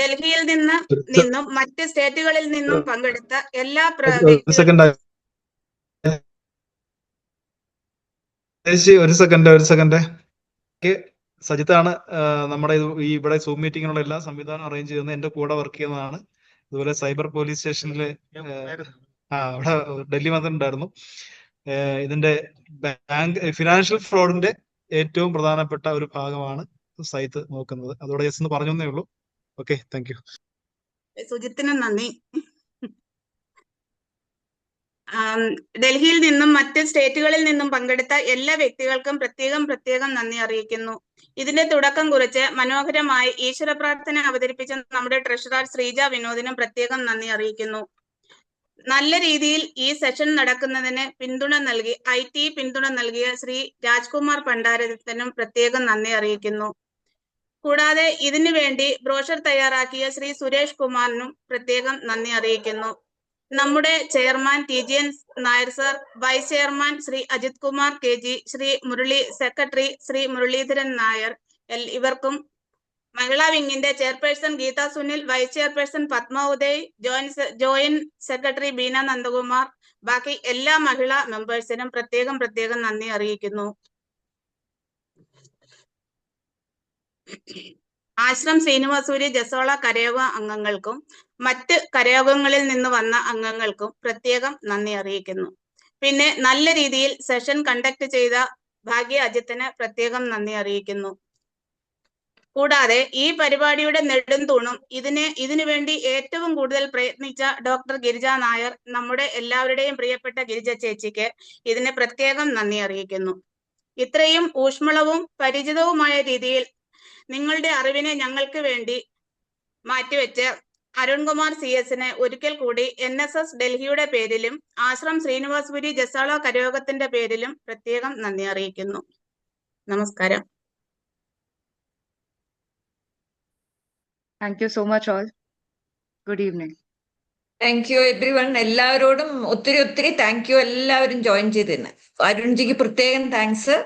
ഡൽഹിയിൽ നിന്നും മറ്റ് സ്റ്റേറ്റുകളിൽ നിന്നും പങ്കെടുത്ത എല്ലാ ഒരു സെക്കൻഡ് സജിത്താണ് നമ്മുടെ ഇവിടെ സൂം മീറ്റിങ്ങിനുള്ള എല്ലാ സംവിധാനം അറേഞ്ച് ചെയ്യുന്നത്, എന്റെ കൂടെ വർക്ക് ചെയ്യുന്നതാണ്. അതുപോലെ സൈബർ പോലീസ് സ്റ്റേഷനിൽ അവിടെ ഡൽഹി വന്നിട്ടുണ്ടായിരുന്നു. ഇതിന്റെ ഫിനാൻഷ്യൽ ഫ്രോഡിന്റെ ഏറ്റവും പ്രധാനപ്പെട്ട ഒരു ഭാഗമാണ് സൈത്ത് നോക്കുന്നത്. അതോടെ ജസ്റ്റ് ഒന്ന് പറഞ്ഞേ ഉള്ളൂ. Okay, thank you. സുജിത്തിന് നന്ദി. ഡൽഹിയിൽ നിന്നും മറ്റ് സ്റ്റേറ്റുകളിൽ നിന്നും പങ്കെടുത്ത എല്ലാ വ്യക്തികൾക്കും പ്രത്യേകം നന്ദി അറിയിക്കുന്നു. ഇതിന്റെ തുടക്കം കുറിച്ച് മനോഹരമായി ഈശ്വര പ്രാർത്ഥന അവതരിപ്പിച്ച നമ്മുടെ ട്രഷറർ ശ്രീജ വിനോദിനും പ്രത്യേകം നന്ദി അറിയിക്കുന്നു. നല്ല രീതിയിൽ ഈ സെഷൻ നടക്കുന്നതിന് IT പിന്തുണ നൽകിയ ശ്രീ രാജ്കുമാർ പണ്ടാരത്തിനും പ്രത്യേകം നന്ദി അറിയിക്കുന്നു. കൂടാതെ ഇതിനു വേണ്ടി ബ്രോഷർ തയ്യാറാക്കിയ ശ്രീ സുരേഷ് കുമാറിനും പ്രത്യേകം നന്ദി അറിയിക്കുന്നു. നമ്മുടെ chairman TGN Nair sir, vice chairman Shri Ajith Kumar KG, secretary Shri Muraleedharan Nair, ഇവർക്കും മഹിളാ വിങ്ങിന്റെ chairperson Geetha Sunil, vice chairperson Padma Uday, joint secretary Beena Nandakumar, ബാക്കി എല്ലാ മഹിളാ മെമ്പേഴ്സിനും പ്രത്യേകം നന്ദി അറിയിക്കുന്നു. ആശ്രം ശ്രീനിവാസൂരി ജസോള കരയോഗ അംഗങ്ങൾക്കും മറ്റ് കരയോഗങ്ങളിൽ നിന്ന് വന്ന അംഗങ്ങൾക്കും പ്രത്യേകം നന്ദി അറിയിക്കുന്നു. പിന്നെ നല്ല രീതിയിൽ സെഷൻ കണ്ടക്ട് ചെയ്ത ഭാഗ്യ അജിത്തിന് പ്രത്യേകം നന്ദി അറിയിക്കുന്നു. കൂടാതെ ഈ പരിപാടിയുടെ നെടുംതൂണും ഇതിനു വേണ്ടി ഏറ്റവും കൂടുതൽ പ്രയത്നിച്ച ഡോക്ടർ ഗിരിജ നായർ, നമ്മുടെ എല്ലാവരുടെയും പ്രിയപ്പെട്ട ഗിരിജ ചേച്ചിക്ക് ഇതിന് പ്രത്യേകം നന്ദി അറിയിക്കുന്നു. ഇത്രയും ഊഷ്മളവും പരിചിതവുമായ രീതിയിൽ നിങ്ങളുടെ അറിവിനെ ഞങ്ങൾക്ക് വേണ്ടി മാറ്റിവെച്ച അരുൺകുമാർ CS-ന് ഒരിക്കൽ കൂടി NSS ഡൽഹിയുടെ പേരിലും ആശ്രം ശ്രീനിവാസ്പുരി ജസാള കരയോഗത്തിന്റെ പേരിലും പ്രത്യേകം നന്ദി അറിയിക്കുന്നു. നമസ്കാരം. Thank you so much all. Good evening. Thank you everyone. എല്ലാവരോടും ഒത്തിരി താങ്ക് യു. എല്ലാവരും ജോയിൻ ചെയ്തതിന് അരുൺജിക്ക് പ്രത്യേകം താങ്ക്സ്.